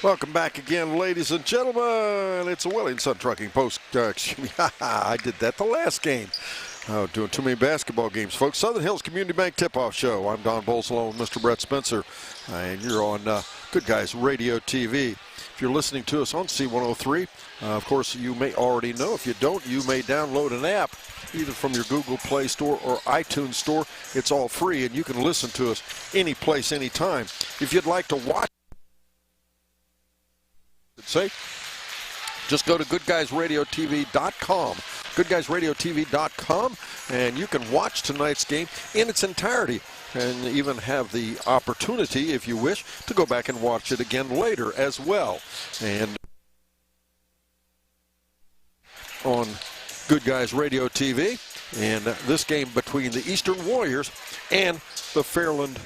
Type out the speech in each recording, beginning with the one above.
Welcome back again, ladies and gentlemen. It's a Willie & Son Trucking Post. I did that the last game. Doing too many basketball games, folks. Southern Hills Community Bank Tip-Off Show. I'm Don Bowles along with Mr. Brett Spencer, and you're on Good Guys Radio TV. If you're listening to us on C103, of course, you may already know. If you don't, you may download an app, either from your Google Play Store or iTunes Store. It's all free, and you can listen to us any place, anytime. If you'd like to watch, just go to GoodGuysRadioTV.com. GoodGuysRadioTV.com, and you can watch tonight's game in its entirety and even have the opportunity, if you wish, to go back and watch it again later as well. And on Good Guys Radio TV, and this game between the Eastern Warriors and the Fairland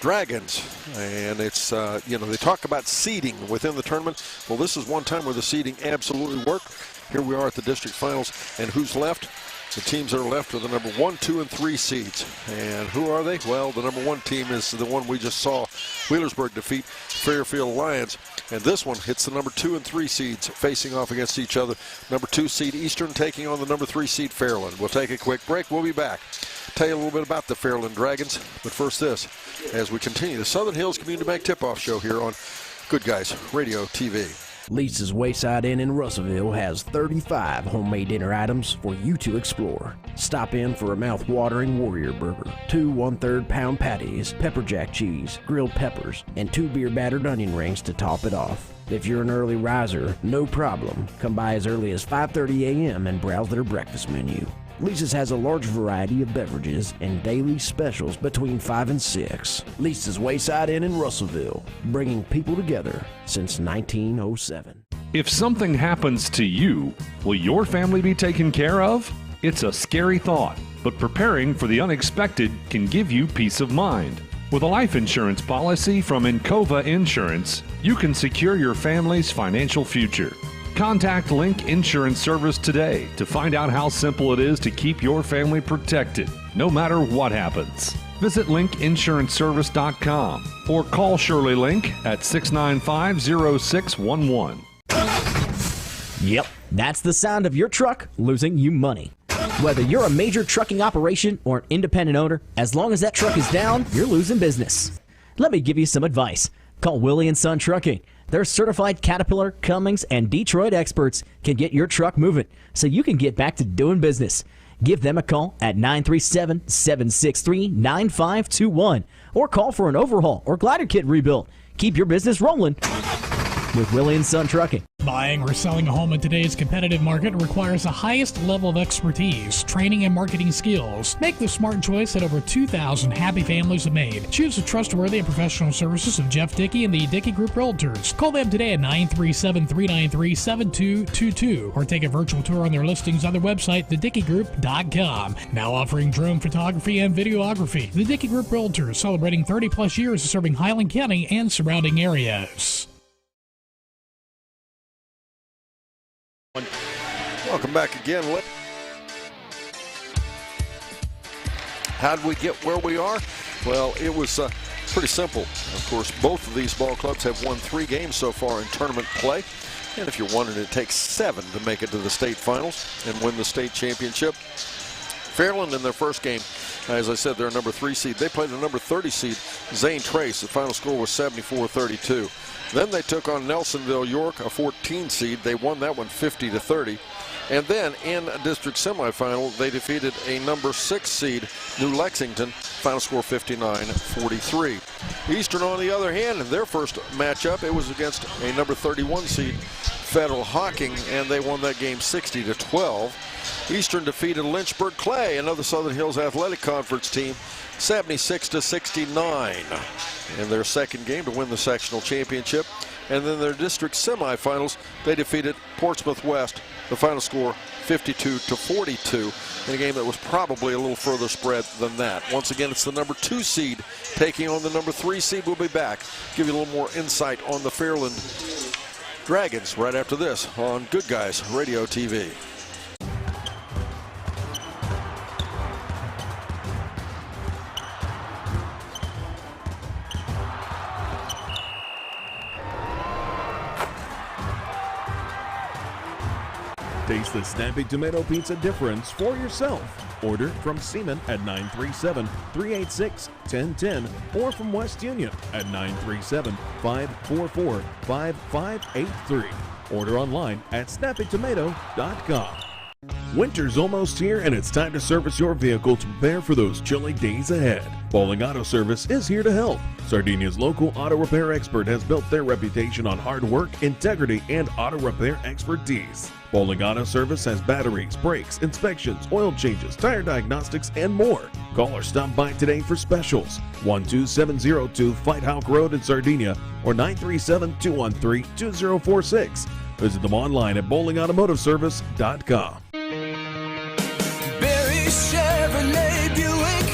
Dragons. And it's, they talk about seeding within the tournament. Well, this is one time where the seeding absolutely worked. Here we are at the district finals, and who's left? The teams that are left are the number 1, 2, and 3 seeds. And who are they? Well, the number 1 team is the one we just saw Wheelersburg defeat, Fairfield Lions. And this one hits the number 2 and 3 seeds facing off against each other. Number 2 seed Eastern taking on the number 3 seed Fairland. We'll take a quick break. We'll be back. Tell you a little bit about the Fairland Dragons. But first this, as we continue the Southern Hills Community Bank Tip-Off Show here on Good Guys Radio TV. Lisa's Wayside Inn in Russellville has 35 homemade dinner items for you to explore. Stop in for a mouth-watering Warrior Burger, 2 1/3 pound patties, pepper jack cheese, grilled peppers, and 2 beer-battered onion rings to top it off. If you're an early riser, no problem. Come by as early as 5:30 a.m. and browse their breakfast menu. Lisa's has a large variety of beverages and daily specials between 5 and 6. Lisa's Wayside Inn in Russellville, bringing people together since 1907. If something happens to you, will your family be taken care of? It's a scary thought, but preparing for the unexpected can give you peace of mind. With a life insurance policy from Encova Insurance, you can secure your family's financial future. Contact Link Insurance Service today to find out how simple it is to keep your family protected, no matter what happens. Visit linkinsuranceservice.com or call Shirley Link at 695-0611. Yep, that's the sound of your truck losing you money. Whether you're a major trucking operation or an independent owner, as long as that truck is down, you're losing business. Let me give you some advice. Call Willie & Son Trucking. Their certified Caterpillar, Cummins, and Detroit experts can get your truck moving so you can get back to doing business. Give them a call at 937-763-9521 or call for an overhaul or glider kit rebuild. Keep your business rolling with Willie & Son Trucking. Buying or selling a home in today's competitive market requires the highest level of expertise, training, and marketing skills. Make the smart choice that over 2,000 happy families have made. Choose the trustworthy and professional services of Jeff Dickey and the Dickey Group Realtors. Call them today at 937-393-7222 or take a virtual tour on their listings on their website, thedickeygroup.com. Now offering drone photography and videography. The Dickey Group Realtors, celebrating 30-plus years of serving Highland County and surrounding areas. Welcome back again. How did we get where we are? Well, it was pretty simple. Of course, both of these ball clubs have won 3 games so far in tournament play. And if you're wondering, it takes 7 to make it to the state finals and win the state championship. Fairland in their first game, as I said, they're a number 3 seed. They played a number 30 seed, Zane Trace. The final score was 74-32. Then they took on Nelsonville York, a 14 seed. They won that one 50-30. And then in a district semifinal, they defeated a number 6 seed, New Lexington, final score 59-43. Eastern, on the other hand, in their first matchup, it was against a number 31 seed, Federal Hocking, and they won that game 60-12. Eastern defeated Lynchburg Clay, another Southern Hills Athletic Conference team, 76-69 in their second game to win the sectional championship. And then their district semifinals, they defeated Portsmouth West, the final score 52-42, in a game that was probably a little further spread than that. Once again, it's the number 2 seed taking on the number 3 seed. We'll be back, give you a little more insight on the Fairland Dragons right after this on Good Guys Radio TV. Taste the snappy tomato pizza difference for yourself. Order from Seaman at 937-386-1010 or from West Union at 937-544-5583. Order online at snappytomato.com. Winter's almost here, and it's time to service your vehicle to prepare for those chilly days ahead. Bowling Auto Service is here to help. Sardinia's local auto repair expert has built their reputation on hard work, integrity, and auto repair expertise. Bowling Auto Service has batteries, brakes, inspections, oil changes, tire diagnostics, and more. Call or stop by today for specials. 12702 Fight Hawk Road in Sardinia or 937-213-2046. Visit them online at bowlingautomotiveservice.com. Barry Chevrolet Buick,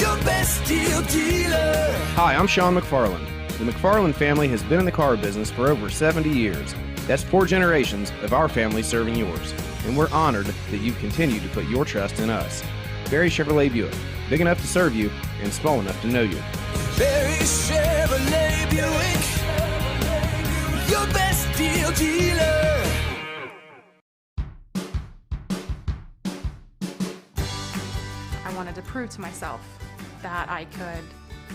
your best deal dealer. Hi, I'm Sean McFarland. The McFarland family has been in the car business for over 70 years. That's 4 generations of our family serving yours. And we're honored that you continue to put your trust in us. Barry Chevrolet Buick, big enough to serve you and small enough to know you. Barry Chevrolet Buick, your best deal dealer. I wanted to prove to myself that I could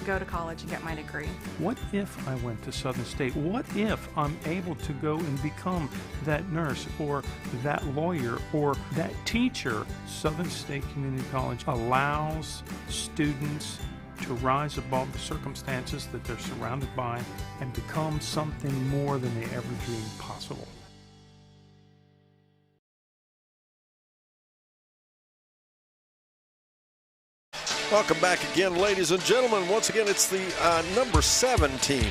go to college and get my degree. What if I went to Southern State? What if I'm able to go and become that nurse or that lawyer or that teacher? Southern State Community College allows students to rise above the circumstances that they're surrounded by and become something more than they ever dreamed possible. Welcome back again, ladies and gentlemen. Once again, it's the number 7 team,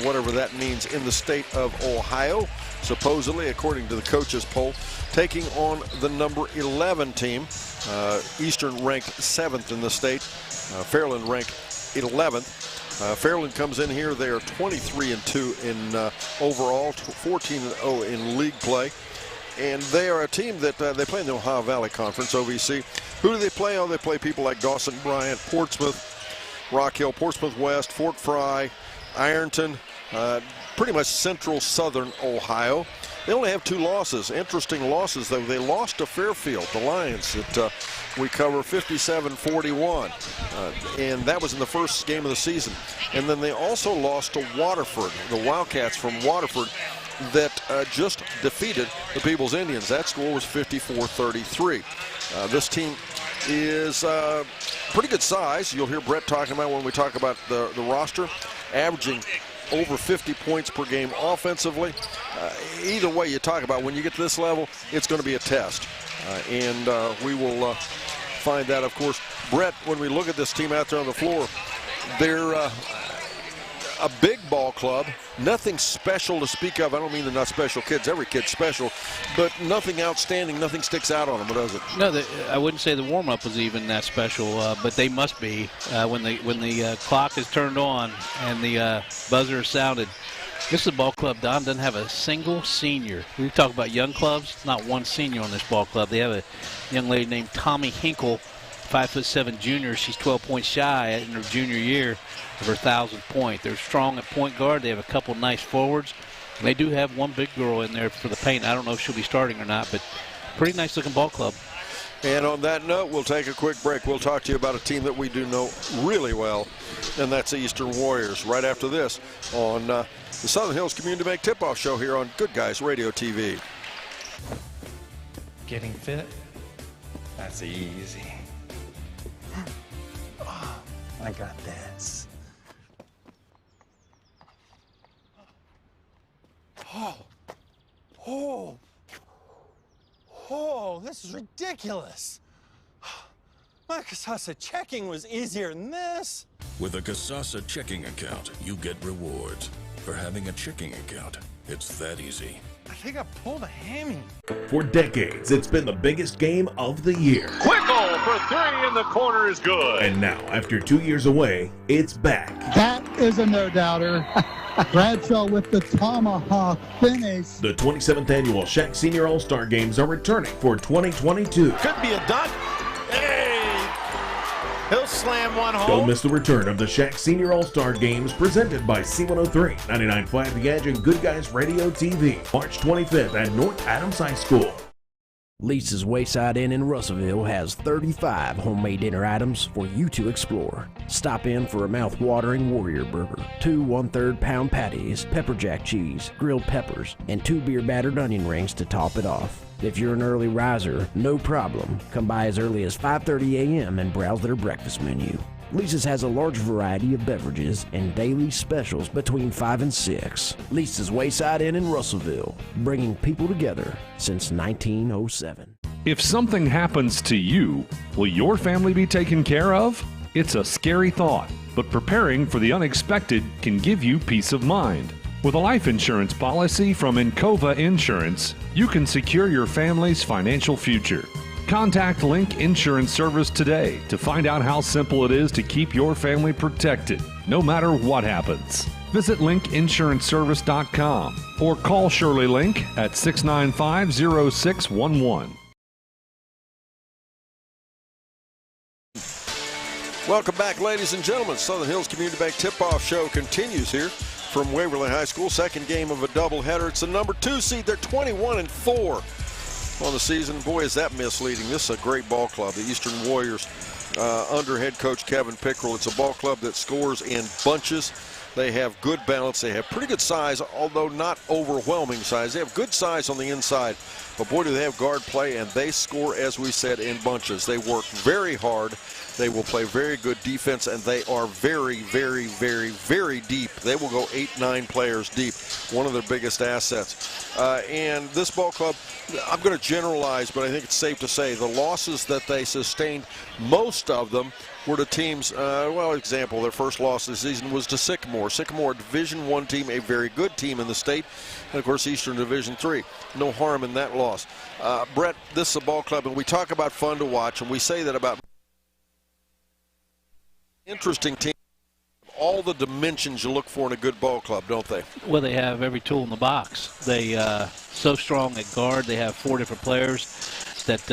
whatever that means, in the state of Ohio, supposedly, according to the coaches poll, taking on the number 11 team. Eastern ranked 7th in the state. Fairland ranked 11th. Fairland comes in here. They are 23-2 in overall, 14-0 in league play. And they are a team that they play in the Ohio Valley Conference, OVC. Who do they play? Oh, they play people like Dawson Bryant, Portsmouth, Rock Hill, Portsmouth West, Fort Fry, Ironton, pretty much central southern Ohio. They only have 2 losses. Interesting losses, though. They lost to Fairfield, the Lions, that we cover 57-41. And that was in the first game of the season. And then they also lost to Waterford, the Wildcats from Waterford, that just defeated the People's Indians. That score was 54-33. This team is pretty good size. You'll hear Brett talking about when we talk about the roster, averaging over 50 points per game offensively. Either way you talk about, when you get to this level, it's going to be a test. And we will find that, of course. Brett, when we look at this team out there on the floor, they're a big ball club, nothing special to speak of. I don't mean they're not special kids. Every kid's special, but nothing outstanding, nothing sticks out on them, does it? No, I wouldn't say the warm-up was even that special, but they must be when the clock is turned on and the buzzer is sounded. This is a ball club, Don, doesn't have a single senior. We talk about young clubs, not one senior on this ball club. They have a young lady named Tommy Hinkle, 5'7" junior. She's 12 points shy in her junior year of her 1,000th point. They're strong at point guard. They have a couple nice forwards. They do have one big girl in there for the paint. I don't know if she'll be starting or not, but pretty nice looking ball club. And on that note, we'll take a quick break. We'll talk to you about a team that we do know really well, and that's the Eastern Warriors, right after this on the Southern Hills Community Bank Tip-Off Show here on Good Guys Radio TV. Getting fit? That's easy. Oh, I got this. Oh, this is ridiculous. My Kasasa checking was easier than this. With a Kasasa checking account, you get rewards. For having a checking account, it's that easy. I think I pulled a hammy. For decades, it's been the biggest game of the year. Quick goal for 3 in the corner is good. And now, after 2 years away, it's back. That is a no-doubter. Bradshaw with the tomahawk finish. The 27th annual Shaq Senior All-Star Games are returning for 2022. Could be a dunk. Hey! He'll slam one home. Don't miss the return of the Shaq Senior All-Star Games presented by C103, 99.5 The Edge, and Good Guys Radio TV, March 25th at North Adams High School. Lisa's Wayside Inn in Russellville has 35 homemade dinner items for you to explore. Stop in for a mouth-watering Warrior Burger, 2 1/3 pound patties, pepper jack cheese, grilled peppers, and 2 beer-battered onion rings to top it off. If you're an early riser, no problem. Come by as early as 5:30 a.m. and browse their breakfast menu. Lisa's has a large variety of beverages and daily specials between 5 and 6. Lisa's Wayside Inn in Russellville, bringing people together since 1907. If something happens to you, will your family be taken care of? It's a scary thought, but preparing for the unexpected can give you peace of mind. With a life insurance policy from Encova Insurance, you can secure your family's financial future. Contact Link Insurance Service today to find out how simple it is to keep your family protected, no matter what happens. Visit linkinsuranceservice.com or call Shirley Link at 695-0611. Welcome back, ladies and gentlemen. Southern Hills Community Bank tip-off show continues here from Waverly High School. Second game of a doubleheader. It's the number 2 seed. They're 21-4 on the season. Boy, is that misleading. This is a great ball club, the Eastern Warriors, under head coach Kevin Pickrell. It's a ball club that scores in bunches. They have good balance. They have pretty good size, although not overwhelming size. They have good size on the inside, but boy, do they have guard play, and they score, as we said, in bunches. They work very hard. They will play very good defense, and they are very, very, very, very deep. They will go 8-9 players deep, one of their biggest assets. And this ball club, I'm going to generalize, but I think it's safe to say the losses that they sustained, most of them were to teams, example, their first loss this season was to Sycamore. Sycamore, a Division I team, a very good team in the state, and of course Eastern Division III. No harm in that loss. Brett, this is a ball club, and we talk about fun to watch, and we say that about interesting team. All the dimensions you look for in a good ball club, don't they? Well, they have every tool in the box. They so strong at guard. They have 4 different players that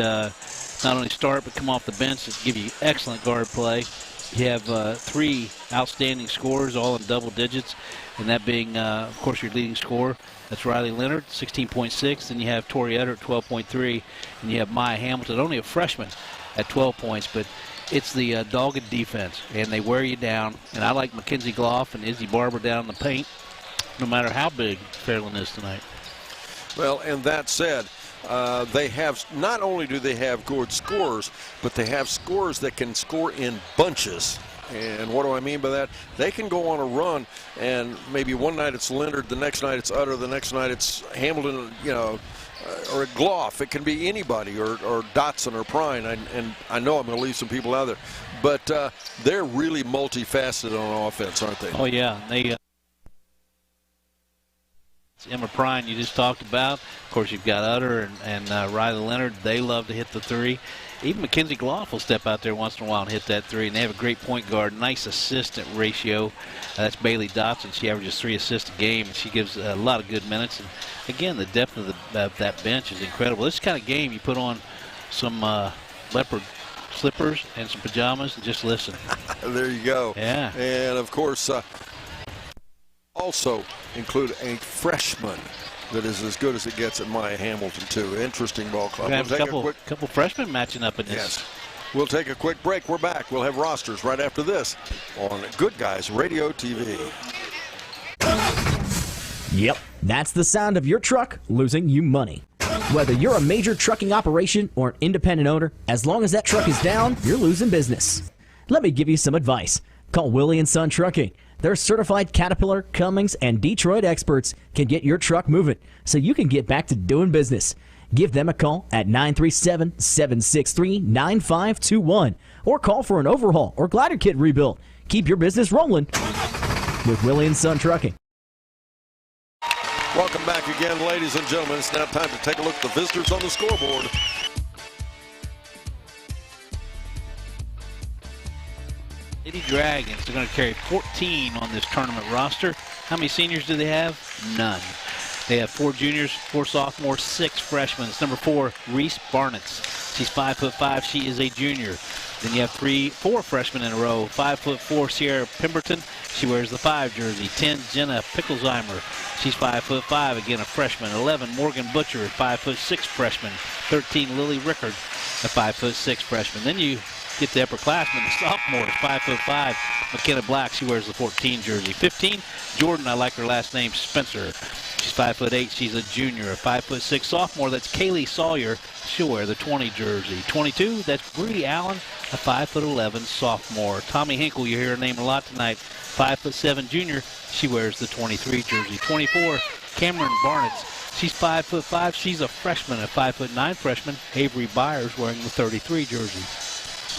not only start but come off the bench that give you excellent guard play. You have 3 outstanding scorers, all in double digits, and that being, of course, your leading scorer. That's Riley Leonard, 16.6. Then you have Tori Utter at 12.3, and you have Maya Hamilton, only a freshman, at 12 points. But it's the dogged defense, and they wear you down. And I like Mackenzie Gloff and Izzy Barber down in the paint, no matter how big Fairland is tonight. Well, and that said, they have, not only do they have good scorers, but they have scorers that can score in bunches. And what do I mean by that? They can go on a run, and maybe one night it's Leonard, the next night it's Utter, the next night it's Hamilton, or Gloff. It can be anybody, or Dotson or Prine. And I know I'm going to leave some people out there, but they're really multifaceted on offense, aren't they? Oh yeah, they. Emma Prine you just talked about. Of course, you've got Utter and Riley Leonard. They love to hit the 3. Even Mackenzie Gloff will step out there once in a while and hit that 3. And they have a great point guard, nice assistant ratio. That's Bailey Dotson. She averages 3 assists a game, and she gives a lot of good minutes. And again, the depth of that bench is incredible. This kind of game, you put on some leopard slippers and some pajamas and just listen. There you go. Yeah. And of course, also include a freshman that is as good as it gets at Maya Hamilton, too. Interesting ball club. We'll have a couple freshmen matching up in this. Yes. We'll take a quick break. We're back. We'll have rosters right after this on Good Guys Radio TV. Yep, that's the sound of your truck losing you money. Whether you're a major trucking operation or an independent owner, as long as that truck is down, you're losing business. Let me give you some advice. Call Willie & Son Trucking. Their certified Caterpillar, Cummins, and Detroit experts can get your truck moving so you can get back to doing business. Give them a call at 937-763-9521 or call for an overhaul or glider kit rebuild. Keep your business rolling with Willie & Son Trucking. Welcome back again, ladies and gentlemen. It's now time to take a look at the visitors on the scoreboard. Lady Dragons are going to carry 14 on this tournament roster. How many seniors do they have? None. They have 4 juniors, 4 sophomores, 6 freshmen. It's number 4, Reese Barnitz. She's 5'5". She is a junior. Then you have 4 freshmen in a row. 5'4", Sierra Pemberton. She wears the 5 jersey. 10, Jenna Pickelsheimer. She's 5'5", again a freshman. 11, Morgan Butcher, 5'6" freshman. 13, Lily Rickard, a 5'6" freshman. Then you get the upperclassmen, the sophomore, 5'5", McKenna Black. She wears the 14 jersey. 15, Jordan, I like her last name, Spencer. She's 5'8". She's a junior. A 5'6" sophomore, that's Kaylee Sawyer. She'll wear the 20 jersey. 22, that's Bree Allen, a 5'11" sophomore. Tommy Hinkle, you hear her name a lot tonight, 5'7" junior. She wears the 23 jersey. 24, Cameron Barnitz. She's 5'5". She's a freshman, a 5'9" freshman. Avery Byers wearing the 33 jersey.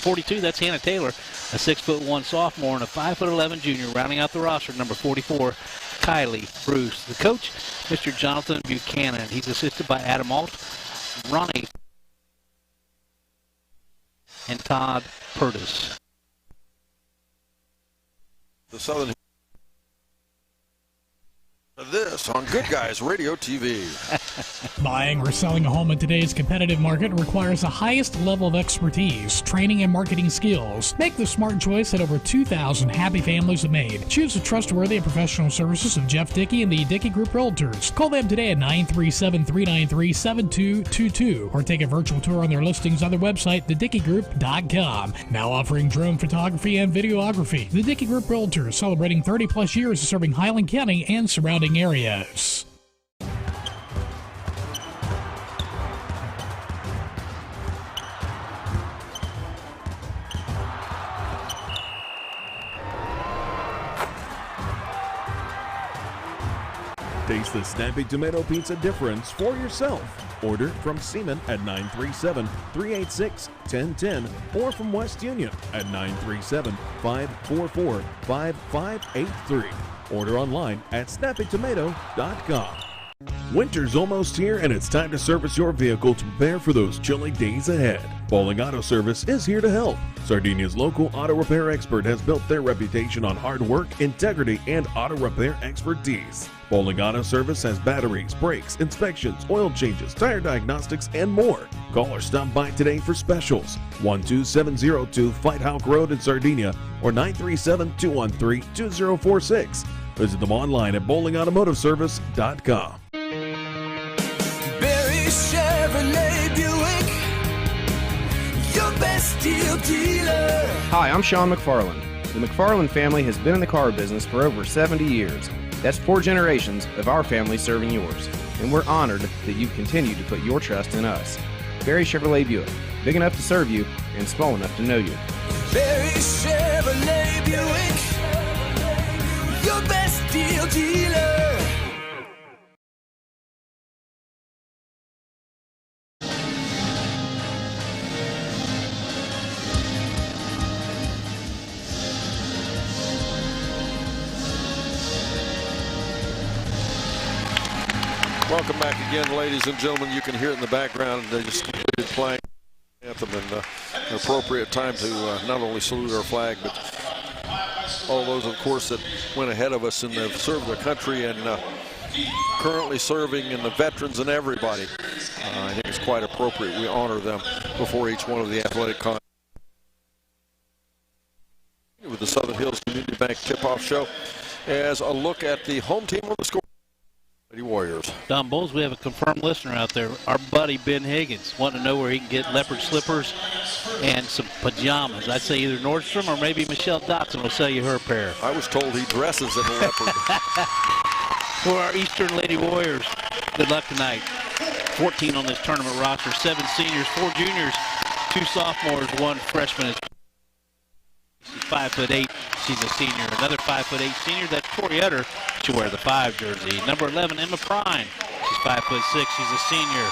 42, that's Hannah Taylor, a 6'1" sophomore and a 5'11" junior. Rounding out the roster, number 44, Kylie Bruce. The coach, Mr. Jonathan Buchanan. He's assisted by Adam Alt, Ronnie, and Todd Purtis. The Southern this on Good Guys Radio TV. Buying or selling a home in today's competitive market requires the highest level of expertise, training, and marketing skills. Make the smart choice that over 2,000 happy families have made. Choose the trustworthy and professional services of Jeff Dickey and the Dickey Group Realtors. Call them today at 937-393-7222 or take a virtual tour on their listings on their website, thedickeygroup.com. Now offering drone photography and videography. The Dickey Group Realtors, celebrating 30-plus years of serving Highland County and surrounding areas. Taste the snappy tomato pizza difference for yourself. Order from Seaman at 937-386-1010 or from West Union at 937-544-5583. Order online at snappytomato.com. Winter's almost here and it's time to service your vehicle to prepare for those chilly days ahead. Bowling Auto Service is here to help. Sardinia's local auto repair expert has built their reputation on hard work, integrity, and auto repair expertise. Bowling Auto Service has batteries, brakes, inspections, oil changes, tire diagnostics, and more. Call or stop by today for specials. 12702 Fighthawk Road in Sardinia or 937-213-2046. Visit them online at bowlingautomotiveservice.com. Barry Chevrolet Buick, your best deal dealer. Hi, I'm Sean McFarland. The McFarland family has been in the car business for over 70 years. That's 4 generations of our family serving yours. And we're honored that you continue to put your trust in us. Barry Chevrolet Buick, big enough to serve you and small enough to know you. Barry Chevrolet Buick, your best deal dealer. Welcome back again, ladies and gentlemen. You can hear it in the background. They just completed playing anthem, and an appropriate time to not only salute our flag, but all those, of course, that went ahead of us and have served their country and currently serving, and the veterans and everybody. I think it's quite appropriate we honor them before each one of the athletic contests. With the Southern Hills Community Bank tip-off show as a look at the home team on the score. Warriors. Don Bowles, we have a confirmed listener out there. Our buddy Ben Higgins wanting to know where he can get leopard slippers and some pajamas. I'd say either Nordstrom or maybe Michelle Dotson will sell you her pair. I was told he dresses in a leopard. For our Eastern Lady Warriors, good luck tonight. 14 on this tournament roster, 7 seniors, 4 juniors, 2 sophomores, 1 freshman. She's 5'8". She's a senior. Another 5'8" senior. That's Tori Utter. She'll wear the 5 jersey. Number 11, Emma Prine. She's 5'6". She's a senior.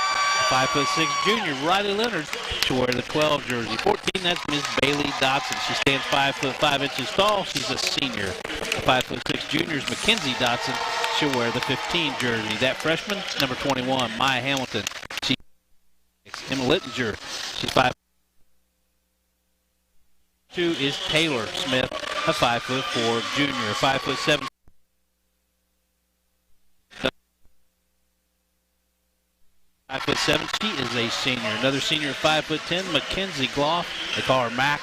5'6" junior, Riley Leonard. She'll wear the 12 jersey. 14, that's Miss Bailey Dotson. She stands 5'5" tall. She's a senior. 5'6" juniors, Mackenzie Dotson. She'll wear the 15 jersey. That freshman, number 21, Maya Hamilton. She's Emma Littinger. She's 5'2" is Taylor Smith, a 5'4" junior. 5'7" 5'7", she is a senior. Another senior at 5'10", Mackenzie Gloff. They call her Mac.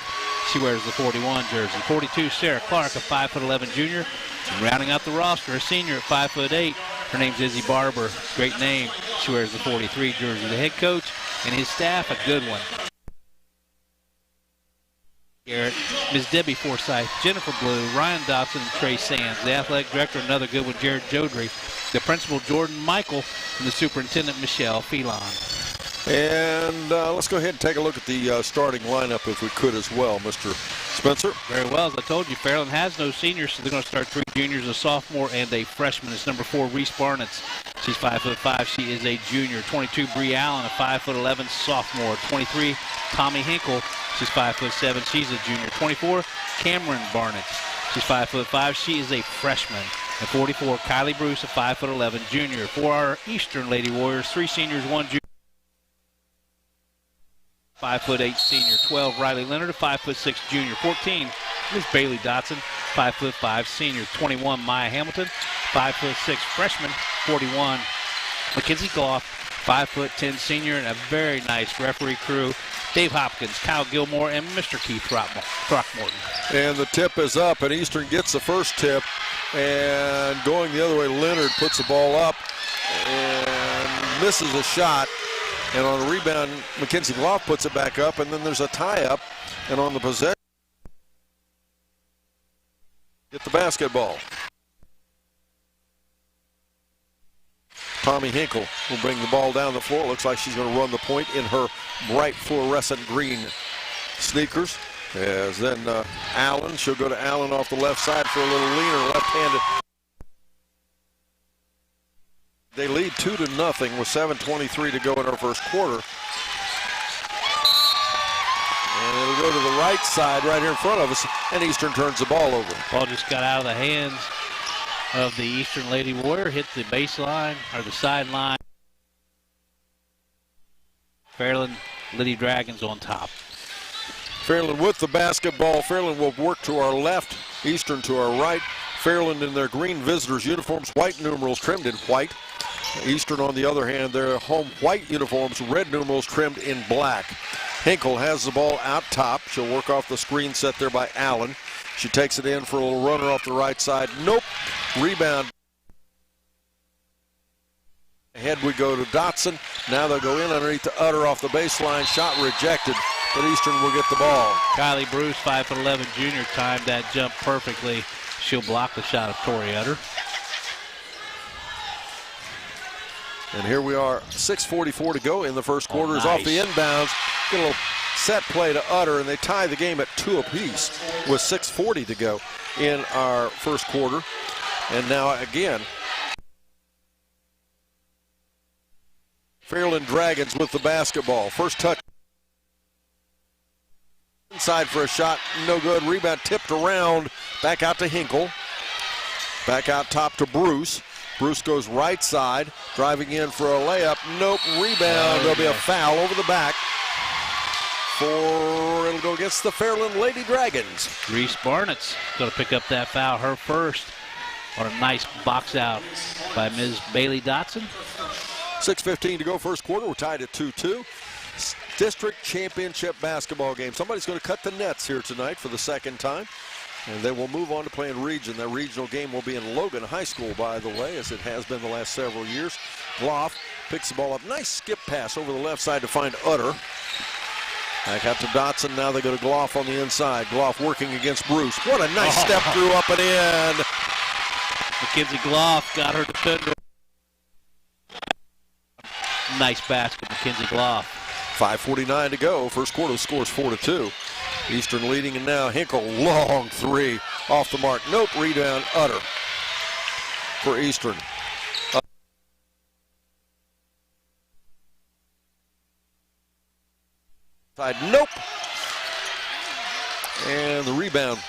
She wears the 41 jersey. 42, Sarah Clark, a 5'11" junior. And rounding out the roster, a senior at 5'8". Her name's Izzy Barber. Great name. She wears the 43 jersey. The head coach and his staff, a good one. Garrett, Ms. Debbie Forsyth, Jennifer Blue, Ryan Dobson, and Trey Sands. The athletic director, another good one, Jared Jodry. The principal, Jordan Michael, and the superintendent, Michelle Phelan. And let's go ahead and take a look at the starting lineup if we could as well, Mr. Spencer. Very well. As I told you, Fairland has no seniors, so they're going to start 3 juniors, a sophomore, and a freshman. It's number 4, Reese Barnitz. She's 5'5". She is a junior. 22, Bree Allen, a 5'11" sophomore. 23, Tommy Hinkle. She's 5'7". She's a junior. 24, Cameron Barnitz. She's 5'5". She is a freshman. And 44, Kylie Bruce, a 5'11" junior. For our Eastern Lady Warriors, 3 seniors, 1 junior. 5'8" senior. 12, Riley Leonard, a 5'6" junior. 14, Miss Bailey Dotson, 5'5" senior. 21, Maya Hamilton, 5'6" freshman. 41, Mackenzie Gloff, 5'10" senior, and a very nice referee crew. Dave Hopkins, Kyle Gilmore, and Mr. Keith Throckmorton. And the tip is up, and Eastern gets the first tip. And going the other way, Leonard puts the ball up and misses a shot. And on the rebound, Mackenzie Gloff puts it back up, and then there's a tie-up. And on the possession, get the basketball. Tommy Hinkle will bring the ball down the floor. Looks like she's going to run the point in her bright fluorescent green sneakers. As then Allen, she'll go to Allen off the left side for a little leaner, left-handed. They lead 2-0 with 7:23 to go in our first quarter. And it'll go to the right side right here in front of us, and Eastern turns the ball over. Ball just got out of the hands of the Eastern Lady Warrior, hit the baseline or the sideline. Fairland Lady Dragons on top. Fairland with the basketball. Fairland will work to our left, Eastern to our right. Fairland in their green visitors uniforms, white numerals trimmed in white. Eastern, on the other hand, their home white uniforms, red numerals trimmed in black. Hinkle has the ball out top. She'll work off the screen set there by Allen. She takes it in for a little runner off the right side. Nope. Rebound. Ahead we go to Dotson. Now they'll go in underneath the Utter off the baseline. Shot rejected, but Eastern will get the ball. Kylie Bruce, 5'11" junior, timed that jump perfectly. She'll block the shot of Tori Utter. And here we are, 6:44 to go in the first quarter. Is off the inbounds. Get a little set play to Utter, and they tie the game at 2 apiece with 6:40 to go in our first quarter. And now again, Fairland Dragons with the basketball. First touch. Inside for a shot, no good. Rebound tipped around, back out to Hinkle. Back out top to Bruce. Bruce goes right side, driving in for a layup. Nope, rebound. There'll be a foul over the back. It'll go against the Fairland Lady Dragons. Reese Barnett's going to pick up that foul, her first, on a nice box out by Ms. Bailey Dotson. 6:15 to go first quarter. We're tied at 2-2. District championship basketball game. Somebody's going to cut the nets here tonight for the second time. And they will move on to playing region. That regional game will be in Logan High School, by the way, as it has been the last several years. Gloff picks the ball up. Nice skip pass over the left side to find Utter. Back out to Dotson. Now they go to Gloff on the inside. Gloff working against Bruce. What a nice step through up and in. Mackenzie Gloff got her defender. Nice basket, Mackenzie Gloff. 5:49 to go. First quarter, the score is 4-2. Eastern leading, and now Hinkle, long three, off the mark. Nope, rebound, Utter for Eastern. Nope. And the rebound,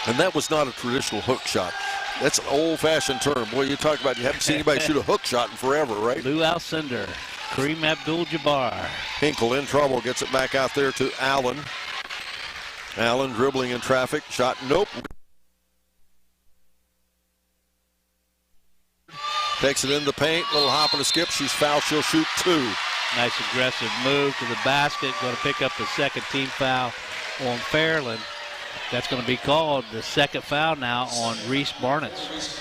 and that was not a traditional hook shot. That's an old-fashioned term. Boy, you talk about, you haven't seen anybody shoot a hook shot in forever, right? Lou Alcindor, Kareem Abdul-Jabbar. Hinkle in trouble, gets it back out there to Allen. Allen dribbling in traffic, shot, nope. Takes it in the paint, little hop and a skip. She's fouled. She'll shoot 2. Nice aggressive move to the basket. Going to pick up the second team foul on Fairland. That's going to be called the second foul now on Reese Barnitz.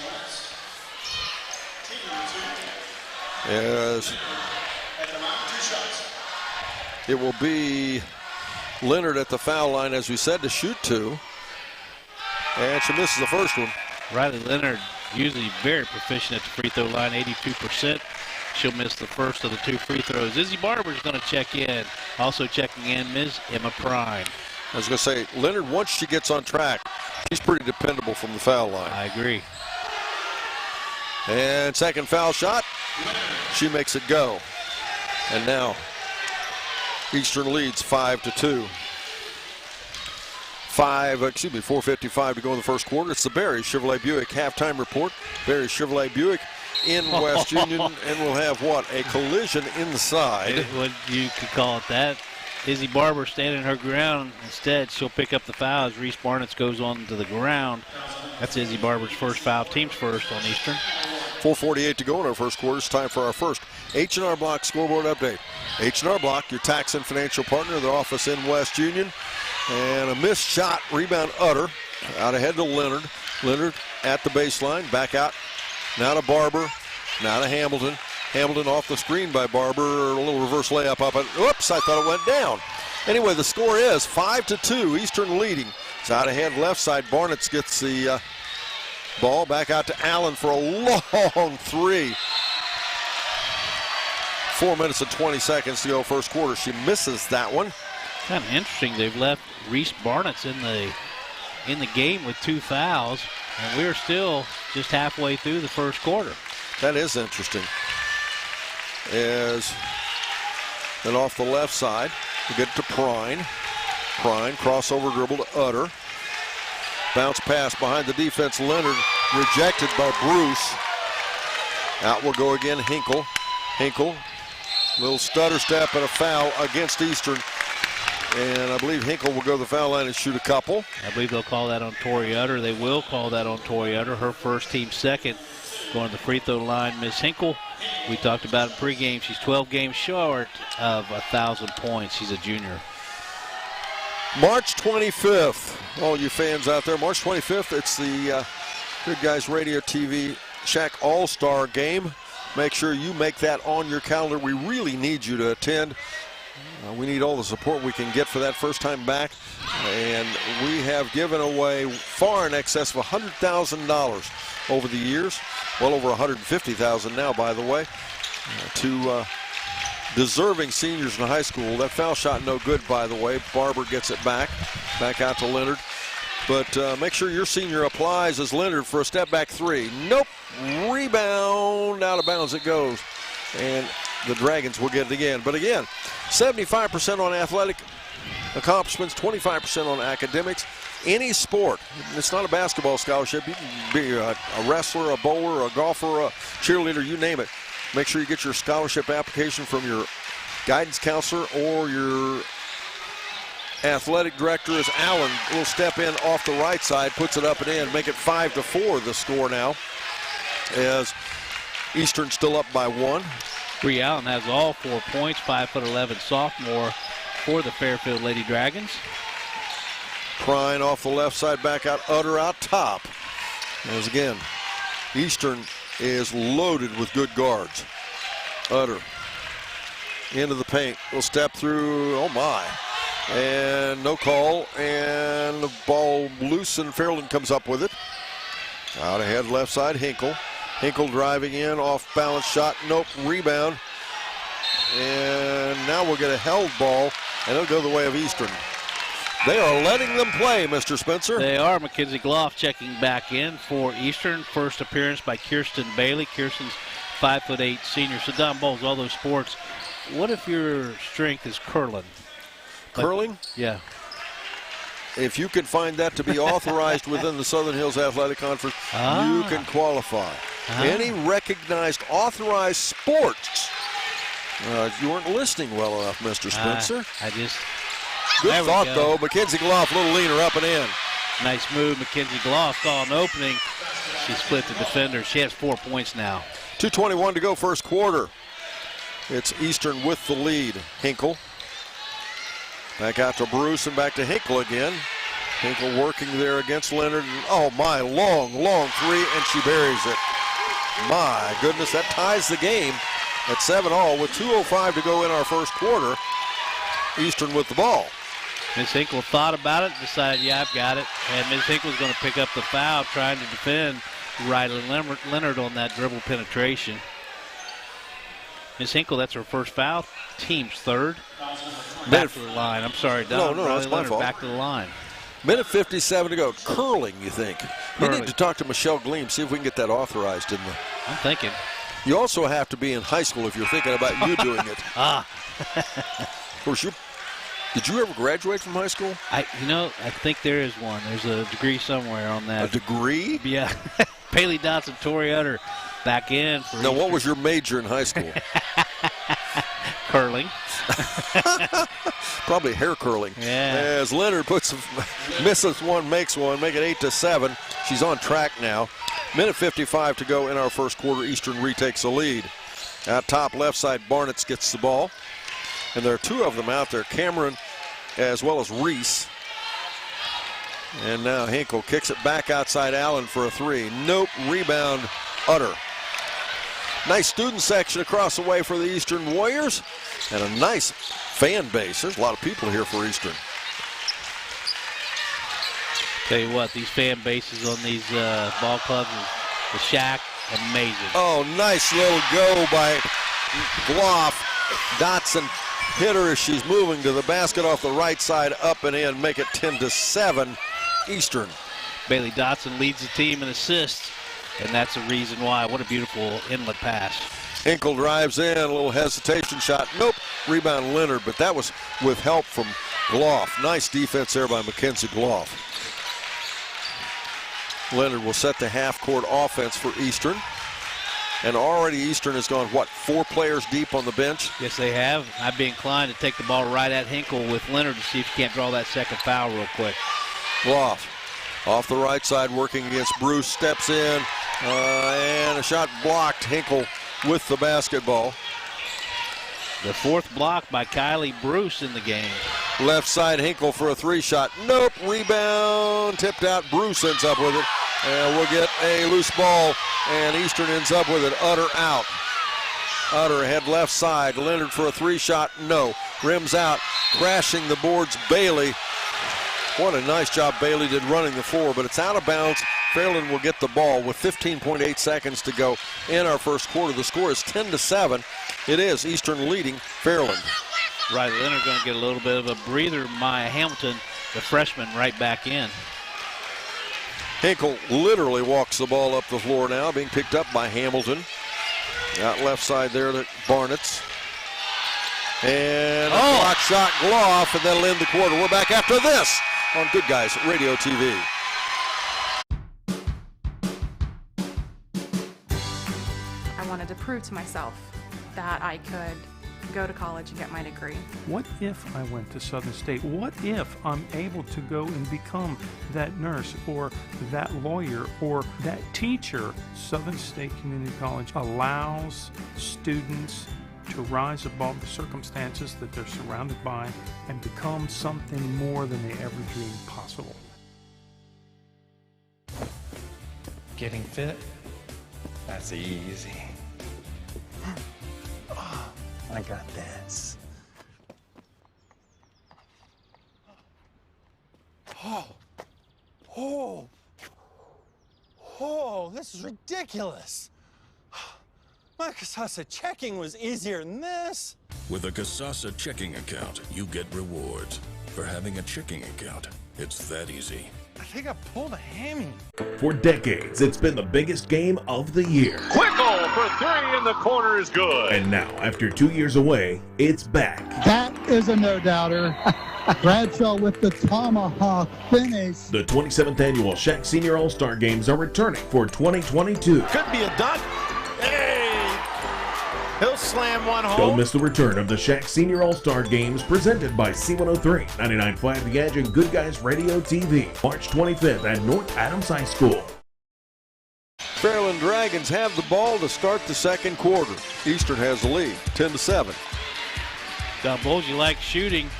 As it will be Leonard at the foul line, as we said, to shoot 2. And she misses the first one. Riley Leonard, usually very proficient at the free throw line, 82%. She'll miss the first of the 2 free throws. Izzy Barber's going to check in. Also checking in, Ms. Emma Prime. I was going to say, Leonard, once she gets on track, she's pretty dependable from the foul line. I agree. And second foul shot, she makes it go. And now Eastern leads 5-2. 4:55 to go in the first quarter. It's the Barry Chevrolet Buick halftime report. Barry Chevrolet Buick in West Union, and we'll have what? A collision inside. What you could call it that. Izzy Barber standing her ground. Instead, she'll pick up the foul as Reese Barnitz goes on to the ground. That's Izzy Barber's first foul, team's first on Eastern. 4:48 to go in our first quarter. It's time for our first H&R Block scoreboard update. H&R Block, your tax and financial partner, their office in West Union. And a missed shot, rebound Utter. Out ahead to Leonard. Leonard at the baseline, back out. Now to Barber, now to Hamilton. Hamilton off the screen by Barber, a little reverse layup up. Oops, I thought it went down. Anyway, the score is 5-2, Eastern leading. It's out ahead left side. Barnitz gets the ball back out to Allen for a long 3. 4 minutes and 20 seconds to go first quarter. She misses that one. Kind of interesting. They've left Reese Barnitz in the game with 2 fouls, and we're still just halfway through the first quarter. That is interesting. As then off the left side, we get to Prine. Prine, crossover dribble to Utter. Bounce pass behind the defense. Leonard rejected by Bruce. Out will go again Hinkle. Hinkle, little stutter step and a foul against Eastern. And I believe Hinkle will go to the foul line and shoot a couple. I believe they'll call that on Tori Utter. They will call that on Tori Utter. Her first, team second. Going to the free throw line, Miss Hinkle. We talked about in pregame. She's 12 games short of 1,000 points. She's a junior. March 25th, all you fans out there, March 25th, it's the Good Guys Radio TV Shack All-Star Game. Make sure you make that on your calendar. We really need you to attend. We need all the support we can get for that first time back. And we have given away far in excess of $100,000 over the years. Well over $150,000 now, by the way, to deserving seniors in high school. That foul shot no good, by the way. Barber gets it back out to Leonard. But make sure your senior applies as Leonard for a step back 3. Nope. Rebound. Out of bounds it goes. And the Dragons will get it again. But again, 75% on athletic accomplishments, 25% on academics. Any sport. It's not a basketball scholarship. You can be a wrestler, a bowler, a golfer, a cheerleader, you name it. Make sure you get your scholarship application from your guidance counselor or your athletic director. As Allen will step in off the right side, puts it up and in, make it 5-4 the score now, as Eastern still up by 1. Bree Allen has all 4 points, 5'11" sophomore for the Fairfield Lady Dragons. Prine off the left side, back out, Utter out top. As again, Eastern is loaded with good guards. Utter into the paint, will step through, oh my, and no call, and the ball loose, and Fairland comes up with it. Out ahead left side, Hinkle. Hinkle driving in, off balance shot, nope, rebound. And now we'll get a held ball, and it'll go the way of Eastern. They are letting them play, Mr. Spencer. They are. Mackenzie Gloff checking back in for Eastern. First appearance by Kirsten Bailey. Kirsten's 5'8" senior. So Don Bowles, all those sports. What if your strength is curling? Curling? Yeah. If you can find that to be authorized within the Southern Hills Athletic Conference, you can qualify. Any recognized authorized sports. You weren't listening well enough, Mr. Spencer. Good thought, though. Mackenzie Gloff, a little leaner, up and in. Nice move. Mackenzie Gloff saw an opening. She split the defender. She has 4 points now. 2:21 to go first quarter. It's Eastern with the lead. Hinkle. Back out to Bruce and back to Hinkle again. Hinkle working there against Leonard. Oh my, long three, and she buries it. My goodness, that ties the game at 7-all with 2:05 to go in our first quarter. Eastern with the ball. Ms. Hinkle thought about it, decided, yeah, I've got it. And Ms. Hinkle's going to pick up the foul, trying to defend Riley Leonard on that dribble penetration. Ms. Hinkle, that's her first foul. Team's third. Back to the line. I'm sorry, Don. No, Riley that's my Leonard fault. back to the line. Minute 57 to go. Curling, you think? Curling. You need to talk to Michelle Gleam, see if we can get that authorized in the. I'm thinking. You also have to be in high school if you're thinking about you doing it. Of course, did you ever graduate from high school? I think there is one. There's a degree somewhere on that. A degree? Yeah. Paley Dotson, Tori Utter back in. For Now, what was your major in high school? Curling. Probably hair curling. Yeah. As Leonard misses one, makes one, make it 8-7. She's on track now. Minute 55 to go in our first quarter. Eastern retakes the lead. Out top left side, Barnett gets the ball. And there are two of them out there, Cameron as well as Reese. And now Hinkle kicks it back outside Allen for a three. Nope, rebound, Utter. Nice student section across the way for the Eastern Warriors. And a nice fan base. There's a lot of people here for Eastern. Tell you what, these fan bases on these ball clubs, the Shack, amazing. Oh, nice little go by Gloff. Dotson hit her as she's moving to the basket off the right side, up and in, make it 10-7 Eastern. Bailey Dotson leads the team in assists, and that's the reason why. What a beautiful inlet pass. Hinkle drives in, a little hesitation shot. Nope, rebound Leonard, but that was with help from Gloff. Nice defense there by Mackenzie Gloff. Leonard will set the half-court offense for Eastern. And already Eastern has gone, 4 players deep on the bench? Yes, they have. I'd be inclined to take the ball right at Hinkle with Leonard to see if he can't draw that second foul real quick. Gloff off the right side working against Bruce, steps in, and a shot blocked. Hinkle with the basketball. The fourth block by Kylie Bruce in the game. Left side, Hinkle for a three shot. Nope, rebound, tipped out. Bruce ends up with it. And we'll get a loose ball, and Eastern ends up with it. Utter out. Utter head left side. Leonard for a three shot. No. Rims out. Crashing the boards, Bailey. What a nice job Bailey did running the floor, but it's out of bounds. Fairland will get the ball with 15.8 seconds to go in our first quarter. The score is 10-7. It is Eastern leading Fairland. Right, Leonard going to get a little bit of a breather. Maya Hamilton, the freshman, right back in. Hinkle literally walks the ball up the floor now, being picked up by Hamilton. Out left side there to Barnett's. And a block shot, Gloff, and that'll end the quarter. We're back after this on Good Guys Radio TV. I wanted to prove to myself that I could go to college and get my degree. What if I went to Southern State? What if I'm able to go and become that nurse or that lawyer or that teacher? Southern State Community College allows students to rise above the circumstances that they're surrounded by and become something more than they ever dreamed possible. Getting fit? That's easy. I got this. Oh, this is ridiculous. My Casasa checking was easier than this. With a Casasa checking account, you get rewards. For having a checking account, it's that easy. I think I pulled a hammy. For decades, it's been the biggest game of the year. Quickle for three in the corner is good. And now, after 2 years away, it's back. That is a no-doubter. Bradshaw with the tomahawk finish. The 27th annual Shack Senior All-Star Games are returning for 2022. Could be a dunk. Hey! He'll slam one home. Don't miss the return of the Shack Senior All-Star Games presented by C103, 99.5 The Edge, and Good Guys Radio TV, March 25th at North Adams High School. Fairland Dragons have the ball to start the second quarter. Eastern has the lead, 10-7. Don Bulls, you like shooting.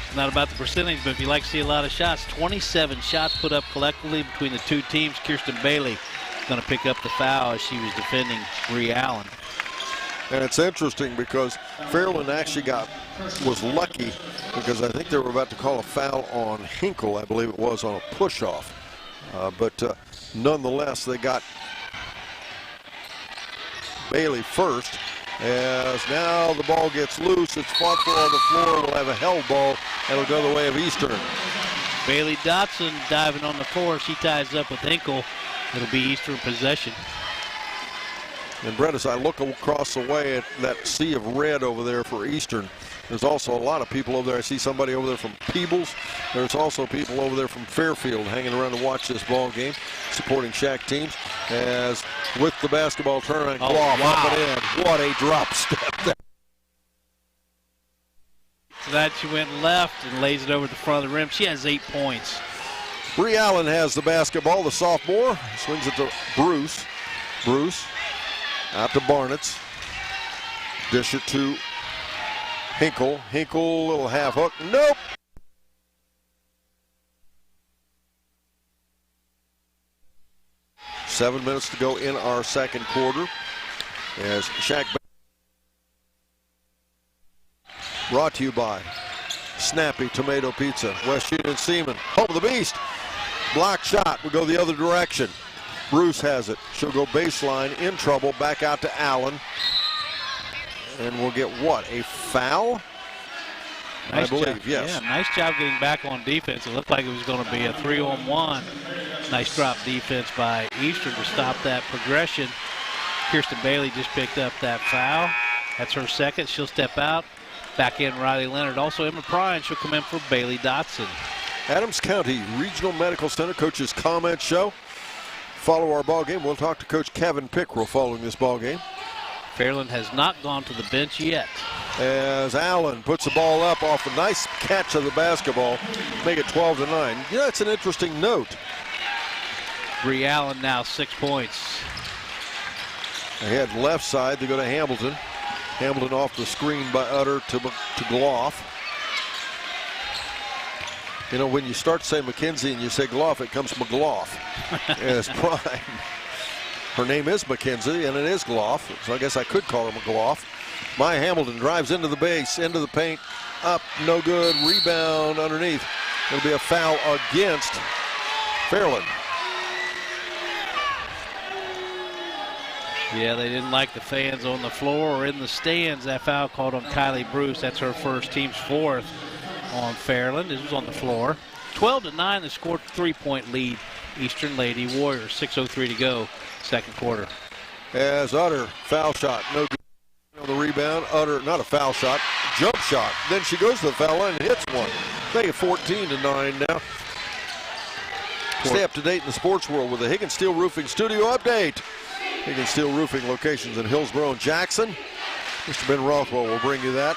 It's not about the percentage, but if you like to see a lot of shots, 27 shots put up collectively between the two teams. Kirsten Bailey going to pick up the foul as she was defending Bree Allen. And it's interesting because Fairland actually was lucky because I think they were about to call a foul on Hinkle, I believe it was, on a push-off. But nonetheless, they got Bailey first. As now the ball gets loose, it's fought for on the floor. We'll have a held ball. That'll go the way of Eastern. Bailey Dotson diving on the floor. She ties up with Hinkle. It'll be Eastern possession. And Brett, as I look across the way at that sea of red over there for Eastern, there's also a lot of people over there. I see somebody over there from Peebles. There's also people over there from Fairfield hanging around to watch this ball game, supporting Shack teams. As with the basketball turnaround, up and in. What a drop step there. So that she went left and lays it over the front of the rim. She has 8 points. Bree Allen has the basketball, the sophomore. Swings it to Bruce. Bruce out to Barnitz. Dish it to Hinkle. Hinkle, little half hook. Nope. Seven minutes to go in our second quarter. As Shack brought to you by Snappy Tomato Pizza, West Union Seaman, home of the Beast. Block shot, we go the other direction. Bruce has it. She'll go baseline, in trouble, back out to Allen. And we'll get what, a foul? Nice I believe, job. yes. Yeah, nice job getting back on defense. It looked like it was going to be a 3-on-1. Nice drop defense by Eastern to stop that progression. Kirsten Bailey just picked up that foul. That's her second. She'll step out. Back in Riley Leonard. Also Emma Prine. She'll come in for Bailey Dotson. Adams County Regional Medical Center Coach's Comment Show. Follow our ball game. We'll talk to Coach Kevin Pickrell following this ball game. Fairland has not gone to the bench yet. As Allen puts the ball up off a nice catch of the basketball, make it 12-9. Yeah, that's an interesting note. Bree Allen now 6 points. Ahead left side, they go to Hamilton. Hamilton off the screen by Utter to Gloff. You know, when you start to say McKenzie and you say Gloff, it comes McGloff as prime. Her name is McKenzie, and it is Gloff, so I guess I could call her McGloff. Maya Hamilton drives into the base, into the paint, up, no good, rebound underneath. It'll be a foul against Fairland. Yeah, they didn't like the fans on the floor or in the stands. That foul called on Kylie Bruce. That's her first, team's fourth on Fairland. This was on the floor. 12-9, the scored 3-point lead. Eastern Lady Warriors, 6:03 to go, second quarter. As Utter, foul shot, no good on the rebound. Utter, not a foul shot, jump shot. Then she goes to the foul line and hits one. Make it 14-9 now. Stay up to date in the sports world with the Higgins Steel Roofing Studio update. Higgins Steel Roofing locations in Hillsborough and Jackson. Mr. Ben Rothwell will bring you that.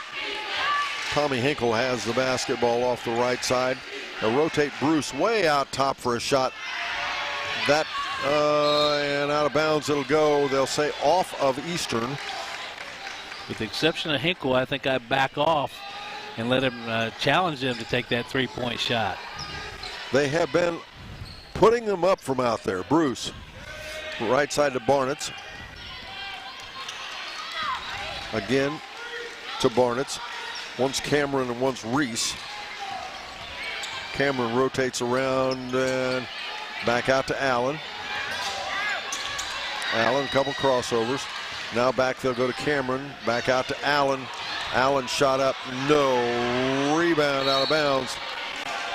Tommy Hinkle has the basketball off the right side. They'll rotate Bruce way out top for a shot. That, and out of bounds it'll go. They'll say off of Eastern. With the exception of Hinkle, I think I back off and let him challenge them to take that three-point shot. They have been putting them up from out there. Bruce, right side to Barnitz. Again to Barnitz. Once Cameron and once Reese. Cameron rotates around and back out to Allen. Allen, a couple crossovers. Now back, they'll go to Cameron. Back out to Allen. Allen shot up, no. Rebound out of bounds.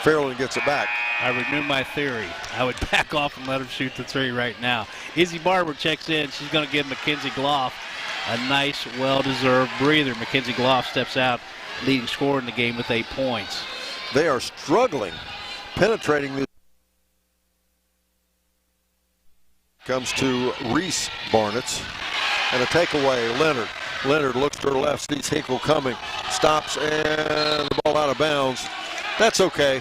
Fairland gets it back. I renew my theory. I would back off and let him shoot the three right now. Izzy Barber checks in. She's going to give Mackenzie Gloff a nice, well-deserved breather. Mackenzie Gloff steps out, leading scorer in the game with 8 points. They are struggling, penetrating this. Comes to Reese Barnitz. And a takeaway, Leonard. Leonard looks to her left, sees Hinkle coming, stops, and the ball out of bounds. That's okay.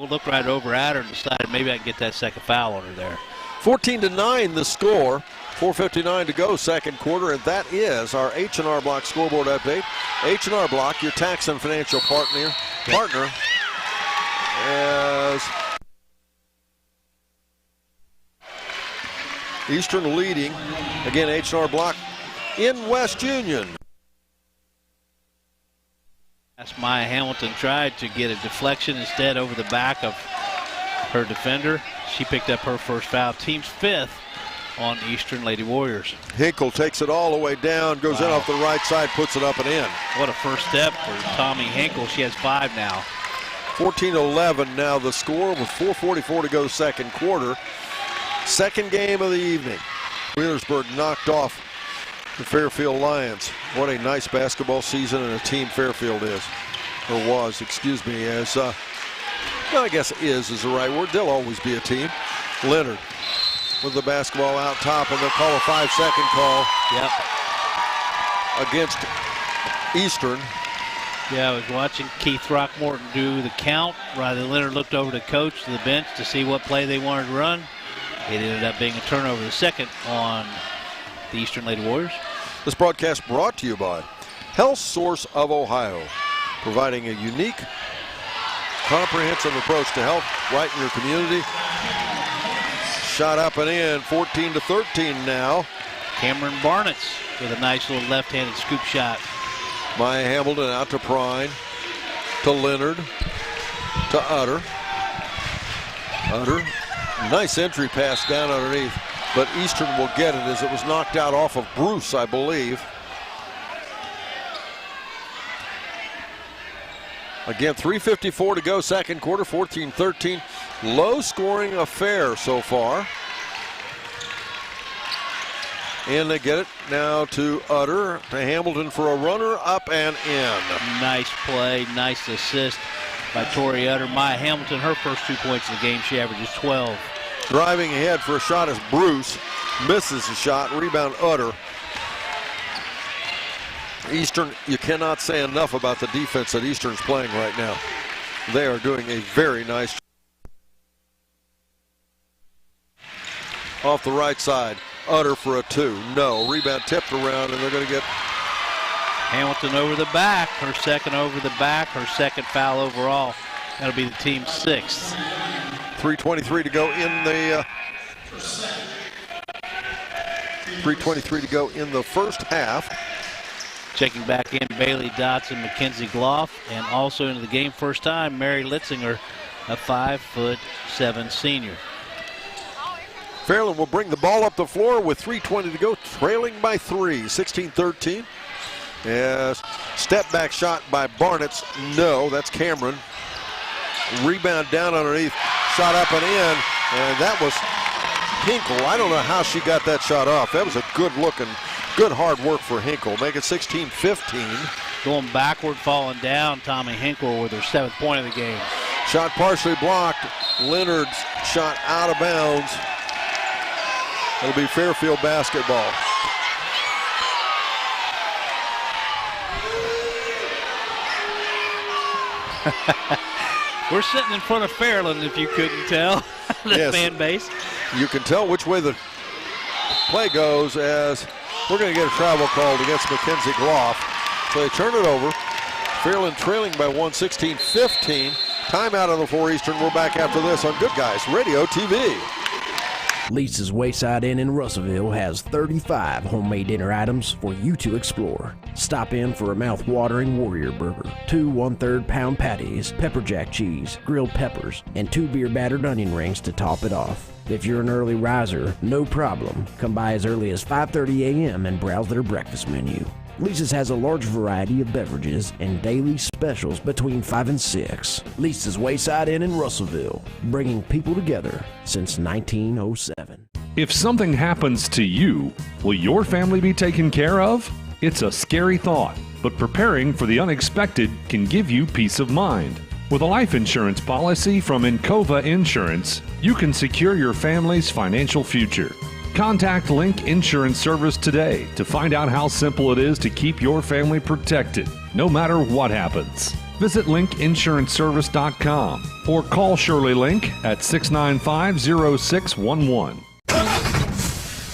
We'll look right over at her and decided maybe I can get that second foul on her there. 14-9 the score. 4:59 to go, second quarter, and that is our H&R Block scoreboard update. H&R Block, your tax and financial partner, as Eastern leading. Again, H&R Block in West Union. That's Maya Hamilton tried to get a deflection instead over the back of her defender. She picked up her first foul, team's fifth on Eastern Lady Warriors. Hinkle takes it all the way down, goes in off the right side, puts it up and in. What a first step for Tommy Hinkle. She has 5 now. 14-11 now the score with 4:44 to go, second quarter. Second game of the evening. Wheelersburg knocked off the Fairfield Lions. What a nice basketball season and a team Fairfield is, or was, excuse me, as, well, I guess is the right word. They'll always be a team. Leonard with the basketball out top, and they'll call a 5-second call. Yep. Against Eastern. Yeah, I was watching Keith Throckmorton do the count. Riley Leonard looked over to coach to the bench to see what play they wanted to run. It ended up being a turnover, the second on the Eastern Lady Warriors. This broadcast brought to you by Health Source of Ohio, providing a unique, comprehensive approach to health right in your community. Shot up and in, 14-13 now. Cameron Barnetts with a nice little left-handed scoop shot. Maya Hamilton out to Prine, to Leonard, to Utter. Utter, nice entry pass down underneath, but Eastern will get it as it was knocked out off of Bruce, I believe. Again, 3:54 to go, second quarter, 14-13. Low-scoring affair so far. And they get it now to Utter, to Hamilton for a runner, up and in. Nice play, nice assist by Tori Utter. Maya Hamilton, her first 2 points of the game, she averages 12. Driving ahead for a shot is Bruce. Misses the shot, rebound Utter. Eastern, you cannot say enough about the defense that Eastern's playing right now. They are doing a very nice job. Off the right side, Utter for a 2. No, rebound tipped around, and they're going to get Hamilton over the back, her second over the back, her second foul overall. That'll be the team's 6th. 3:23 to go in the 3:23 to go in the first half. Checking back in, Bailey Dotson, Mackenzie Gloff, and also into the game first time, Mary Litzinger, a 5'7" senior. Fairland will bring the ball up the floor with 3:20 to go, trailing by 3, 16-13. Yes, step back shot by Barnetts. No, that's Cameron. Rebound down underneath, shot up and in, and that was Hinkle. I don't know how she got that shot off. That was a good hard work for Hinkle. Make it 16-15. Going backward, falling down, Tommy Hinkle with her 7th point of the game. Shot partially blocked. Leonard's shot out of bounds. It'll be Fairfield basketball. We're sitting in front of Fairland, if you couldn't tell, the yes, fan base. You can tell which way the play goes, as we're going to get a travel called against Mackenzie Gloff. So they turn it over. Fairland trailing by 1, 16-15. Timeout on the 4 Eastern. We're back after this on Good Guys Radio TV. Lisa's Wayside Inn in Russellville has 35 homemade dinner items for you to explore. Stop in for a mouth-watering Warrior Burger, 2 1/3 pound patties, pepper jack cheese, grilled peppers, and 2 beer-battered onion rings to top it off. If you're an early riser, no problem. Come by as early as 5:30 a.m. and browse their breakfast menu. Lisa's has a large variety of beverages and daily specials between 5 and 6. Lisa's Wayside Inn in Russellville, bringing people together since 1907. If something happens to you, will your family be taken care of? It's a scary thought, but preparing for the unexpected can give you peace of mind. With a life insurance policy from Encova Insurance, you can secure your family's financial future. Contact Link Insurance Service today to find out how simple it is to keep your family protected, no matter what happens. visit linkinsuranceservice.com or call Shirley Link at 695-0611.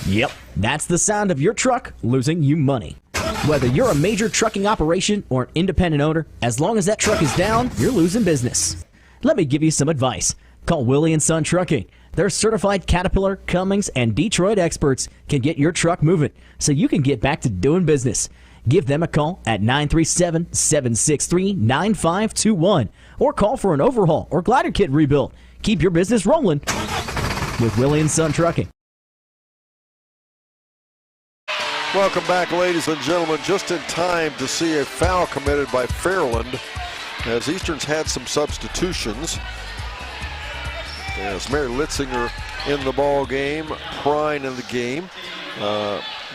Yep, that's the sound of your truck losing you money. Whether you're a major trucking operation or an independent owner, as long as that truck is down, you're losing business. Let me give you some advice. Call Willie & Son Trucking. Their certified Caterpillar, Cummins, and Detroit experts can get your truck moving so you can get back to doing business. Give them a call at 937-763-9521 or call for an overhaul or glider kit rebuild. Keep your business rolling with Willie & Son Trucking. Welcome back, ladies and gentlemen. Just in time to see a foul committed by Fairland as Eastern's had some substitutions. As Mary Litzinger in the ball game, Prine in the game,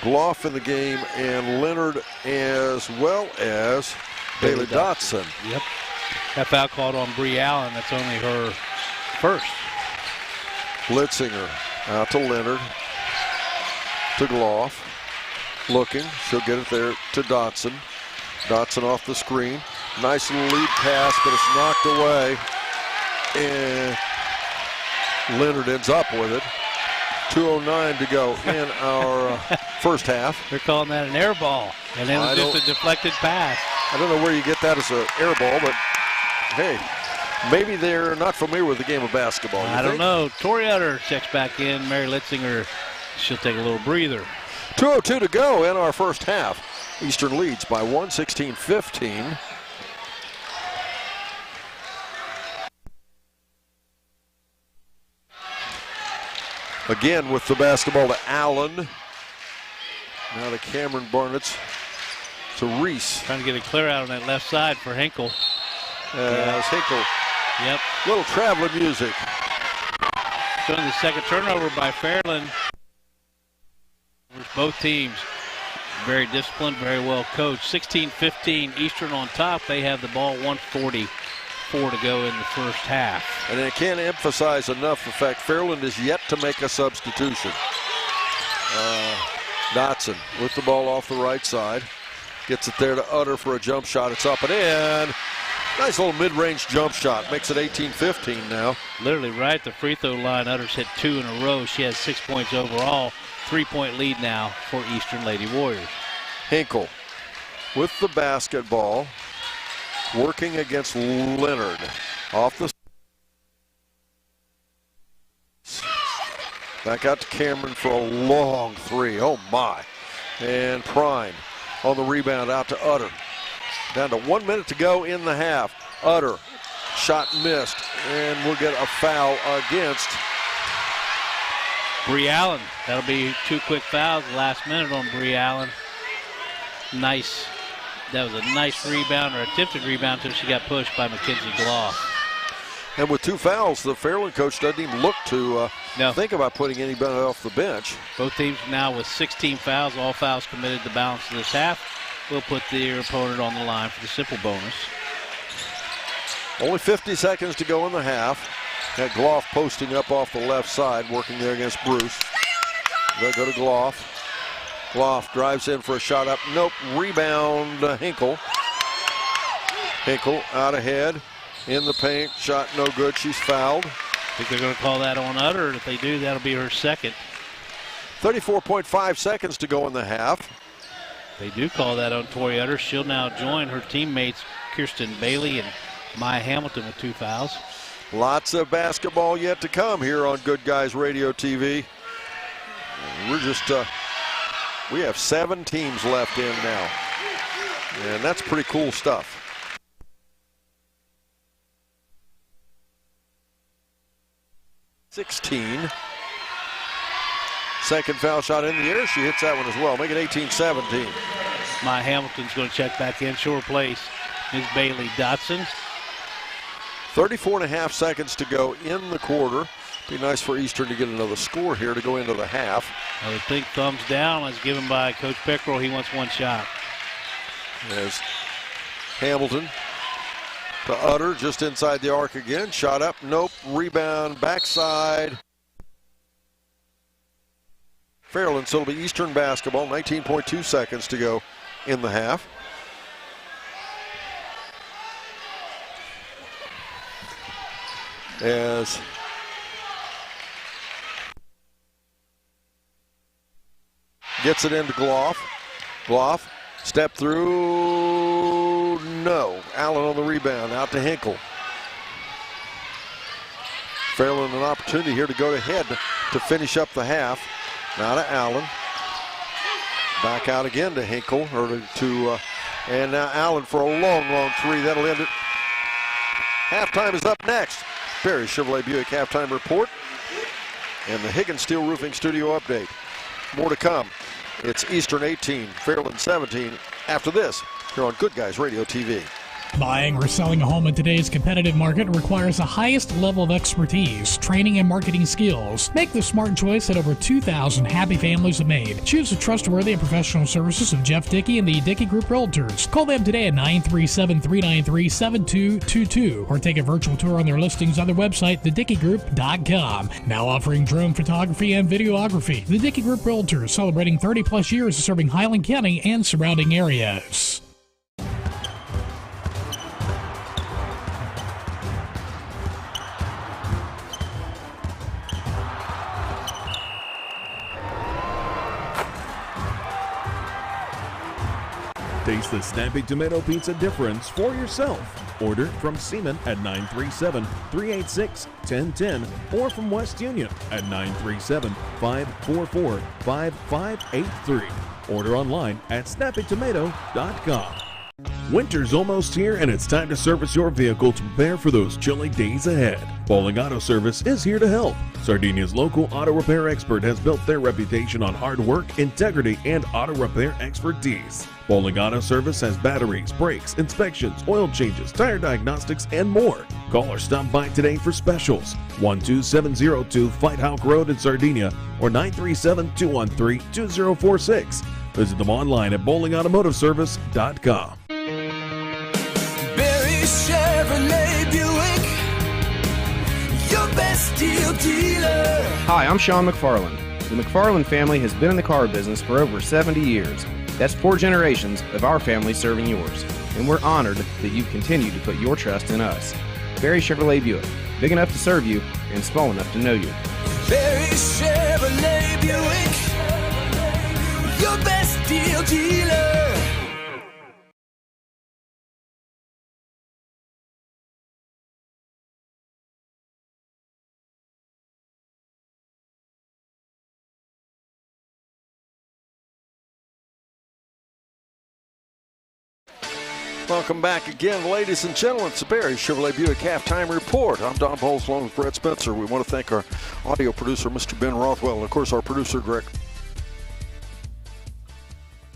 Gloff in the game, and Leonard as well as Bailey Dotson. Yep. That foul called on Bree Allen. That's only her first. Litzinger out to Leonard, to Gloff. Looking, she'll get it there to Dotson. Dotson off the screen. Nice little lead pass, but it's knocked away. And Leonard ends up with it. 2:09 to go in our first half. They're calling that an air ball, and then it was just a deflected pass. I don't know where you get that as an air ball, but hey, maybe they're not familiar with the game of basketball. I don't know. Tori Utter checks back in. Mary Litzinger, she'll take a little breather. 2:02 to go in our first half. Eastern leads by 1, 16-15. Again with the basketball to Allen. Now to Cameron Barnett. To Reese. Trying to get it clear out on that left side for Hinkle. Hinkle. Yep. Little traveling music. Showing the second turnover by Fairland. Both teams very disciplined, very well coached. 16-15, Eastern on top. They have the ball, 1:44 to go in the first half. And I can't emphasize enough the fact Fairland is yet to make a substitution. Dotson with the ball off the right side. Gets it there to Utter for a jump shot. It's up and in. Nice little mid-range jump shot. Makes it 18-15 now. Literally right at the free throw line. Utter's hit 2 in a row. She has 6 points overall. 3-point lead now for Eastern Lady Warriors. Hinkle with the basketball, working against Leonard. Off the back out to Cameron for a long three. Oh my. And Prine on the rebound out to Utter. Down to 1 minute to go in the half. Utter, shot missed, and we'll get a foul against Bree Allen. That'll be 2 quick fouls last minute on Bree Allen. Nice. That was a nice rebound, or attempted rebound, until she got pushed by Mackenzie Gloff. And with 2 fouls, the Fairland coach doesn't even look to think about putting anybody off the bench. Both teams now with 16 fouls, all fouls committed the balance of this half. Will put their opponent on the line for the simple bonus. Only 50 seconds to go in the half. Got Gloff posting up off the left side, working there against Bruce. They'll go to Gloff. Gloff drives in for a shot up. Nope. Rebound, Hinkle. Hinkle out ahead in the paint. Shot no good. She's fouled. I think they're going to call that on Utter. If they do, that'll be her second. 34.5 seconds to go in the half. They do call that on Tori Utter. She'll now join her teammates Kirsten Bailey and Maya Hamilton with 2 fouls. Lots of basketball yet to come here on Good Guys Radio TV. We're just, we have 7 teams left in now. And that's pretty cool stuff. (16) Second foul shot in the air. She hits that one as well. Make it 18-17. Maya Hamilton's going to check back in. She'll replace Ms. Bailey Dotson. 34.5 seconds to go in the quarter. Be nice for Eastern to get another score here to go into the half. I would think thumbs down is given by Coach Pickrell. He wants 1 shot. There's Hamilton to Utter, just inside the arc again. Shot up, nope. Rebound, backside. Fairland, so it'll be Eastern basketball. 19.2 seconds to go in the half. as gets it into Gloff. Gloff, step through, no. Allen on the rebound, out to Hinkle. Fairland an opportunity here to go ahead to finish up the half. Now to Allen. Back out again to Hinkle, and now Allen for a long, long three. That'll end it. Halftime is up next. Perry Chevrolet Buick halftime report and the Higgins Steel Roofing Studio update. More to come. It's Eastern 18, Fairland 17. After this, here on Good Guys Radio TV. Buying or selling a home in today's competitive market requires the highest level of expertise, training, and marketing skills. Make the smart choice that over 2,000 happy families have made. Choose the trustworthy and professional services of Jeff Dickey and the Dickey Group Realtors. Call them today at 937-393-7222 or take a virtual tour on their listings on their website, thedickeygroup.com. Now offering drone photography and videography. The Dickey Group Realtors, celebrating 30-plus years of serving Highland County and surrounding areas. Taste the Snappy Tomato Pizza difference for yourself. Order from Seaman at 937-386-1010 or from West Union at 937-544-5583. Order online at snappytomato.com. Winter's almost here and it's time to service your vehicle to prepare for those chilly days ahead. Bowling Auto Service is here to help. Sardinia's local auto repair expert has built their reputation on hard work, integrity, and auto repair expertise. Bowling Auto Service has batteries, brakes, inspections, oil changes, tire diagnostics, and more. Call or stop by today for specials. 12702 Fight Hawk Road in Sardinia or 937-213-2046. Visit them online at bowlingautomotiveservice.com. Barry Chevrolet Buick, your best deal dealer. Hi, I'm Sean McFarland. The McFarland family has been in the car business for over 70 years. That's 4 generations of our family serving yours. And we're honored that you continue to put your trust in us. Barry Chevrolet Buick, big enough to serve you and small enough to know you. Barry Chevrolet Buick, your best deal dealer. Welcome back again, ladies and gentlemen. It's the Barry Chevrolet Buick halftime report. I'm Don Poles along with Brett Spencer. We want to thank our audio producer, Mr. Ben Rothwell, and of course our producer, Greg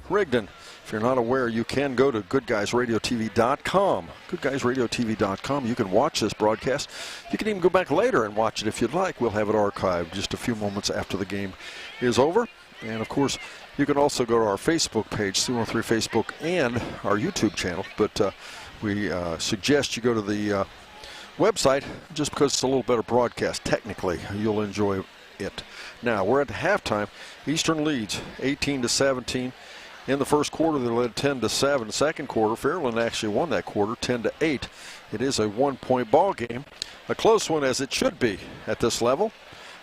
Rigdon. If you're not aware, you can go to GoodGuysRadioTV.com. GoodGuysRadioTV.com. You can watch this broadcast. You can even go back later and watch it if you'd like. We'll have it archived just a few moments after the game is over. And of course, you can also go to our Facebook page, C103 Facebook, and our YouTube channel. But we suggest you go to the website just because it's a little better broadcast. Technically, you'll enjoy it. Now, we're at halftime. Eastern leads 18-17. In the first quarter, they led 10-7. Second quarter, Fairland actually won that quarter 10-8. It is a one-point ball game. A close one, as it should be at this level.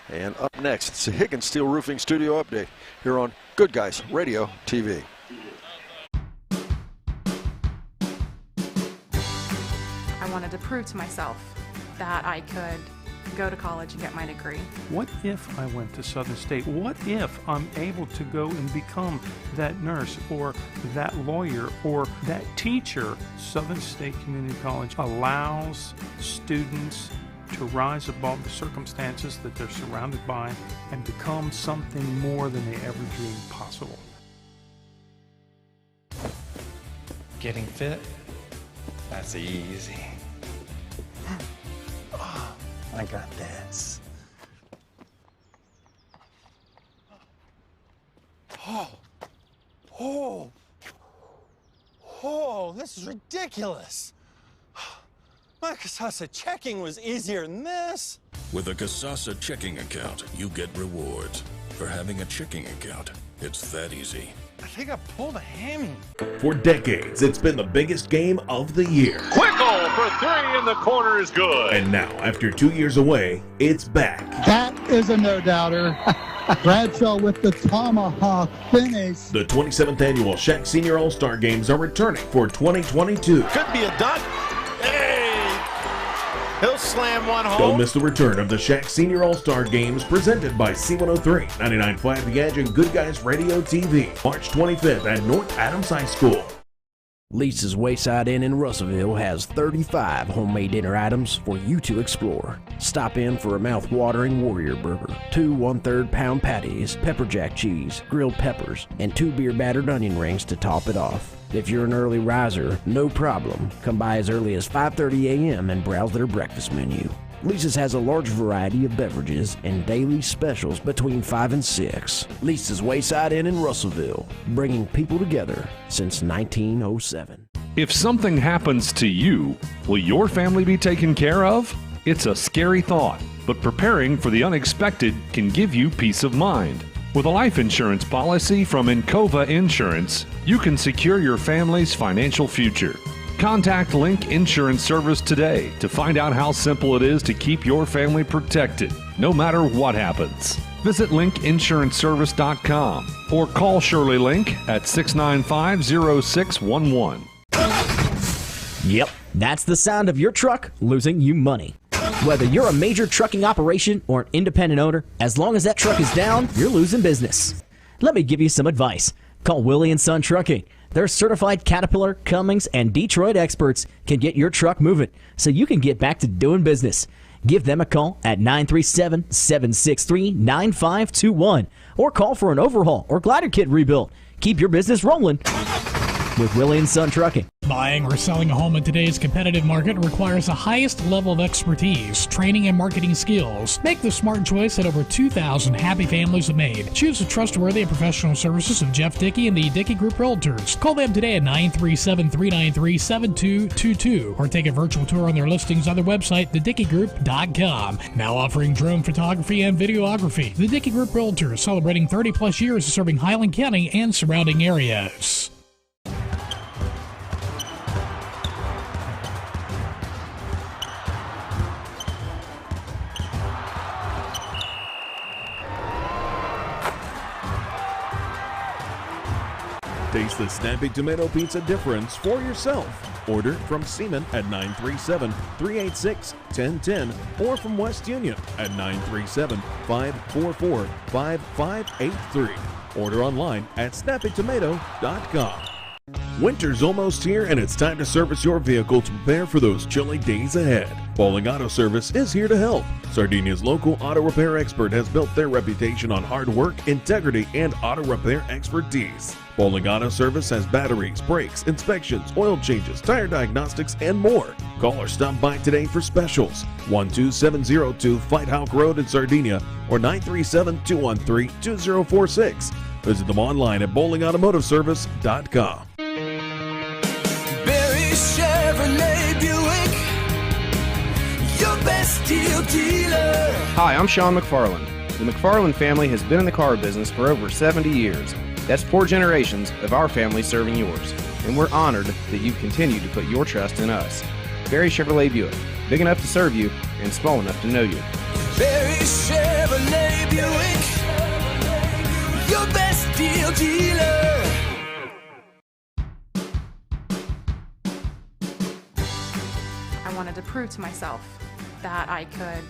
And up next, it's the Higgins Steel Roofing Studio update here on Good Guys Radio TV. I wanted to prove to myself that I could go to college and get my degree. What if I went to Southern State? What if I'm able to go and become that nurse or that lawyer or that teacher? Southern State Community College allows students to rise above the circumstances that they're surrounded by and become something more than they ever dreamed possible. Getting fit? That's easy. I got this. Oh, this is ridiculous. My Casasa checking was easier than this. With a Casasa checking account, you get rewards. For having a checking account, it's that easy. think I pulled a hammy. For decades, it's been the biggest game of the year. Quick hole for three, and the corner is good. And now, after 2 years away, it's back. That is a no-doubter. Bradshaw with the tomahawk finish. The 27th annual Shaq Senior All-Star Games are returning for 2022. Could be a dunk. Hey! He'll slam one home. Don't miss the return of the Shaq Senior All-Star Games presented by C103, 99.5 The Edge, and Good Guys Radio TV. March 25th at North Adams High School. Lisa's Wayside Inn in Russellville has 35 homemade dinner items for you to explore. Stop in for a mouth-watering Warrior Burger, 2 1/3 pound patties, pepper jack cheese, grilled peppers, and 2 beer-battered onion rings to top it off. If you're an early riser, no problem. Come by as early as 5:30 a.m. and browse their breakfast menu. Lisa's has a large variety of beverages and daily specials between 5 and 6. Lisa's Wayside Inn in Russellville, bringing people together since 1907. If something happens to you, will your family be taken care of? It's a scary thought, but preparing for the unexpected can give you peace of mind. With a life insurance policy from Encova Insurance, you can secure your family's financial future. Contact Link Insurance Service today to find out how simple it is to keep your family protected, no matter what happens. Visit linkinsuranceservice.com or call Shirley Link at 695-0611. Yep, that's the sound of your truck losing you money. Whether you're a major trucking operation or an independent owner, as long as that truck is down, you're losing business. Let me give you some advice. Call Willie & Son Trucking. Their certified Caterpillar, Cummins, and Detroit experts can get your truck moving so you can get back to doing business. Give them a call at 937-763-9521 or call for an overhaul or glider kit rebuild. Keep your business rolling with Willie & Son Trucking. Buying or selling a home in today's competitive market requires the highest level of expertise, training, and marketing skills. Make the smart choice that over 2,000 happy families have made. Choose the trustworthy and professional services of Jeff Dickey and the Dickey Group Realtors. Call them today at 937-393-7222 or take a virtual tour on their listings on their website, thedickeygroup.com. Now offering drone photography and videography. The Dickey Group Realtors, celebrating 30-plus years of serving Highland County and surrounding areas. Taste the snappy tomato pizza difference for yourself. Order from Seaman at 937-386-1010 or from West Union at 937-544-5583. Order online at snappytomato.com. Winter's almost here and it's time to service your vehicle to prepare for those chilly days ahead. Bowling Auto Service is here to help. Sardinia's local auto repair expert has built their reputation on hard work, integrity, and auto repair expertise. Bowling Auto Service has batteries, brakes, inspections, oil changes, tire diagnostics, and more. Call or stop by today for specials. 12702 Fight Hawk Road in Sardinia or 937-213-2046. Visit them online at bowlingautomotiveservice.com. Chevrolet Buick, your best deal dealer. Hi, I'm Sean McFarland. The McFarland family has been in the car business for over 70 years. That's 4 generations of our family serving yours. And we're honored that you continue to put your trust in us. Barry Chevrolet Buick, big enough to serve you and small enough to know you. Barry Chevrolet Buick, your best deal dealer. I wanted to prove to myself that I could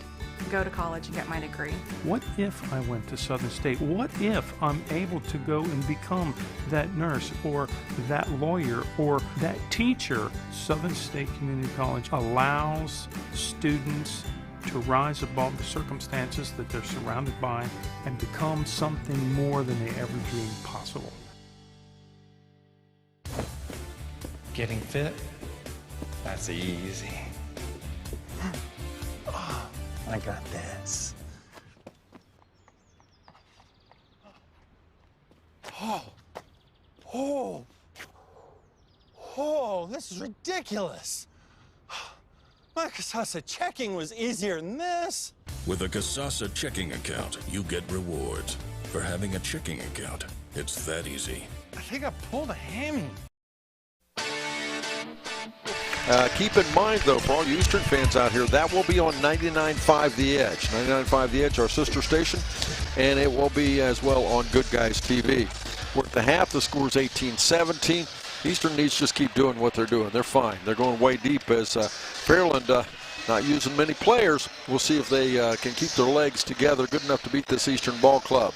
go to college and get my degree. What if I went to Southern State? What if I'm able to go and become that nurse or that lawyer or that teacher? Southern State Community College allows students to rise above the circumstances that they're surrounded by and become something more than they ever dreamed possible. Getting fit? That's easy. I got this. Oh, this is ridiculous. My Casasa checking was easier than this. With a Casasa checking account, you get rewards. For having a checking account, it's that easy. think I pulled a hammy. Keep in mind, though, for all you Eastern fans out here, that will be on 99.5 The Edge. 99.5 The Edge, our sister station, and it will be as well on Good Guys TV. We're at the half. The score is 18-17. Eastern needs to just keep doing what they're doing. They're fine. They're going way deep as Fairland not using many players. We'll see if they can keep their legs together good enough to beat this Eastern ball club.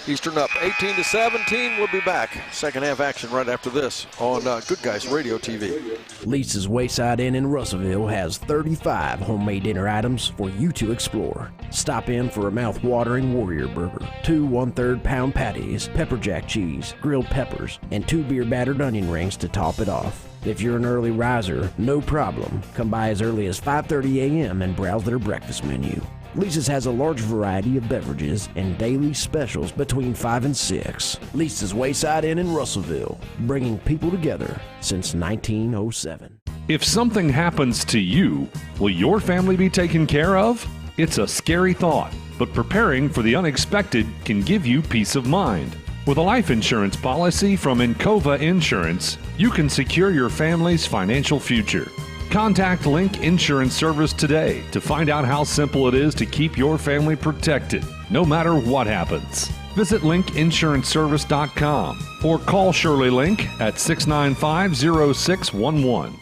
Eastern up 18-17. We'll be back. Second half action right after this on Good Guys Radio TV. Lisa's Wayside Inn in Russellville has 35 homemade dinner items for you to explore. Stop in for a mouth-watering Warrior Burger, 2 1/3 pound patties, pepper jack cheese, grilled peppers, and 2 beer-battered onion rings to top it off. If you're an early riser, no problem. Come by as early as 5:30 a.m. and browse their breakfast menu. Lisa's has a large variety of beverages and daily specials between 5 and 6. Lisa's Wayside Inn in Russellville, bringing people together since 1907. If something happens to you, will your family be taken care of? It's a scary thought, but preparing for the unexpected can give you peace of mind. With a life insurance policy from Encova Insurance, you can secure your family's financial future. Contact Link Insurance Service today to find out how simple it is to keep your family protected, no matter what happens. Visit linkinsuranceservice.com or call Shirley Link at 695-0611.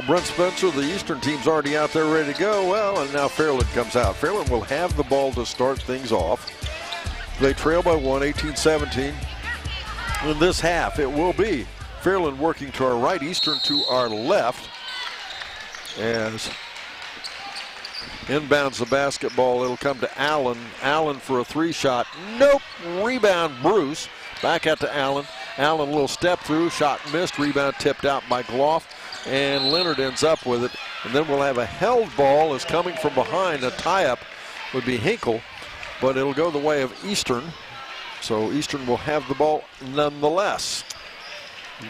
Brent Spencer, the Eastern team's already out there ready to go. Well, and now Fairland comes out. Fairland will have the ball to start things off. They trail by 1, 18-17. In this half, it will be Fairland working to our right, Eastern to our left. As inbounds the basketball, it'll come to Allen. Allen for a 3-shot. Nope. Rebound, Bruce. Back out to Allen. Allen, a little step through, shot missed. Rebound tipped out by Gloff. And Leonard ends up with it. And then we'll have a held ball as coming from behind. A tie-up would be Hinkle, but it'll go the way of Eastern. So Eastern will have the ball nonetheless.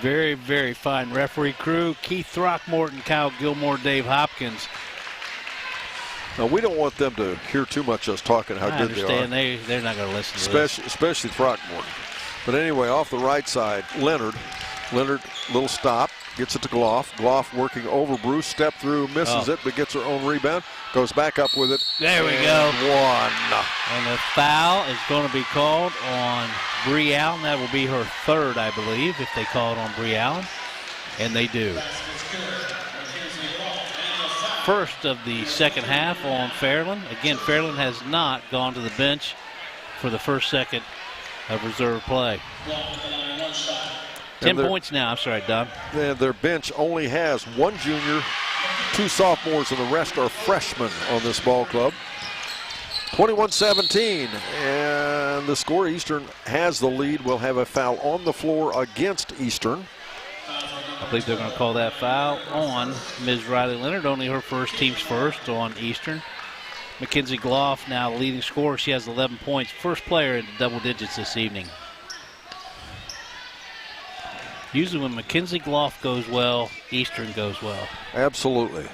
Very, very fine referee crew. Keith Throckmorton, Kyle Gilmore, Dave Hopkins. Now, we don't want them to hear too much us talking how good they are. I understand. They're not going to listen to this. Especially Throckmorton. But anyway, off the right side, Leonard, little stop, gets it to Gloff. Gloff working over Bruce, step through, misses it, but gets her own rebound. Goes back up with it. There we go. One. And the foul is going to be called on Bree Allen. That will be her third, I believe, if they call it on Bree Allen. And they do. First of the second half on Fairland. Again, Fairland has not gone to the bench for the first second of reserve play. 10 points now. I'm sorry, Don. Their bench only has 1 junior, 2 sophomores, and the rest are freshmen on this ball club. 21-17, and the score, Eastern has the lead. We'll have a foul on the floor against Eastern. I believe they're going to call that foul on Ms. Riley Leonard, only her team's first on Eastern. Mackenzie Gloff now leading scorer. She has 11 points. First player in double digits this evening. Usually when Mackenzie Gloff goes well, Eastern goes well. Absolutely.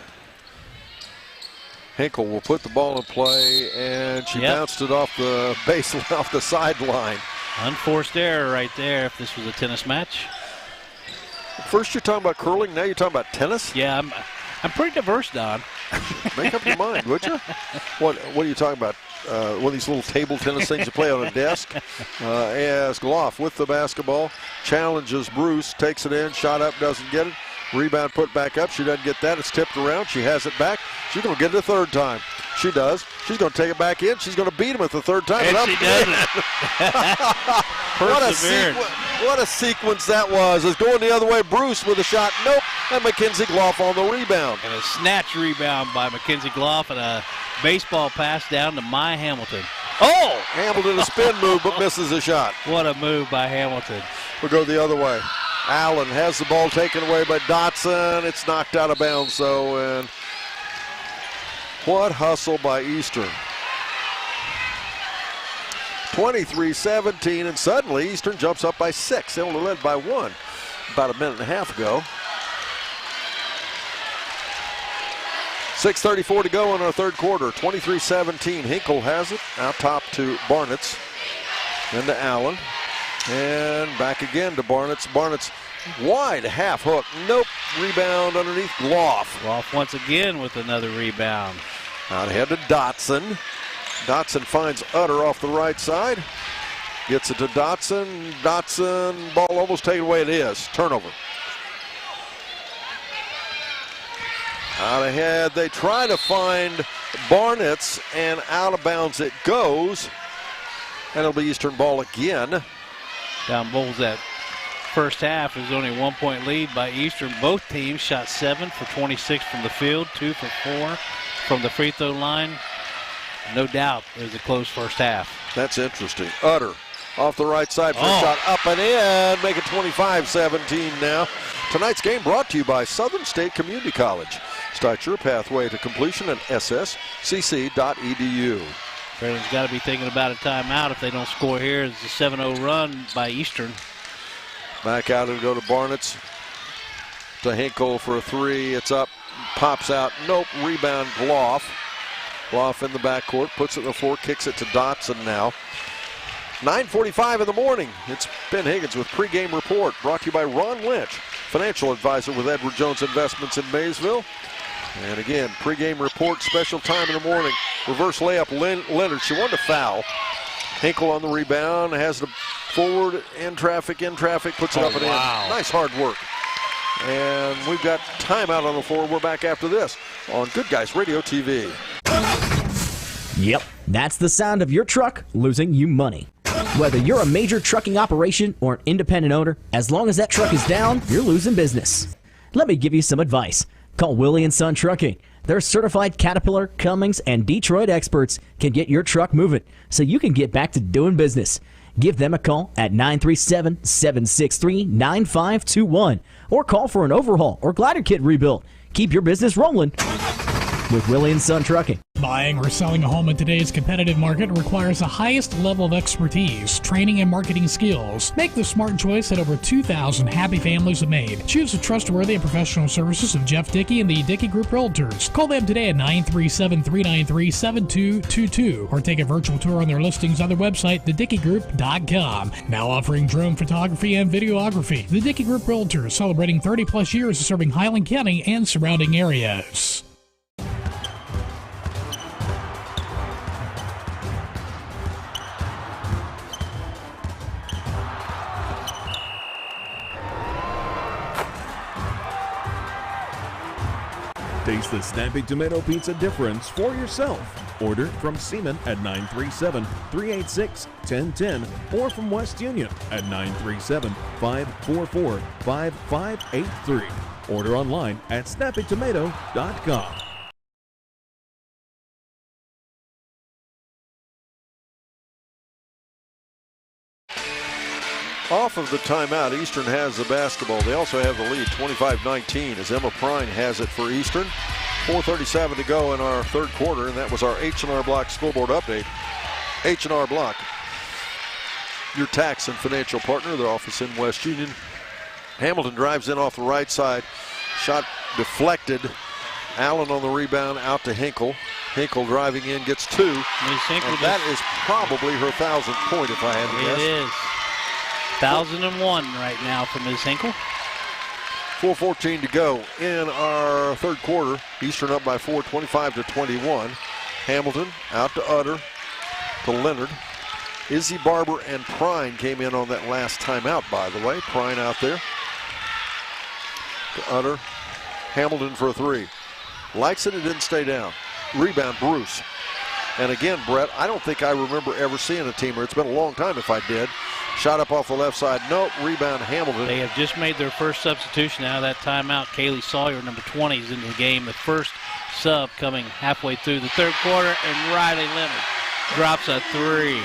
Hinkle will put the ball in play, and she bounced it off the baseline, off the sideline. Unforced error right there if this was a tennis match. First you're talking about curling, now you're talking about tennis? Yeah, I'm pretty diverse, Don. Make up your mind, would you? What are you talking about? One of these little table tennis things you play on a desk? As Gloff with the basketball, challenges Bruce, takes it in, shot up, doesn't get it. Rebound put back up. She doesn't get that. It's tipped around. She has it back. She's going to get it a third time. She does. She's going to take it back in. She's going to beat him at the third time. And she does it. What a sequence that was. It's going the other way. Bruce with a shot. Nope. And Mackenzie Gloff on the rebound. And a snatch rebound by Mackenzie Gloff and a baseball pass down to Maya Hamilton. Oh! Hamilton a spin move but misses a shot. What a move by Hamilton. We'll go the other way. Allen has the ball taken away by Dotson. It's knocked out of bounds, though, and what hustle by Eastern. 23-17, and suddenly Eastern jumps up by 6. They only led by 1 about a minute and a half ago. 6:34 to go in our third quarter. 23-17. Hinkle has it. Out top to Barnitz. Then to Allen. And back again to Barnett's. Barnett's wide half hook. Nope. Rebound underneath Gloff. Gloff once again with another rebound. Out ahead to Dotson. Dotson finds Utter off the right side. Gets it to Dotson. Dotson, ball almost taken away. It is. Turnover. Out ahead, they try to find Barnett's, and out of bounds it goes. And it'll be Eastern ball again. Down Bulls that first half. There's only a 1-point lead by Eastern. Both teams shot 7 for 26 from the field, 2 for 4 from the free throw line. No doubt it was a close first half. That's interesting. Utter off the right side for a shot up and in. Make it 25-17 now. Tonight's game brought to you by Southern State Community College. Start your pathway to completion at sscc.edu. Fairland's got to be thinking about a timeout if they don't score here. It's a 7-0 run by Eastern. Back out and go to Barnett's. To Hinkle for a 3. It's up. Pops out. Nope. Rebound Gloff. Gloff in the backcourt. Puts it in the floor. Kicks it to Dotson now. 9:45 in the morning. It's Ben Higgins with pregame report. Brought to you by Ron Lynch, financial advisor with Edward Jones Investments in Maysville. And again, pregame report, special time in the morning. Reverse layup, Leonard. She wanted to foul. Hinkle on the rebound, has the forward, in traffic, puts it up and in. Nice hard work. And we've got timeout on the floor. We're back after this on Good Guys Radio TV. Yep, that's the sound of your truck losing you money. Whether you're a major trucking operation or an independent owner, as long as that truck is down, you're losing business. Let me give you some advice. Call Willie & Son Trucking. Their certified Caterpillar, Cummins, and Detroit experts can get your truck moving so you can get back to doing business. Give them a call at 937-763-9521 or call for an overhaul or glider kit rebuild. Keep your business rolling with Willie & Son Trucking. Buying or selling a home in today's competitive market requires the highest level of expertise, training, and marketing skills. Make the smart choice that over 2,000 happy families have made. Choose the trustworthy and professional services of Jeff Dickey and the Dickey Group Realtors. Call them today at 937-393-7222 or take a virtual tour on their listings on their website, thedickeygroup.com. Now offering drone photography and videography. The Dickey Group Realtors, celebrating 30-plus years of serving Highland County and surrounding areas. Taste the snappy tomato pizza difference for yourself. Order from Seaman at 937-386-1010 or from West Union at 937-544-5583. Order online at snappytomato.com. Off of the timeout, Eastern has the basketball. They also have the lead, 25-19, as Emma Prine has it for Eastern. 4:37 to go in our third quarter, and that was our H&R Block scoreboard update. H&R Block, your tax and financial partner, their office in West Union. Hamilton drives in off the right side. Shot deflected. Allen on the rebound, out to Hinkle. Hinkle driving in, gets 2. And that is probably her 1,000th point, if I had to guess. It is. 1,001 right now for Ms. Hinkle. 4:14 to go in our third quarter. Eastern up by 4, 25-21. Hamilton out to Utter, to Leonard. Izzy Barber and Prine came in on that last timeout, by the way. Prine out there. To Utter. Hamilton for a 3. Likes it, it didn't stay down. Rebound, Bruce. And again, Brett, I don't think I remember ever seeing a teamer. It's been a long time if I did. Shot up off the left side. Nope. Rebound, Hamilton. They have just made their first substitution out of that timeout. Kaylee Sawyer, number 20, is into the game. The first sub coming halfway through the third quarter. And Riley Leonard drops a 3.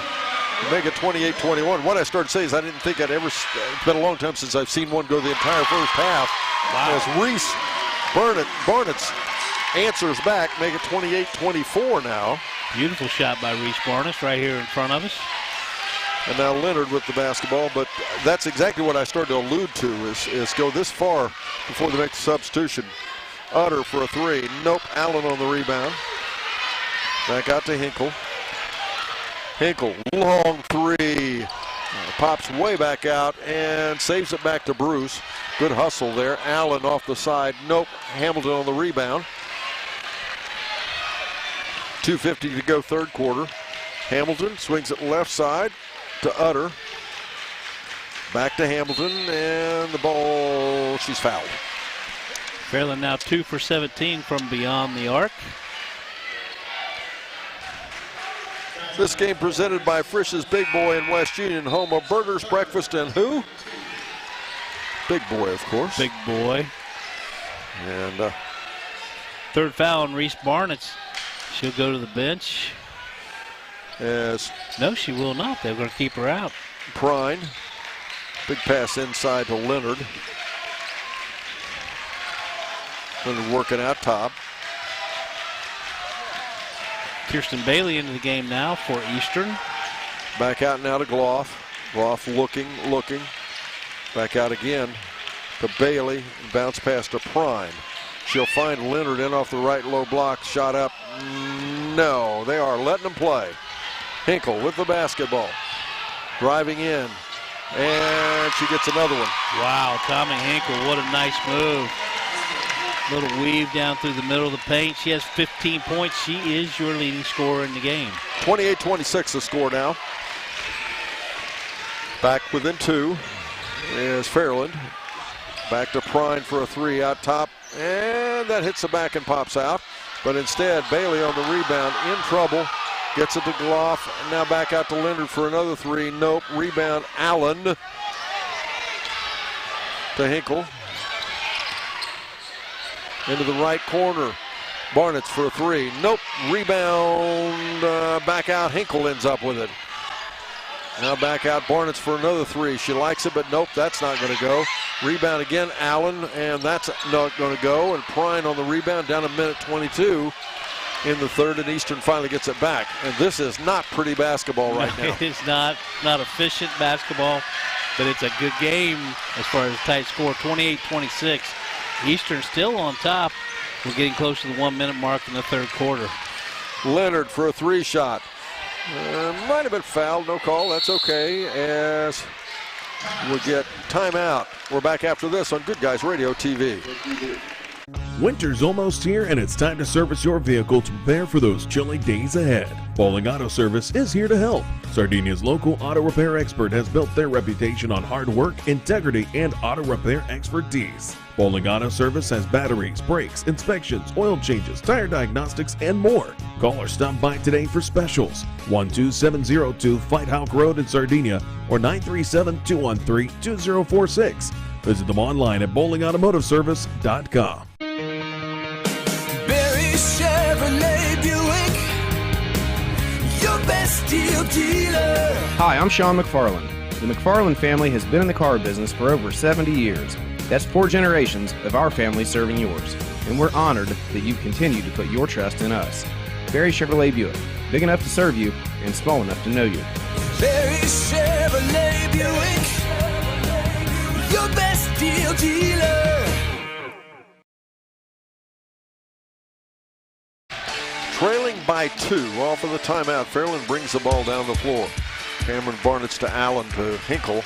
Make it 28-21. What I started saying is I didn't think I'd ever, it's been a long time since I've seen one go the entire first half. Wow. As Reese Barnett's answers back, make it 28-24 now. Beautiful shot by Reese Barnes right here in front of us. And now Leonard with the basketball, but that's exactly what I started to allude to, is go this far before they make the substitution. Utter for a 3. Nope. Allen on the rebound. Back out to Hinkle. Hinkle, long 3. Pops way back out and saves it back to Bruce. Good hustle there. Allen off the side. Nope. Hamilton on the rebound. 2:50 to go, third quarter. Hamilton swings it left side to Utter. Back to Hamilton, and the ball, she's fouled. Fairland now 2 for 17 from beyond the arc. This game presented by Frisch's Big Boy in West Union, home of burgers, breakfast, and who? Big Boy, of course. Big Boy. And third foul on Reese Barnett's. She'll go to the bench. No, she will not. They're going to keep her out. Prine. Big pass inside to Leonard. Leonard working out top. Kirsten Bailey into the game now for Eastern. Back out now to Gloff. Gloff looking. Back out again to Bailey. Bounce pass to Prime. She'll find Leonard in off the right low block. Shot up. No, they are letting them play. Hinkle with the basketball. Driving in. And she gets another one. Wow, Tommy Hinkle, what a nice move. Little weave down through the middle of the paint. She has 15 points. She is your leading scorer in the game. 28-26 the score now. Back within 2 is Fairland. Back to Prine for a 3 out top. And that hits the back and pops out. But instead, Bailey on the rebound, in trouble. Gets it to Gloff. And now back out to Leonard for another 3. Nope. Rebound, Allen. To Hinkle. Into the right corner. Barnett's for a 3. Nope. Rebound. Back out. Hinkle ends up with it. Now back out. Barnett's for another 3. She likes it, but nope. That's not going to go. Rebound again. Allen. And that's not going to go. And Prine on the rebound down a minute 22 in the third. And Eastern finally gets it back. And this is not pretty basketball right now. It is not efficient basketball, but it's a good game as far as tight score. 28-26. Eastern still on top. We're getting close to the 1 minute mark in the third quarter. Leonard for a 3 shot. Might have been fouled, no call, that's okay, as we'll get timeout. We're back after this on Good Guys Radio TV. Winter's almost here, and it's time to service your vehicle to prepare for those chilly days ahead. Bowling Auto Service is here to help. Sardinia's local auto repair expert has built their reputation on hard work, integrity, and auto repair expertise. Bowling Auto Service has batteries, brakes, inspections, oil changes, tire diagnostics, and more. Call or stop by today for specials. 12702 Fight Hawk Road in Sardinia or 937-213-2046. Visit them online at bowlingautomotiveservice.com. Barry Chevrolet Buick, your best deal dealer. Hi, I'm Sean McFarland. The McFarland family has been in the car business for over 70 years. That's 4 generations of our family serving yours. And we're honored that you continue to put your trust in us. Barry Chevrolet Buick, big enough to serve you and small enough to know you. Barry Chevrolet Buick, your best deal dealer. Trailing by 2 off of the timeout. Fairland brings the ball down the floor. Cameron Barnett's to Allen to Hinkle.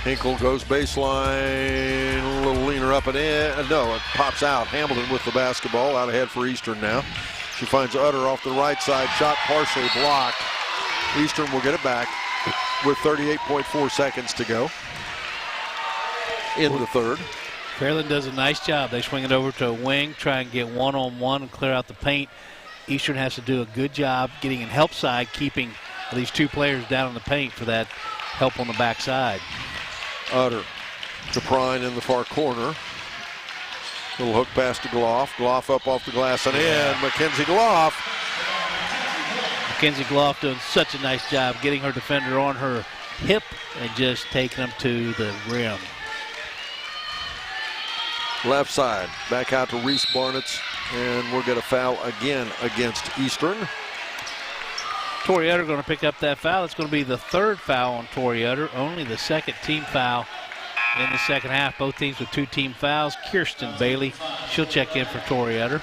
Hinkle goes baseline, a little leaner up and in. No, it pops out. Hamilton with the basketball, out ahead for Eastern now. She finds Utter off the right side, shot partially blocked. Eastern will get it back with 38.4 seconds to go in the third. Fairland does a nice job. They swing it over to a wing, try and get one-on-one and clear out the paint. Eastern has to do a good job getting in help side, keeping these 2 players down in the paint for that help on the backside. Utter to Prine in the far corner. Little hook pass to Gloff. Gloff up off the glass and in. Mackenzie Gloff. Mackenzie Gloff doing such a nice job getting her defender on her hip and just taking them to the rim. Left side. Back out to Reese Barnett's. And we'll get a foul again against Eastern. Tori Utter going to pick up that foul. It's going to be the 3rd foul on Tori Utter. Only the 2nd team foul in the second half. Both teams with 2 team fouls. Kirsten Bailey, she'll check in for Tori Utter.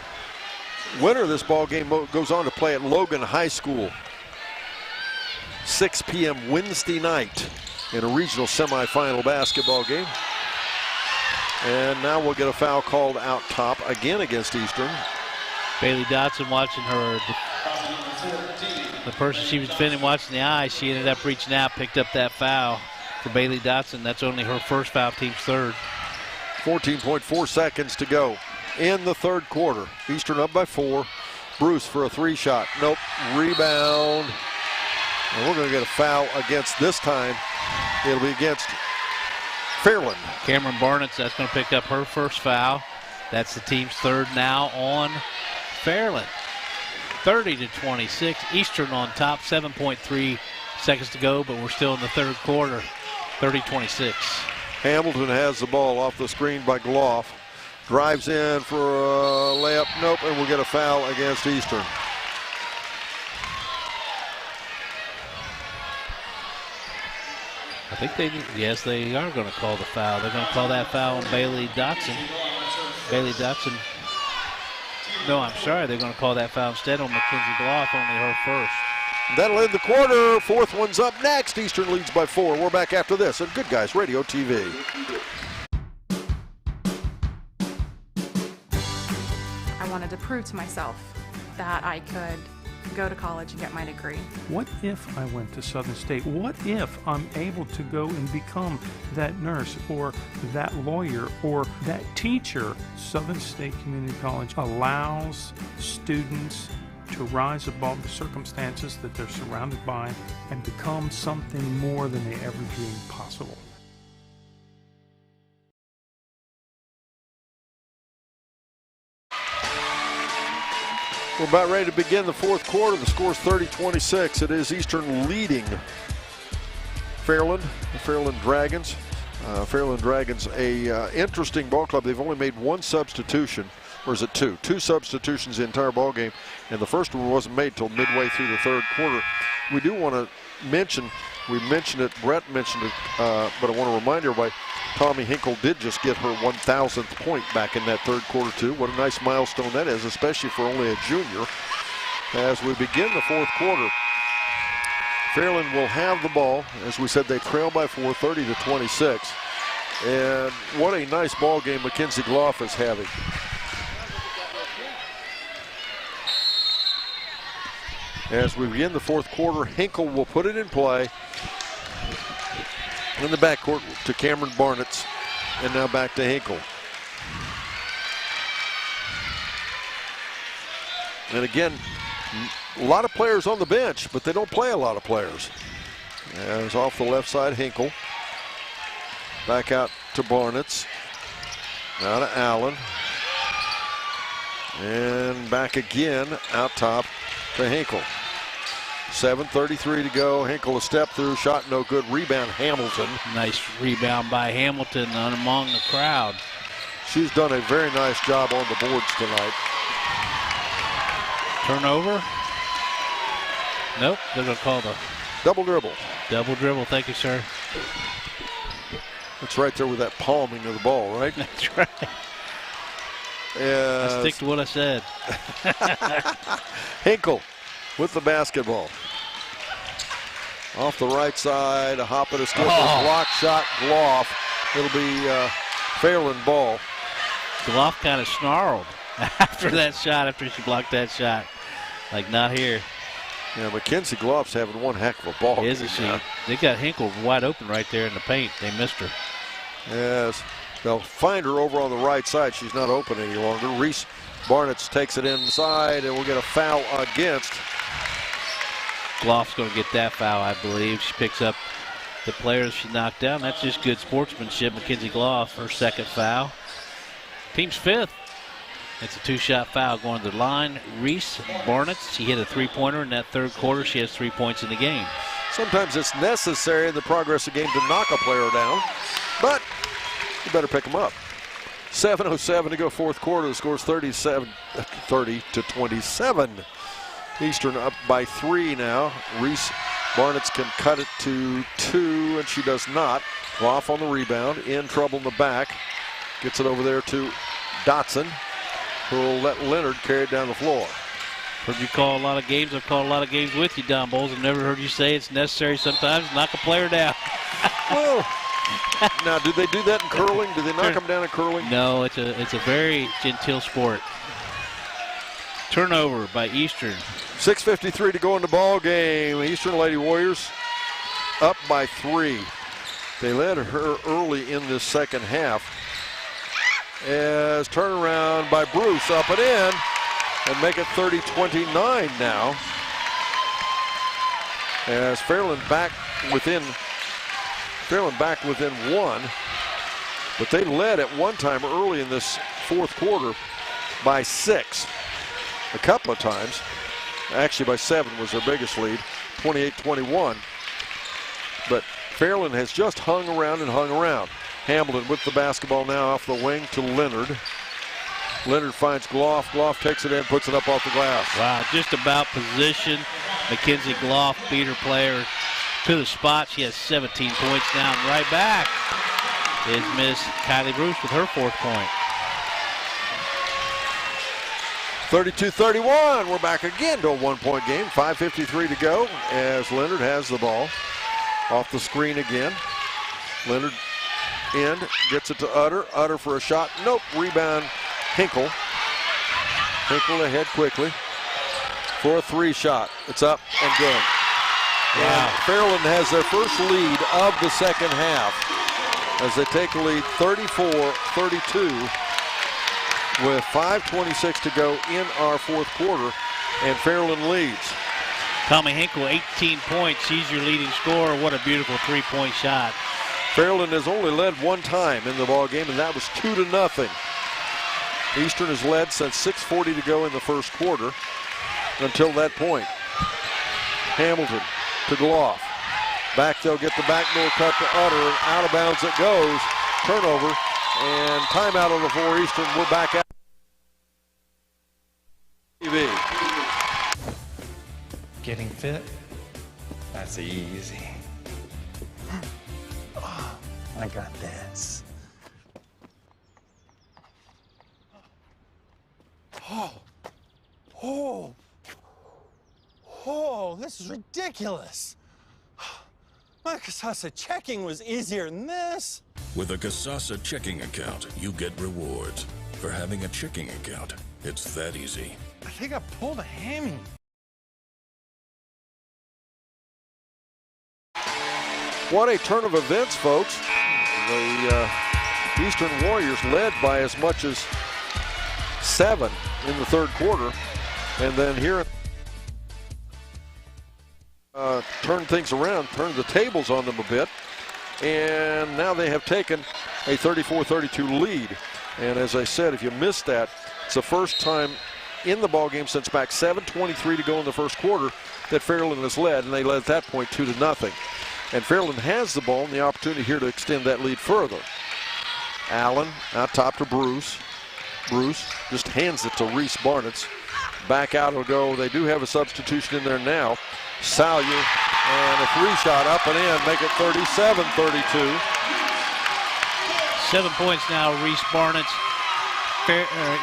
Winner of this ball game goes on to play at Logan High School. 6 p.m. Wednesday night in a regional semifinal basketball game. And now we'll get a foul called out top again against Eastern. Bailey Dotson watching her. The person she was defending watching the eye, she ended up reaching out, picked up that foul for Bailey Dotson. That's only her first foul, team's third. 14.4 seconds to go in the third quarter. Eastern up by 4. Bruce for a 3-shot. Nope. Rebound. And we're going to get a foul against, this time, it'll be against Fairland. Cameron Barnett, that's going to pick up her first foul. That's the team's third now on Fairland. 30-26. Eastern on top. 7.3 seconds to go, but we're still in the third quarter. 30-26. Hamilton has the ball off the screen by Gloff. Drives in for a layup. Nope, and we'll get a foul against Eastern. I think they are going to call the foul. They're going to call that foul on Bailey Dotson. Bailey Dotson. No, I'm sorry. They're going to call that foul instead on Mackenzie Gloff, only her first. That'll end the quarter. Fourth one's up next. Eastern leads by 4. We're back after this at Good Guys Radio TV. I wanted to prove to myself that I could go to college and get my degree. What if I went to Southern State? What if I'm able to go and become that nurse or that lawyer or that teacher? Southern State Community College allows students to rise above the circumstances that they're surrounded by and become something more than they ever dreamed possible. We're about ready to begin the fourth quarter. The score's 30-26. It is Eastern leading Fairland, the Fairland Dragons. Fairland Dragons, a interesting ball club. They've only made one substitution, or is it two? Two substitutions the entire ball game, and the first one wasn't made till midway through the third quarter. We do want to mention, we mentioned it, Brett mentioned it, but I want to remind everybody, Tommy Hinkle did just get her 1,000th point back in that third quarter too. What a nice milestone that is, especially for only a junior. As we begin the fourth quarter, Fairland will have the ball. As we said, they trail by 4, 30-26. And what a nice ball game Mackenzie Gloff is having. As we begin the fourth quarter, Hinkle will put it in play. In the backcourt to Cameron Barnett, and now back to Hinkle. And again, a lot of players on the bench, but they don't play a lot of players. As off the left side, Hinkle. Back out to Barnett. Now to Allen. And back again, out top to Hinkle. 7:33 to go. Hinkle a step through, shot no good. Rebound Hamilton. Nice rebound by Hamilton among the crowd. She's done a very nice job on the boards tonight. Turnover. Nope, they're going to call the double dribble. Double dribble, thank you, sir. That's right there with that palming of the ball, right? That's right. I stick to what I said. Hinkle with the basketball. Off the right side, a hop and a skip, block shot, Gloff. It'll be Fairland ball. Gloff kind of snarled after that shot, after she blocked that shot. Like, not here. Yeah, Mackenzie Gloff's having one heck of a ball. Isn't she? They got Hinkle wide open right there in the paint. They missed her. Yes. They'll find her over on the right side. She's not open any longer. Reese Barnett takes it inside, and we'll get a foul against. Gloff's going to get that foul, I believe. She picks up the players she knocked down. That's just good sportsmanship. Mackenzie Gloff, her second foul. Team's fifth. It's a two-shot foul going to the line. Reese Barnett, she hit a three-pointer in that third quarter. She has 3 points in the game. Sometimes it's necessary in the progress of the game to knock a player down, but you better pick them up. 7:07 to go fourth quarter. The score's 30-27. Eastern up by 3 now. Reese Barnett can cut it to 2, and she does not. Gloff on the rebound, in trouble in the back. Gets it over there to Dotson, who will let Leonard carry it down the floor. Heard you call a lot of games. I've called a lot of games with you, Don Bowles. I've never heard you say it's necessary sometimes to knock a player down. Well, now, do they do that in curling? Do they knock them down in curling? No, it's a very genteel sport. Turnover by Eastern. 6:53 to go in the ball game. Eastern Lady Warriors up by 3. They led her early in this second half. As turnaround by Bruce up and in, and make it 30-29 now. As Fairland back within 1, but they led at one time early in this fourth quarter by 6. A couple of times, actually by 7 was their biggest lead, 28-21. But Fairland has just hung around and hung around. Hamilton with the basketball now off the wing to Leonard. Leonard finds Gloff. Gloff takes it in, puts it up off the glass. Wow, just about position. Mackenzie Gloff beat her player to the spot. She has 17 points now, and right back is Miss Kylie Bruce with her 4th point. 32-31. We're back again to a 1-point game. 5:53 to go as Leonard has the ball. Off the screen again. Leonard in, gets it to Utter. Utter for a shot. Nope. Rebound, Hinkle. Hinkle ahead quickly for a 3 shot. It's up and good. Wow. And Fairland has their first lead of the second half as they take a lead 34-32 with 5:26 to go in our fourth quarter, and Fairland leads. Tommy Hinkle, 18 points. She's your leading scorer. What a beautiful 3-point shot. Fairland has only led one time in the ball game, and that was 2-0. Eastern has led since 6:40 to go in the first quarter until that point. Hamilton to Gloff. Back, they'll get the backdoor cut to Utter, and out of bounds it goes. Turnover, and timeout on the floor. Eastern, we're back at TV. Getting fit? That's easy. I got this. Oh, this is ridiculous. My Casasa checking was easier than this. With a Casasa checking account, you get rewards. For having a checking account, it's that easy. I think I pulled a hammy. What a turn of events, folks. The Eastern Warriors led by as much as 7 in the third quarter, and then here turned things around, turned the tables on them a bit, and now they have taken a 34-32 lead. And as I said, if you missed that, it's the first time in the ball game since back 7:23 to go in the first quarter that Fairland has led, and they led at that point 2-0. And Fairland has the ball and the opportunity here to extend that lead further. Allen out top to Bruce. Bruce just hands it to Reese Barnitz. Back out it'll go. They do have a substitution in there now. Salyer, and a 3-shot up and in, make it 37-32. 7 points now, Reese Barnitz.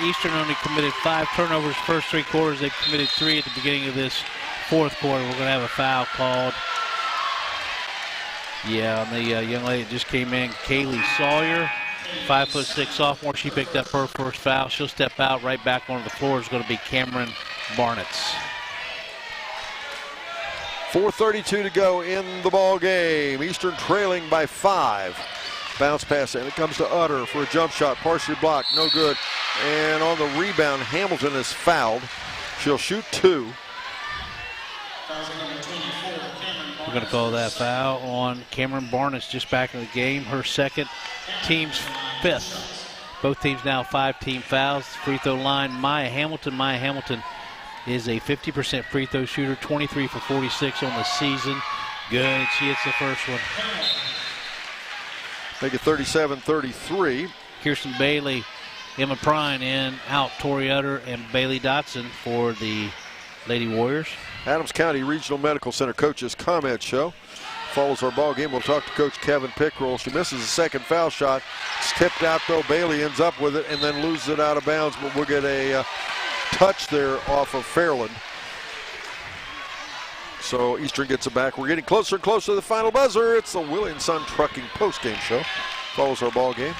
Eastern only committed 5 turnovers first 3 quarters. They committed 3 at the beginning of this fourth quarter. We're going to have a foul called. Yeah, on the young lady that just came in, Kaylee Sawyer, 5'6" sophomore. She picked up her first foul. She'll step out. Right back onto the floor is going to be Cameron Barnitz. 4:32 to go in the ball game. Eastern trailing by 5. Bounce pass, and it comes to Utter for a jump shot, partially blocked, no good. And on the rebound, Hamilton is fouled. She'll shoot 2. We're going to call that foul on Cameron Barnitz, just back in the game. Her second, team's 5th. Both teams now 5 team fouls. Free throw line, Maya Hamilton. Maya Hamilton is a 50% free throw shooter, 23 for 46 on the season. Good, she hits the first one. Make it 37-33. Kirsten Bailey, Emma Prine in, out Tori Utter and Bailey Dotson for the Lady Warriors. Adams County Regional Medical Center Coaches Comment Show follows our ball game. We'll talk to Coach Kevin Pickrell. She misses the second foul shot. It's tipped out though. Bailey ends up with it and then loses it out of bounds, but we'll get a touch there off of Fairland. So Eastern gets it back. We're getting closer and closer to the final buzzer. It's the Willie & Son Trucking postgame show. Follows our ball game.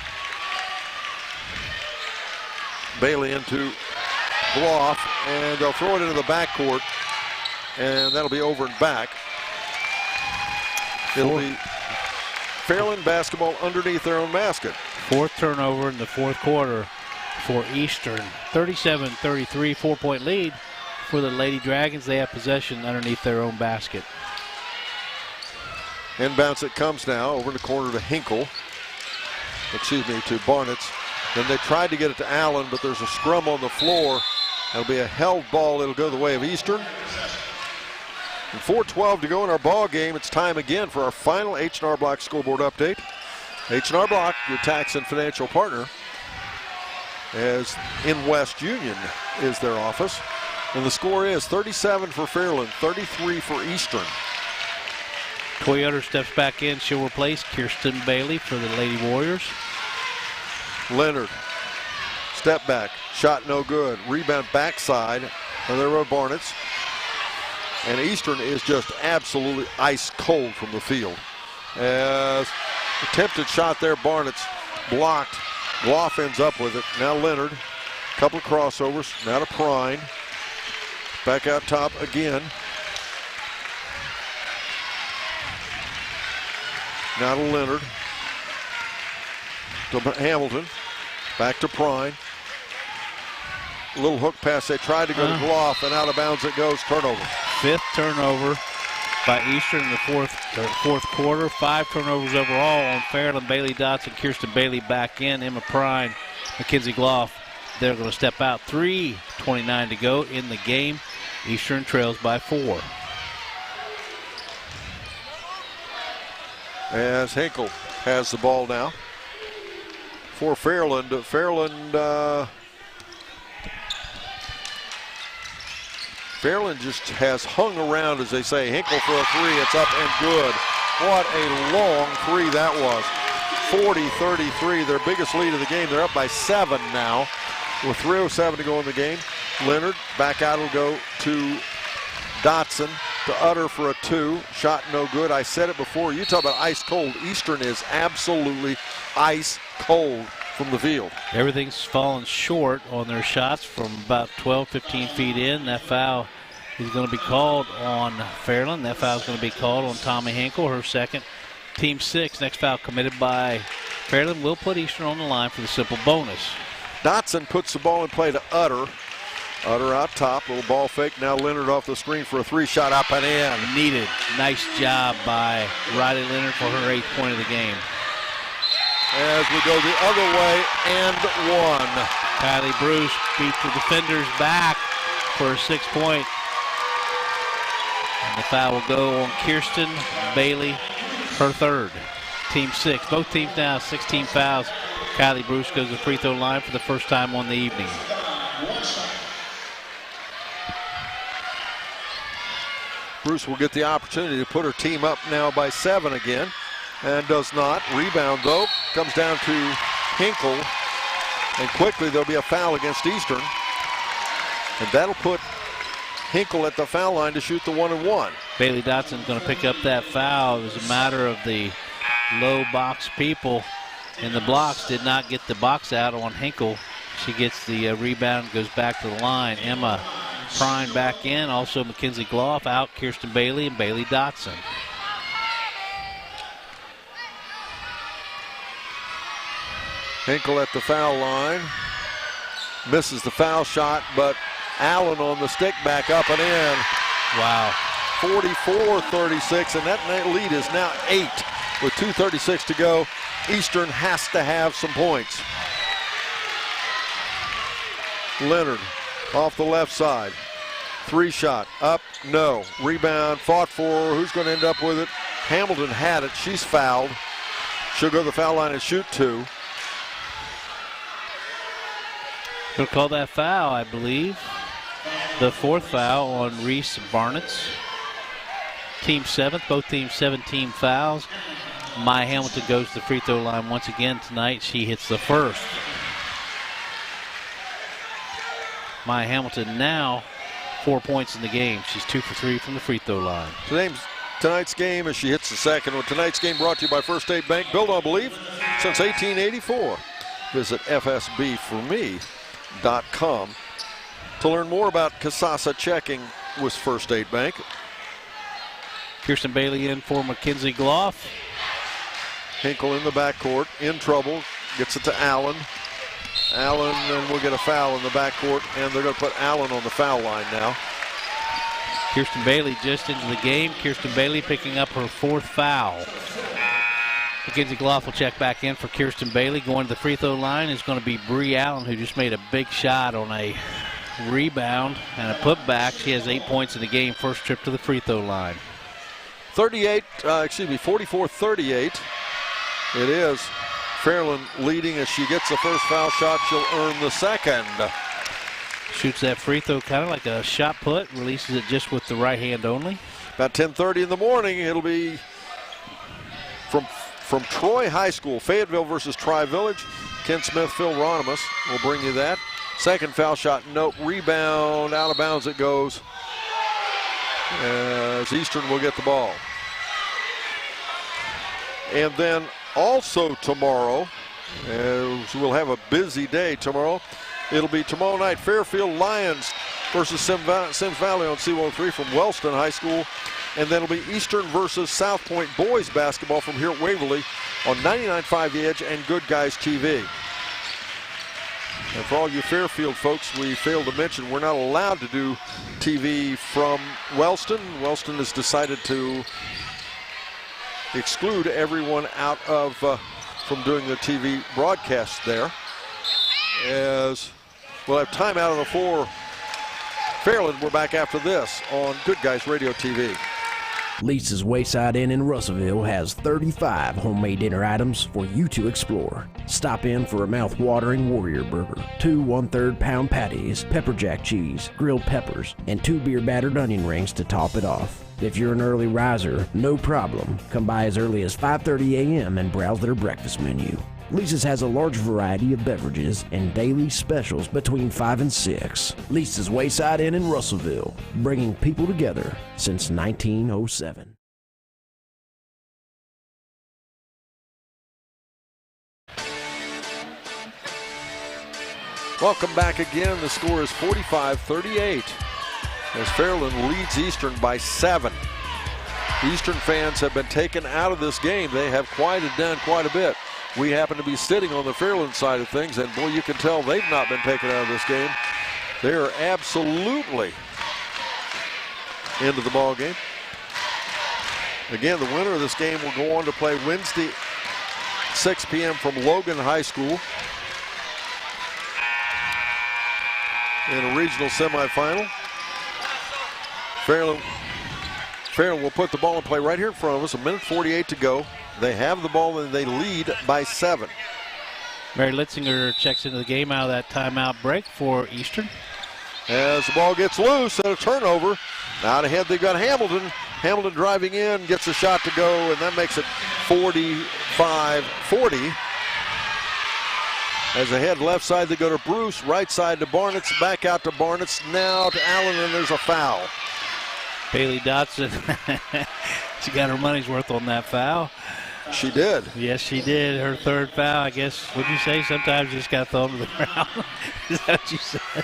Bailey into Gloff, and they'll throw it into the backcourt, and that'll be over and back. It'll be Fairland basketball underneath their own basket. Fourth turnover in the fourth quarter for Eastern. 37-33, 4-point lead for the Lady Dragons. They have possession underneath their own basket. Inbounds it comes now over in the corner to Hinkle. To Barnett's. Then they tried to get it to Allen, but there's a scrum on the floor. It'll be a held ball. It'll go the way of Eastern. And 4:12 to go in our ball game. It's time again for our final H&R Block scoreboard update. H&R Block, your tax and financial partner, as in West Union is their office. And the score is 37 for Fairland, 33 for Eastern. Toyota steps back in. She'll replace Kirsten Bailey for the Lady Warriors. Leonard, step back, shot no good. Rebound backside, and there were Barnett's. And Eastern is just absolutely ice cold from the field. As attempted shot there, Barnett's blocked. Gloff ends up with it. Now Leonard, couple of crossovers. Now to Prine. Back out top again. Now to Leonard. To Hamilton. Back to Prine. A little hook pass. They tried to go to Gloff, and out of bounds it goes. Turnover. Fifth turnover by Eastern in the fourth quarter. 5 turnovers overall on Fairland. Bailey Dotson, Kirsten Bailey back in. Emma Prine, Mackenzie Gloff. They're going to step out. 3:29 to go in the game. Eastern trails by 4. As Hinkle has the ball now for Fairland. Fairland just has hung around, as they say. Hinkle for a 3. It's up and good. What a long 3 that was. 40-33, their biggest lead of the game. They're up by 7 now with 3:07 to go in the game. Leonard back out will go to Dotson. To Utter for a 2. Shot no good. I said it before. You talk about ice cold. Eastern is absolutely ice cold from the field. Everything's fallen short on their shots from about 12, 15 feet in. That foul is going to be called on Fairland. That foul is going to be called on Tommy Hinkle, her second. Team 6, next foul committed by Fairland will put Eastern on the line for the simple bonus. Dotson puts the ball in play to Utter. Utter out top, little ball fake. Now Leonard off the screen for a 3-shot up and in. Needed. Nice job by Riley Leonard for her 8th point of the game. As we go the other way and 1. Kylie Bruce beat the defenders back for a 6-point. And the foul will go on Kirsten Bailey, her 3rd. Team 6. Both teams now 16 fouls. Kylie Bruce goes to the free throw line for the first time on the evening. Bruce will get the opportunity to put her team up now by 7 again, and does not. Rebound, though, comes down to Hinkle, and quickly there'll be a foul against Eastern, and that'll put Hinkle at the foul line to shoot the 1-and-1. Bailey Dotson's going to pick up that foul. It was a matter of the low box people, and the blocks did not get the box out on Hinkle. She gets the rebound, goes back to the line. Emma Prine back in, also Mackenzie Gloff out, Kirsten Bailey and Bailey Dotson. Hinkle at the foul line. Misses the foul shot, but Allen on the stick back up and in. Wow. 44-36, and that lead is now 8 with 2:36 to go. Eastern has to have some points. Leonard off the left side. 3-shot, up, no. Rebound, fought for, who's going to end up with it? Hamilton had it, she's fouled. She'll go to the foul line and shoot 2. They'll call that foul, I believe. The 4th foul on Reese Barnett's. Team 7th, both teams 17 fouls. Maya Hamilton goes to the free throw line once again tonight. She hits the 1st. Maya Hamilton now 4 points in the game. She's 2 for 3 from the free throw line. Tonight's game as she hits the second one. Tonight's game brought to you by First State Bank, built on belief since 1884. Visit fsbforme.com to learn more about Casasa checking with First State Bank. Kirsten Bailey in for Mackenzie Gloff. Hinkle in the backcourt, in trouble, gets it to Allen. Allen, and we'll get a foul in the backcourt, and they're going to put Allen on the foul line now. Kirsten Bailey just into the game. Kirsten Bailey picking up her 4th foul. Mackenzie Gloff will check back in for Kirsten Bailey. Going to the free throw line is going to be Bree Allen, who just made a big shot on a rebound and a putback. She has 8 points in the game. First trip to the free throw line. 44-38. It is Fairland leading as she gets the first foul shot. She'll earn the second. Shoots that free throw kind of like a shot put, releases it just with the right hand only. About 10:30 in the morning, it'll be from Troy High School, Fayetteville versus Tri-Village. Ken Smith, Phil Ronimus will bring you that. Second foul shot, no, rebound, out of bounds it goes. As Eastern will get the ball. And then also tomorrow, we'll have a busy day tomorrow. It'll be tomorrow night, Fairfield Lions versus Sims Valley on C103 from Wellston High School. And then it'll be Eastern versus South Point boys basketball from here at Waverly on 99.5 The Edge and Good Guys TV. And for all you Fairfield folks, we failed to mention we're not allowed to do TV from Wellston. Wellston has decided to exclude everyone out of from doing the TV broadcast there. As we'll have time out on the floor. Fairland, we're back after this on Good Guys Radio TV. Lisa's Wayside Inn in Russellville has 35 homemade dinner items for you to explore. Stop in for a mouth-watering Warrior Burger, 2 1/3 pound patties, pepper jack cheese, grilled peppers, and 2 beer-battered onion rings to top it off. If you're an early riser, no problem. Come by as early as 5:30 a.m. and browse their breakfast menu. Lisa's has a large variety of beverages and daily specials between 5 and 6. Lisa's Wayside Inn in Russellville, bringing people together since 1907. Welcome back again. The score is 45-38 as Fairland leads Eastern by 7. Eastern fans have been taken out of this game. They have quieted down quite a bit. We happen to be sitting on the Fairland side of things, and boy, you can tell they've not been taken out of this game. They are absolutely into the ball game. Again, the winner of this game will go on to play Wednesday, 6 p.m. from Logan High School in a regional semifinal. Fairland will put the ball in play right here in front of us. 1:48 to go. They have the ball and they lead by 7. Mary Litzinger checks into the game out of that timeout break for Eastern. As the ball gets loose and a turnover. Out ahead they've got Hamilton. Hamilton driving in, gets a shot to go, and that makes it 45-40. As ahead left side they go to Bruce, right side to Barnett's, back out to Barnett's, now to Allen, and there's a foul. Bailey Dotson, she got her money's worth on that foul. She did. Yes, she did. Her 3rd foul, I guess. Would you say sometimes you just got to throw them to the ground? Is that what you said?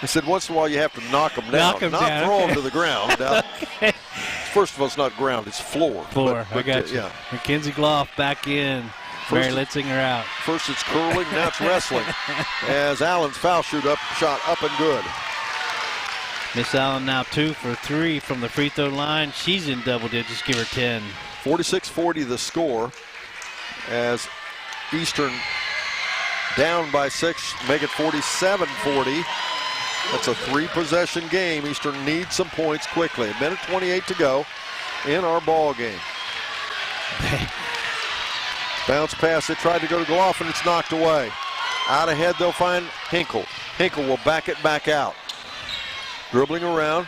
I said once in a while you have to knock them down, not throw them to the ground. Now, Okay. First of all, it's not ground, it's floor. Floor, I got you. Yeah. Mackenzie Gloff back in. Mary Litzinger out. First it's curling, now it's wrestling. As Allen's foul shot up and good. Miss Allen now 2 for 3 from the free throw line. She's in double digits, give her 10. 46-40 the score as Eastern down by 6, make it 47-40. That's a 3-possession game. Eastern needs some points quickly. 1:28 to go in our ball game. Bounce pass, they tried to go to Gloff and it's knocked away. Out ahead they'll find Hinkle. Hinkle will back it back out. Dribbling around,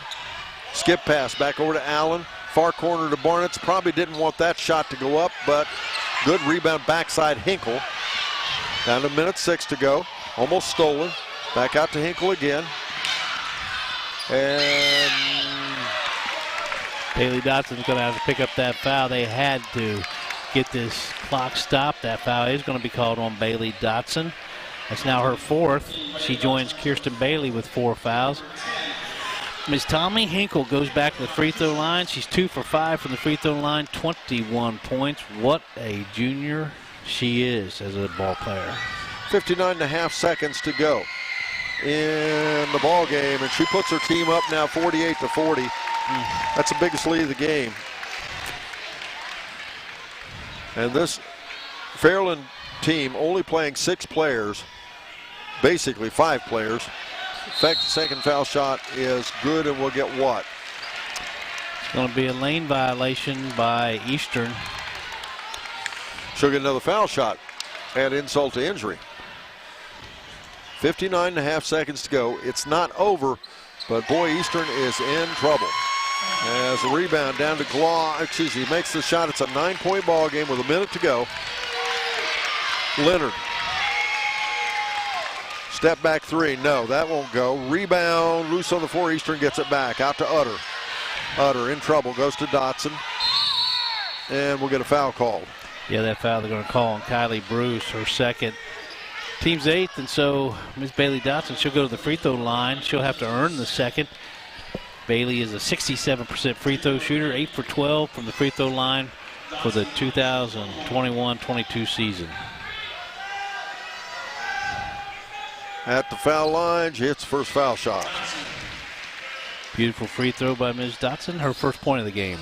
skip pass back over to Allen. Far corner to Barnett's. Probably didn't want that shot to go up, but good rebound backside Hinkle. Down to 1:06 to go. Almost stolen. Back out to Hinkle again. And Bailey Dotson's going to have to pick up that foul. They had to get this clock stopped. That foul is going to be called on Bailey Dotson. That's now her fourth. She joins Kirsten Bailey with 4 fouls. Ms. Tommy Hinkle goes back to the free throw line. She's 2 for 5 from the free throw line, 21 points. What a junior she is as a ball player. 59.5 seconds to go in the ball game, and she puts her team up now 48-40. That's the biggest lead of the game. And this Fairland team only playing 6 players, basically 5 players. Second foul shot is good, and we'll get what? It's going to be a lane violation by Eastern. She'll get another foul shot. Add insult to injury. 59.5 seconds to go. It's not over, but boy, Eastern is in trouble. As a rebound down to he makes the shot. It's a 9-point ball game with a minute to go. Leonard. Step back 3. No, that won't go. Rebound, loose on the floor. Eastern gets it back. Out to Utter. Utter in trouble. Goes to Dotson. And we'll get a foul called. Yeah, that foul they're going to call on Kylie Bruce, her second. Team's 8th, and so Ms. Bailey Dotson, she'll go to the free throw line. She'll have to earn the second. Bailey is a 67% free throw shooter, 8 for 12 from the free throw line for the 2021-22 season. At the foul line, she hits the first foul shot. Beautiful free throw by Ms. Dotson, her first point of the game.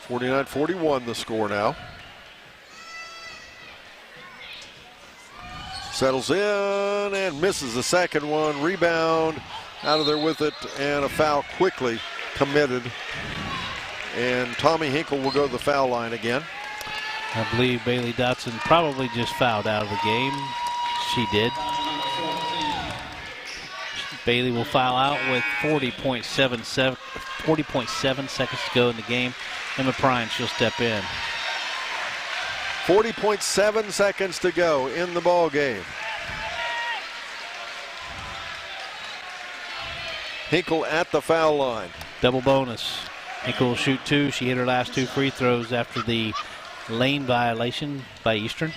49-41 the score now. Settles in and misses the second one. Rebound, out of there with it, and a foul quickly committed. And Tommy Hinkle will go to the foul line again. I believe Bailey Dotson probably just fouled out of the game. She did. Bailey will foul out with 40.7 seconds to go in the game. Emma Prine, she'll step in. 40.7 seconds to go in the ball game. Hinkle at the foul line. Double bonus. Hinkle will shoot 2. She hit her last 2 free throws after the lane violation by Eastern.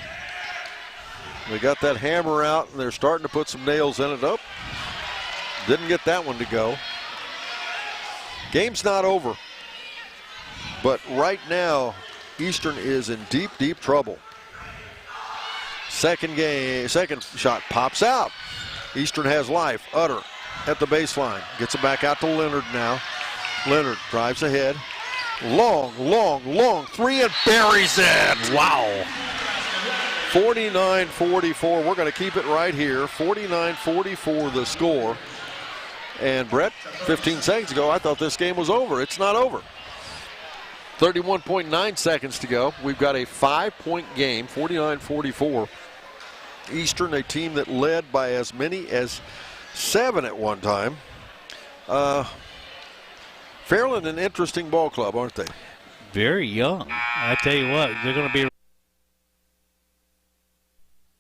They got that hammer out, and they're starting to put some nails in it. Oh, didn't get that one to go. Game's not over. But right now, Eastern is in deep, deep trouble. Second shot pops out. Eastern has life. Utter at the baseline. Gets it back out to Leonard now. Leonard drives ahead. Long three and buries it. Wow. 49-44. We're going to keep it right here. 49-44 the score. And Brett, 15 seconds ago, I thought this game was over. It's not over. 31.9 seconds to go. We've got a 5-point game, 49-44. Eastern, a team that led by as many as 7 at one time. Fairland, an interesting ball club, aren't they? Very young. I tell you what, they're going to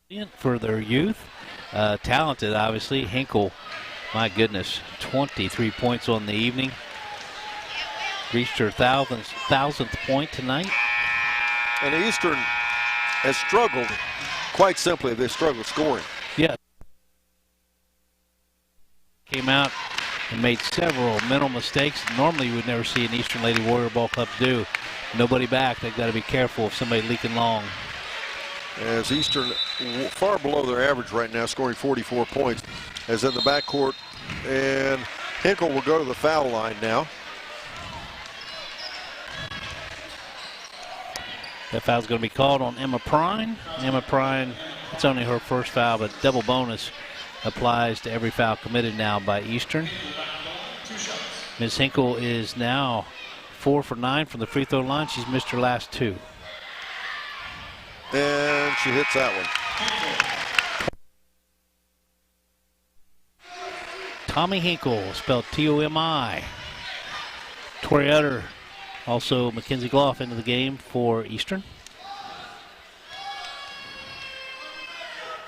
be for their youth. Talented, obviously. Hinkle, my goodness, 23 points on the evening. Reached her thousandth point tonight. And Eastern has struggled, quite simply, they struggled scoring. Yeah. Came out and made several mental mistakes. Normally you would never see an Eastern Lady Warrior Ball Club do. Nobody back. They've got to be careful of somebody leaking long. As Eastern far below their average right now, scoring 44 points, as in the backcourt. And Hinkle will go to the foul line now. That foul's going to be called on Emma Prine. Emma Prine, it's only her first foul, but double bonus applies to every foul committed now by Eastern. Ms. Hinkle is now 4 for 9 from the free throw line. She's missed her last 2. And she hits that one. Tommy Hinkle, spelled T-O-M-I. Tori Utter, also Mackenzie Gloff into the game for Eastern.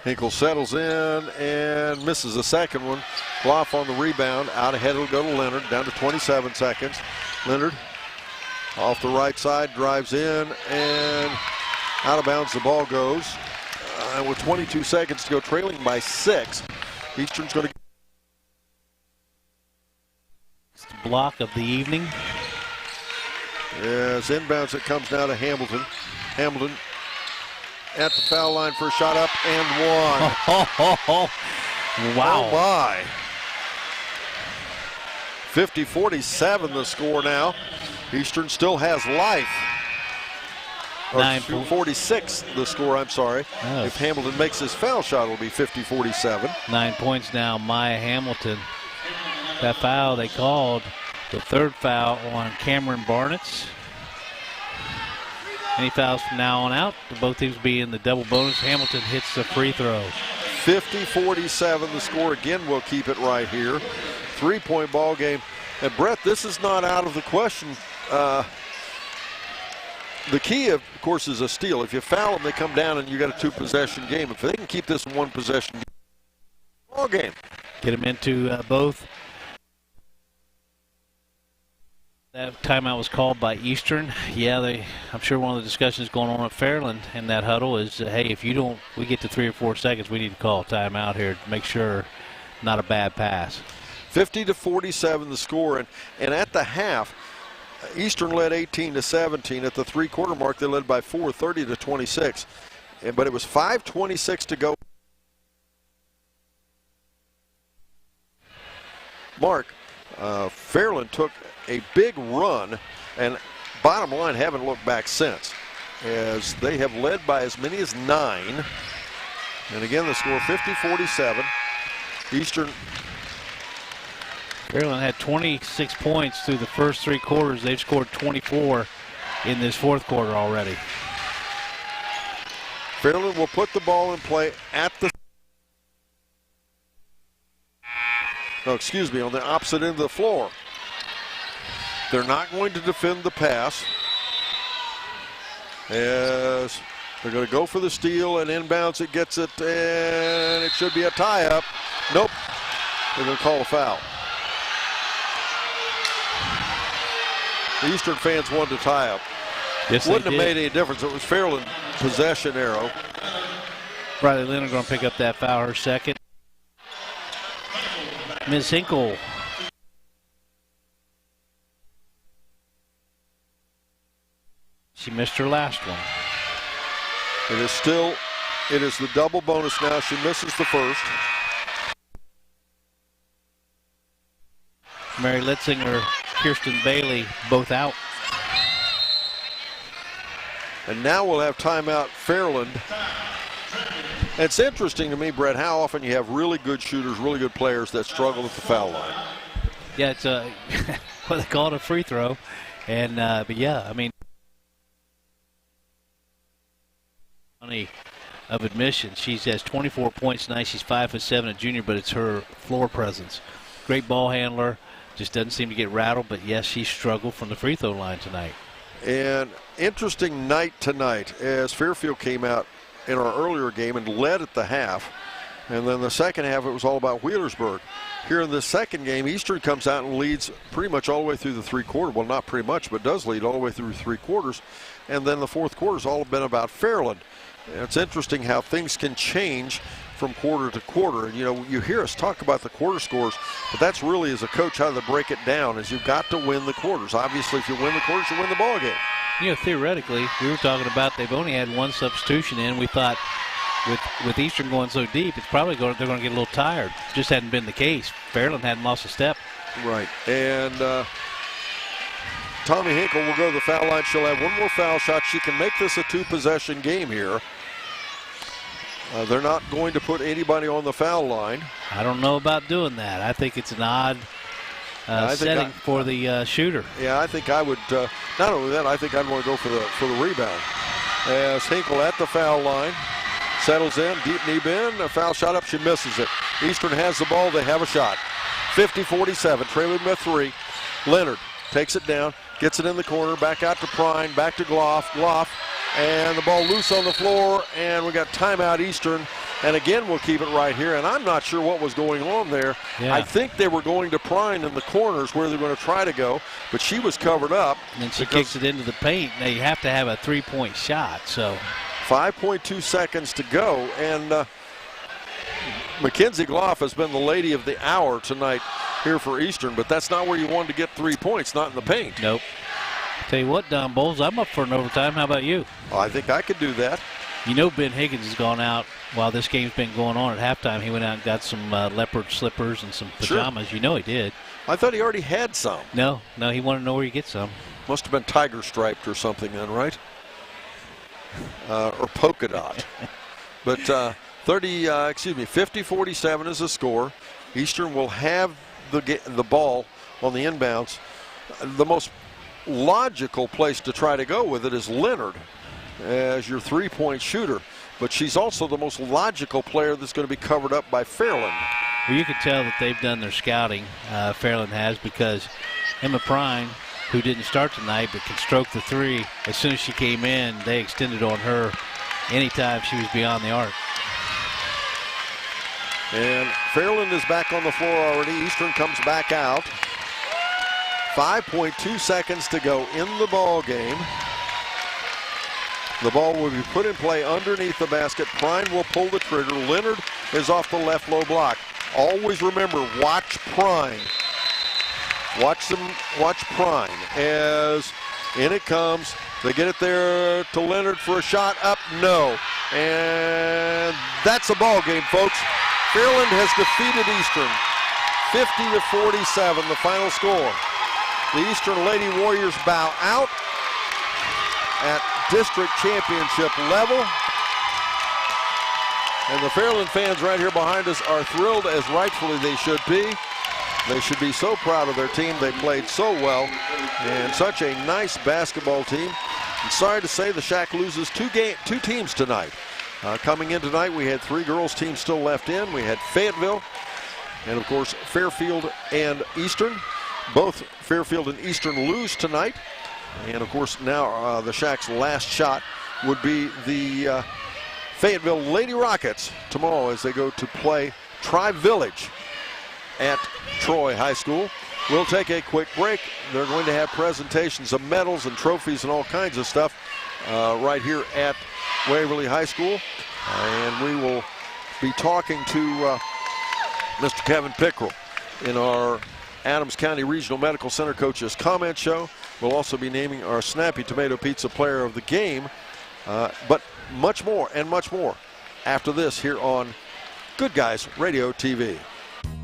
Hinkle settles in and misses the second one. Gloff on the rebound. Out ahead it'll go to Leonard. Down to 27 seconds. Leonard off the right side, drives in, and out of bounds the ball goes. With 22 seconds to go, trailing by 6. Eastern's going to block of the evening. Yes, inbounds it comes now to Hamilton. Hamilton at the foul line for a shot up and one. Wow. Oh my. 50-47 the score now. Eastern still has life. 46 the score, I'm sorry. Oh. If Hamilton makes his foul shot, it'll be 50-47. 9 points now, Maya Hamilton. That foul they called, the third foul on Cameron Barnetts. Any fouls from now on out, both teams be in the double bonus. Hamilton hits the free throw. 50-47 the score. Again, we'll keep it right here. 3-point ball game. And Brett, this is not out of the question. The key, of course, is a steal. If you foul them, they come down and you got a 2-possession game. If they can keep this in 1-possession ball game. Get them into both. That timeout was called by Eastern. Yeah, I'm sure one of the discussions going on at Fairland in that huddle is, hey, if we get to 3 or 4 seconds, we need to call a timeout here to make sure not a bad pass. 50-47 the score, and at the half, Eastern led 18-17. At the 3-quarter mark, they led by 4, 30-26. But it was 5:26 to go. Mark, Fairland took a big run, and bottom line, haven't looked back since, as they have led by as many as 9. And again, the score 50-47. Eastern. Fairland had 26 points through the first 3 quarters. They've scored 24 in this 4th quarter already. Fairland will put the ball in play at the on the opposite end of the floor. They're not going to defend the pass, as they're going to go for the steal, and inbounds it, gets it, and it should be a tie-up. Nope, they're going to call a foul. The Eastern fans wanted to tie up. Yes, wouldn't have made any difference. It was Fairland possession arrow. Riley Leonard going to pick up that foul, her second. Ms. Hinkle. She missed her last one. It is the double bonus now. She misses the first. Mary Litzinger, Kirsten Bailey, both out. And now we'll have timeout Fairland. It's interesting to me, Brett, how often you have really good shooters, really good players that struggle at the foul line. Yeah, it's well, they call it a free throw. And, but yeah, I mean, of admission. She has 24 points tonight. She's 5'7", a junior, but it's her floor presence. Great ball handler. Just doesn't seem to get rattled, but yes, she struggled from the free throw line tonight. And interesting night tonight, as Fairfield came out in our earlier game and led at the half. And then the second half, it was all about Wheelersburg. Here in the second game, Eastern comes out and leads pretty much all the way through the 3 quarters. Well, not pretty much, but does lead all the way through 3 quarters. And then the 4th quarter's all been about Fairland. And it's interesting how things can change from quarter to quarter. And, you know, you hear us talk about the quarter scores, but that's really, as a coach, how to break it down, is you've got to win the quarters. Obviously, if you win the quarters, you win the ball game. You know, theoretically, we were talking about they've only had 1 substitution in. We thought with Eastern going so deep, it's probably they're going to get a little tired. Just hadn't been the case. Fairland hadn't lost a step. Right. And Tommy Hinkle will go to the foul line. She'll have 1 more foul shot. She can make this a 2-possession game here. They're not going to put anybody on the foul line. I don't know about doing that. I think it's an odd setting for the shooter. Yeah, I think I would. Not only that, I think I'd want to go for the rebound. As Hinkle at the foul line, settles in, deep knee bend, a foul shot up, she misses it. Eastern has the ball, they have a shot. 50-47, trailing by 3. Leonard takes it down, gets it in the corner, back out to Prine, back to Gloff. Gloff and the ball loose on the floor, and we got timeout Eastern. And again, we'll keep it right here, and I'm not sure what was going on there. Yeah. I think they were going to Prine in the corners where they're going to try to go, but she was covered up. And then she kicks it into the paint. Now you have to have a three-point shot, so. 5.2 seconds to go, and Mackenzie Gloff has been the lady of the hour tonight here for Eastern, but that's not where you wanted to get 3 points, not in the paint. Nope. Tell you what, Don Bowles, I'm up for an overtime. How about you? Oh, I think I could do that. You know Ben Higgins has gone out while this game's been going on. At halftime, he went out and got some leopard slippers and some pajamas. Sure. You know he did. I thought he already had some. No, he wanted to know where he gets some. Must have been tiger striped or something then, right? Or polka dot. But 50-47 is the score. Eastern will have the ball on the inbounds. The most logical place to try to go with it is Leonard as your three-point shooter, but she's also the most logical player that's going to be covered up by Fairland. Well, you can tell that they've done their scouting, Fairland has, because Emma Prine, who didn't start tonight but can stroke the three, as soon as she came in, they extended on her anytime she was beyond the arc. And Fairland is back on the floor already. Eastern comes back out. 5.2 seconds to go in the ball game. The ball will be put in play underneath the basket. Prine will pull the trigger. Leonard is off the left low block. Always remember, watch Prine. Watch Prine as in it comes. They get it there to Leonard for a shot. Up, no. And that's a ball game, folks. Fairland has defeated Eastern. 50-47, the final score. The Eastern Lady Warriors bow out at district championship level. And the Fairland fans right here behind us are thrilled, as rightfully they should be. They should be so proud of their team. They played so well, and such a nice basketball team. I'm sorry to say the Shack loses two teams tonight. Coming in tonight, we had 3 girls teams still left in. We had Fayetteville, and of course Fairfield and Eastern. Both Fairfield and Eastern lose tonight. And of course now the Shack's last shot would be the Fayetteville Lady Rockets tomorrow as they go to play Tri-Village at Troy High School. We'll take a quick break. They're going to have presentations of medals and trophies and all kinds of stuff right here at Waverly High School. And we will be talking to Mr. Kevin Pickrell in our Adams County Regional Medical Center Coaches Comment Show. We'll also be naming our Snappy Tomato Pizza Player of the Game. But much more and much more after this here on Good Guys Radio TV.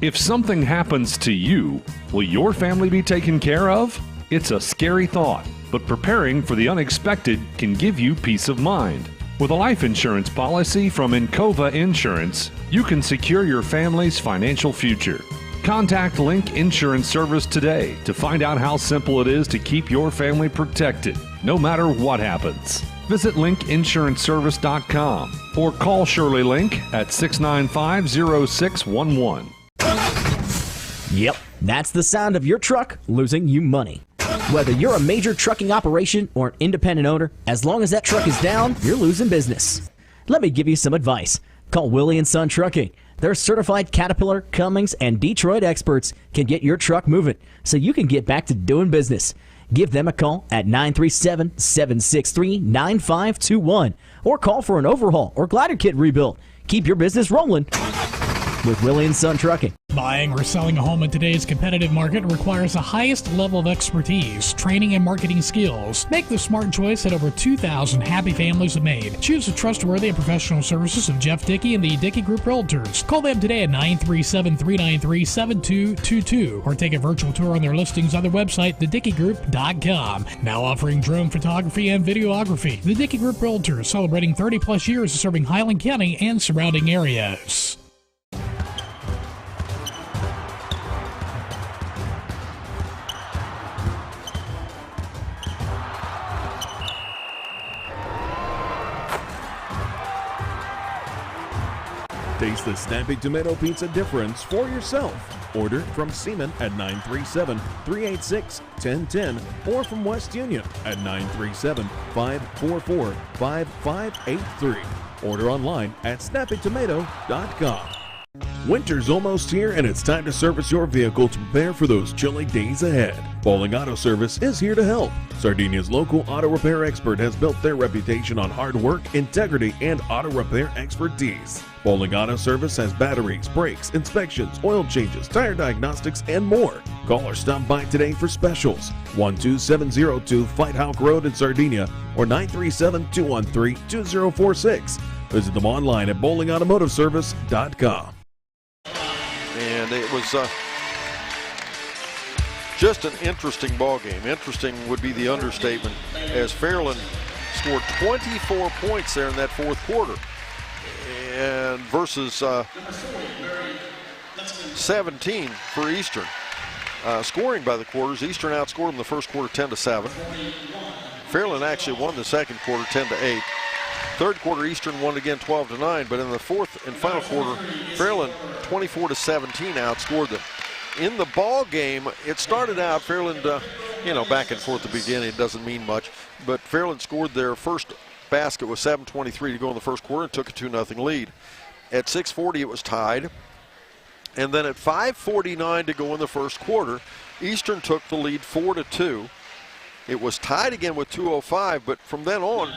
If something happens to you, will your family be taken care of? It's a scary thought, but preparing for the unexpected can give you peace of mind. With a life insurance policy from Encova Insurance, you can secure your family's financial future. Contact Link Insurance Service today to find out how simple it is to keep your family protected, no matter what happens. Visit linkinsuranceservice.com or call Shirley Link at 695-0611. Yep, that's the sound of your truck losing you money. Whether you're a major trucking operation or an independent owner, as long as that truck is down, you're losing business. Let me give you some advice. Call Willie & Son Trucking. Their certified Caterpillar, Cummins, and Detroit experts can get your truck moving so you can get back to doing business. Give them a call at 937-763-9521 or call for an overhaul or glider kit rebuild. Keep your business rolling with Willie & Son Trucking. Buying or selling a home in today's competitive market requires the highest level of expertise, training, and marketing skills. Make the smart choice that over 2,000 happy families have made. Choose the trustworthy and professional services of Jeff Dickey and the Dickey Group Realtors. Call them today at 937-393-7222 or take a virtual tour on their listings on their website, thedickeygroup.com. Now offering drone photography and videography. The Dickey Group Realtors, celebrating 30-plus years of serving Highland County and surrounding areas. Taste the Snappy Tomato Pizza difference for yourself. Order from Seaman at 937-386-1010 or from West Union at 937-544-5583. Order online at snappytomato.com. Winter's almost here, and it's time to service your vehicle to prepare for those chilly days ahead. Bowling Auto Service is here to help. Sardinia's local auto repair expert has built their reputation on hard work, integrity, and auto repair expertise. Bowling Auto Service has batteries, brakes, inspections, oil changes, tire diagnostics, and more. Call or stop by today for specials. 12702 Fight Hawk Road in Sardinia or 937-213-2046. Visit them online at bowlingautomotiveservice.com. And it was just an interesting ball game. Interesting would be the understatement, as Fairland scored 24 points there in that fourth quarter, and versus 17 for Eastern. Scoring by the quarters, Eastern outscored in the first quarter 10-7. Fairland actually won the second quarter 10-8. Third quarter, Eastern won again 12-9, but in the fourth and final quarter, Fairland 24-17 outscored them. In the ball game, it started out Fairland, back and forth at the beginning. It doesn't mean much, but Fairland scored their first basket with 7:23 to go in the first quarter and took a 2-0 lead. At 6:40, it was tied, and then at 5:49 to go in the first quarter, Eastern took the lead 4-2. It was tied again with 2:05, but from then on,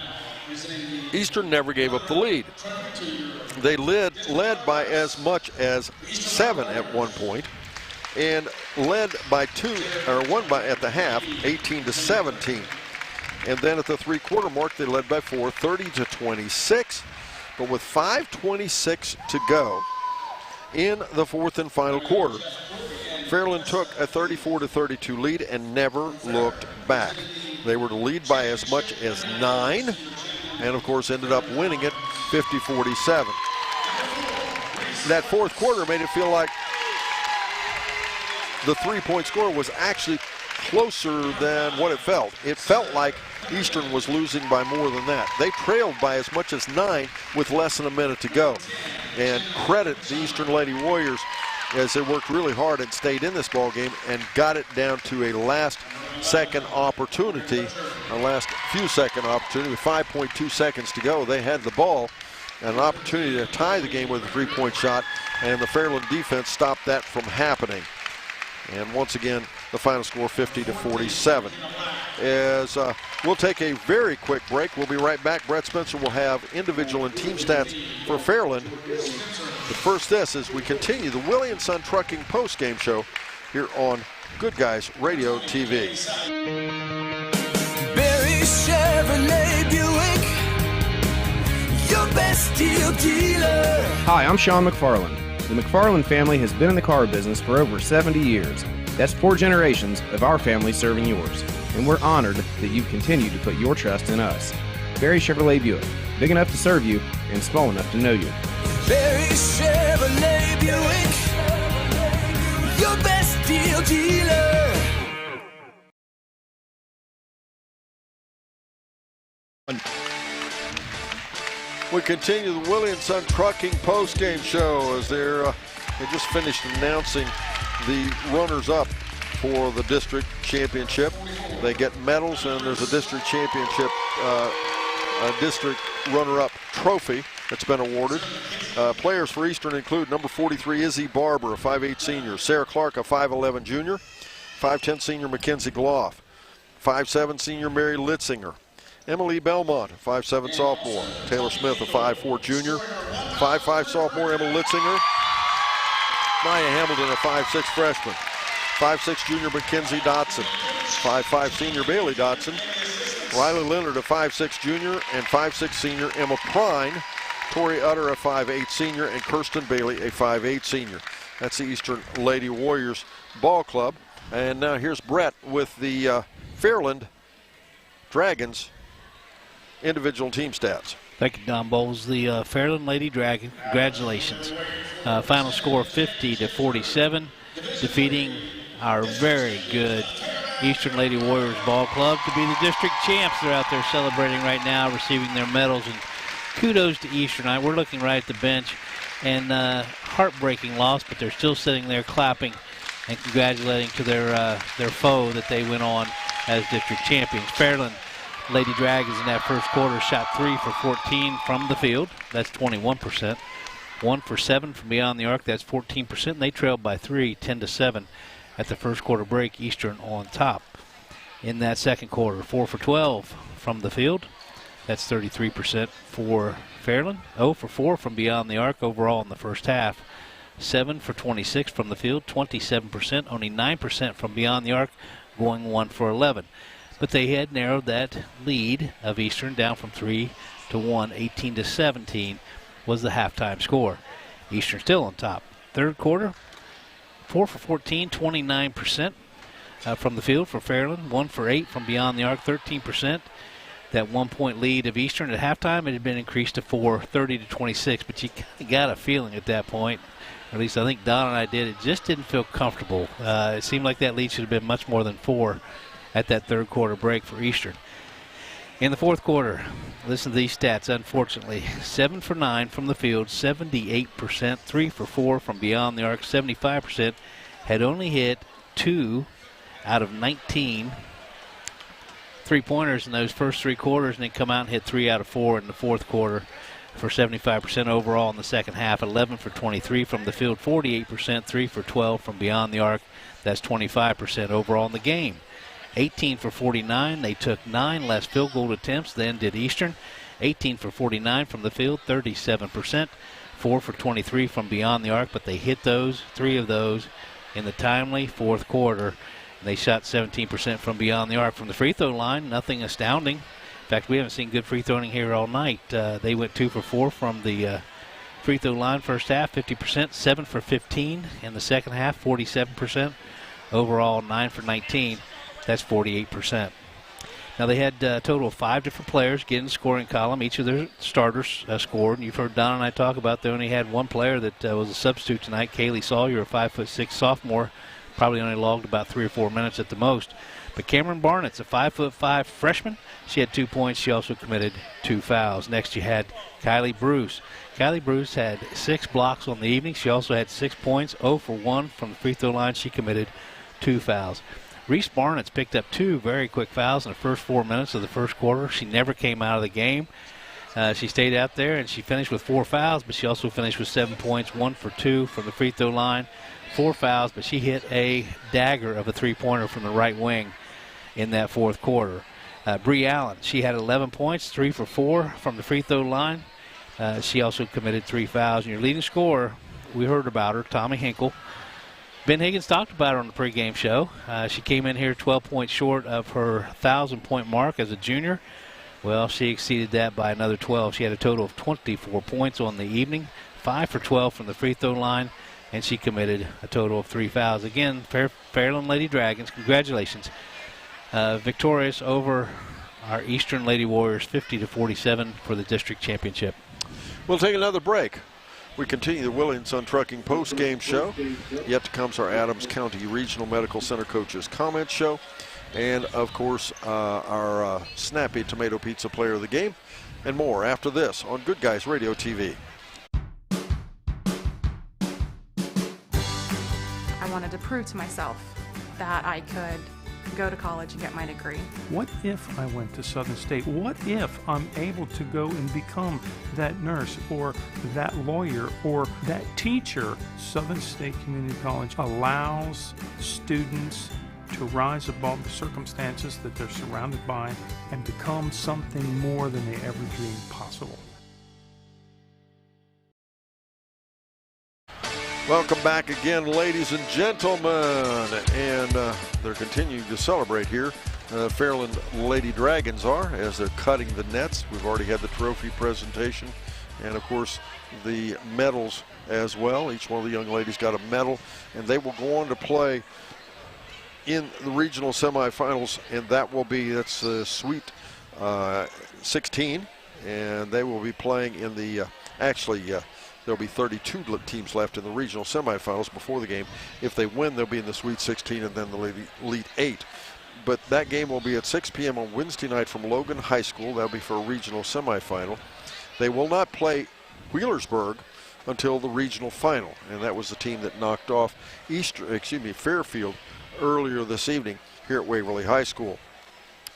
Eastern never gave up the lead. They led by as much as 7 at one point, and led by at the half, 18-17. And then at the three-quarter mark, they led by 4, 30-26. But with 5:26 to go in the fourth and final quarter, Fairland took a 34-32 lead and never looked back. They were to lead by as much as 9, and of course ended up winning it 50-47. That fourth quarter made it feel like the three-point score was actually closer than what it felt. It felt like Eastern was losing by more than that. They trailed by as much as 9 with less than a minute to go. And credit the Eastern Lady Warriors, as they worked really hard and stayed in this ball game and got it down to a last few-second opportunity. With 5.2 seconds to go, they had the ball and an opportunity to tie the game with a three-point shot, and the Fairland defense stopped that from happening. And once again, the final score 50-47. As we'll take a very quick break. We'll be right back. Brett Spencer will have individual and team stats for Fairland. But first, this as we continue the Willie & Son Trucking post-game show here on Good Guys Radio TV. Barry Chevrolet Buick, your best deal dealer. Hi, I'm Sean McFarland. The McFarland family has been in the car business for over 70 years. That's 4 generations of our family serving yours. And we're honored that you continue to put your trust in us. Barry Chevrolet Buick, big enough to serve you and small enough to know you. Barry Chevrolet Buick, your best deal dealer. We continue the Willie & Son Trucking post-game show as they just finished announcing the runners-up for the district championship. They get medals, and there's a district championship, a district runner-up trophy that's been awarded. Players for Eastern include number 43, Izzy Barber, a 5'8 senior, Sarah Clark, a 5'11 junior, 5'10 senior, Mackenzie Gloff, 5'7 senior, Mary Litzinger, Emily Belmont, 5'7 sophomore, Taylor Smith, a 5'4 junior, 5'5 sophomore, Emma Litzinger, Maya Hamilton, a 5'6 freshman, 5'6 junior, Mackenzie Dotson, 5'5 senior, Bailey Dotson, Riley Leonard, a 5'6 junior, and 5'6 senior, Emma Prine, Tori Utter, a 5'8 senior, and Kirsten Bailey, a 5'8 senior. That's the Eastern Lady Warriors Ball Club. And now here's Brett with the Fairland Dragons individual team stats. Thank you, Don Bowles. The Fairland Lady Dragon, congratulations. Final score 50-47, defeating our very good Eastern Lady Warriors Ball Club to be the district champs. They're out there celebrating right now, receiving their medals, and kudos to Eastern. We're looking right at the bench, and heartbreaking loss, but they're still sitting there clapping and congratulating to their foe that they went on as district champions. Fairland Lady Dragons in that first quarter shot 3 for 14 from the field. That's 21%. 1 for 7 from beyond the arc. That's 14%. And they trailed by 3, 10-7 at the first quarter break. Eastern on top. In that second quarter, 4 for 12 from the field. That's 33% for Fairland. 0 for 4 from beyond the arc overall in the first half. 7 for 26 from the field, 27%. Only 9% from beyond the arc, going 1 for 11. But they had narrowed that lead of Eastern down from 3 to 1, 18-17 was the halftime score. Eastern still on top. Third quarter, 4 for 14, 29% from the field for Fairland. 1 for 8 from beyond the arc, 13%. That 1-point lead of Eastern at halftime, it had been increased to 4, 30-26. But you kind of got a feeling at that point, or at least I think Don and I did, it just didn't feel comfortable. It seemed like that lead should have been much more than 4 at that third quarter break for Eastern. In the fourth quarter, listen to these stats, unfortunately. 7 for 9 from the field, 78%. 3 for 4 from beyond the arc, 75%. Had only hit 2 out of 19 three-pointers in those first 3 quarters, and then come out and hit 3 out of 4 in the fourth quarter for 75% overall in the second half. 11 for 23 from the field, 48%. 3 for 12 from beyond the arc. That's 25% overall in the game. 18 for 49. They took 9 less field goal attempts than did Eastern. 18 for 49 from the field, 37%. 4 for 23 from beyond the arc, but they hit those, 3 of those, in the timely fourth quarter. They shot 17% from beyond the arc. From the free throw line, nothing astounding. In fact, we haven't seen good free throwing here all night. They went 2 for 4 from the free throw line first half, 50%. 7 for 15 in the second half, 47%. Overall, 9 for 19. That's 48%. Now, they had a total of 5 different players get in the scoring column. Each of their starters scored. And you've heard Don and I talk about they only had one player that was a substitute tonight, Kaylee Sawyer, a 5'6" sophomore. Probably only logged about 3 or 4 minutes at the most. But Cameron Barnett's a 5'5" freshman. She had 2 points. She also committed 2 fouls. Next, you had Kylie Bruce. Kylie Bruce had 6 blocks on the evening. She also had 6 points, 0 for 1 from the free throw line. She committed 2 fouls. Reese Barnett's picked up 2 very quick fouls in the first 4 minutes of the first quarter. She never came out of the game. She stayed out there, and she finished with 4 fouls, but she also finished with 7 points, 1 for 2 from the free throw line. 4 fouls, but she hit a dagger of a three-pointer from the right wing in that fourth quarter. Bree Allen, she had 11 points, 3 for 4 from the free throw line. She also committed 3 fouls. And your leading scorer, we heard about her, Tommy Hinkle. Ben Higgins talked about her on the pregame show. She came in here 12 points short of her 1,000-point mark as a junior. Well, she exceeded that by another 12. She had a total of 24 points on the evening, 5 for 12 from the free throw line, and she committed a total of 3 fouls. Again, Fairland Lady Dragons, congratulations. Victorious over our Eastern Lady Warriors, 50-47 for the district championship. We'll take another break. We continue the Willie & Son Trucking post-game show. Yet to comes our Adams County Regional Medical Center Coaches Comment Show. And, of course, our Snappy Tomato Pizza Player of the Game. And more after this on Good Guys Radio TV. I wanted to prove to myself that I could go to college and get my degree. What if I went to Southern State? What if I'm able to go and become that nurse or that lawyer or that teacher? Southern State Community College allows students to rise above the circumstances that they're surrounded by and become something more than they ever dreamed possible. Welcome back again, ladies and gentlemen. And they're continuing to celebrate here. Fairland Lady Dragons are, as they're cutting the nets. We've already had the trophy presentation and, of course, the medals as well. Each one of the young ladies got a medal, and they will go on to play in the regional semifinals, and that's Sweet 16, and they will be playing in the, there'll be 32 teams left in the regional semifinals before the game. If they win, they'll be in the Sweet 16 and then the Elite 8. But that game will be at 6 p.m. on Wednesday night from Logan High School. That'll be for a regional semifinal. They will not play Wheelersburg until the regional final, and that was the team that knocked off Fairfield earlier this evening here at Waverly High School.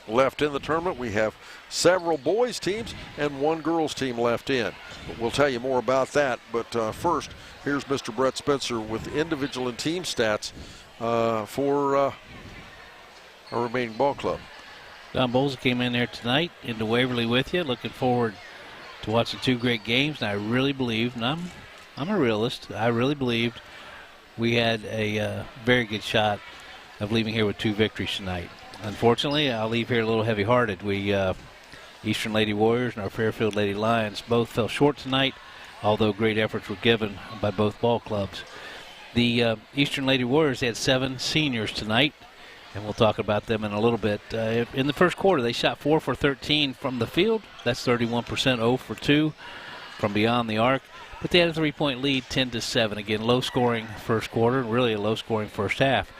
Left in the tournament, we have several boys teams and one girls team left in. But we'll tell you more about that. But first, here's Mr. Brett Spencer with individual and team stats for our remaining ball club. Don Bowles came in there tonight into Waverly with you. Looking forward to watching two great games. And I really believe, and I'm a realist, I really believed we had a very good shot of leaving here with two victories tonight. Unfortunately, I'll leave here a little heavy-hearted. We, Eastern Lady Warriors and our Fairfield Lady Lions, both fell short tonight, although great efforts were given by both ball clubs. The Eastern Lady Warriors had 7 seniors tonight, and we'll talk about them in a little bit. In the first quarter, they shot 4 for 13 from the field. That's 31%, 0 for 2 from beyond the arc. But they had a 3-point lead, 10-7. Again, low-scoring first quarter, and really a low-scoring first half.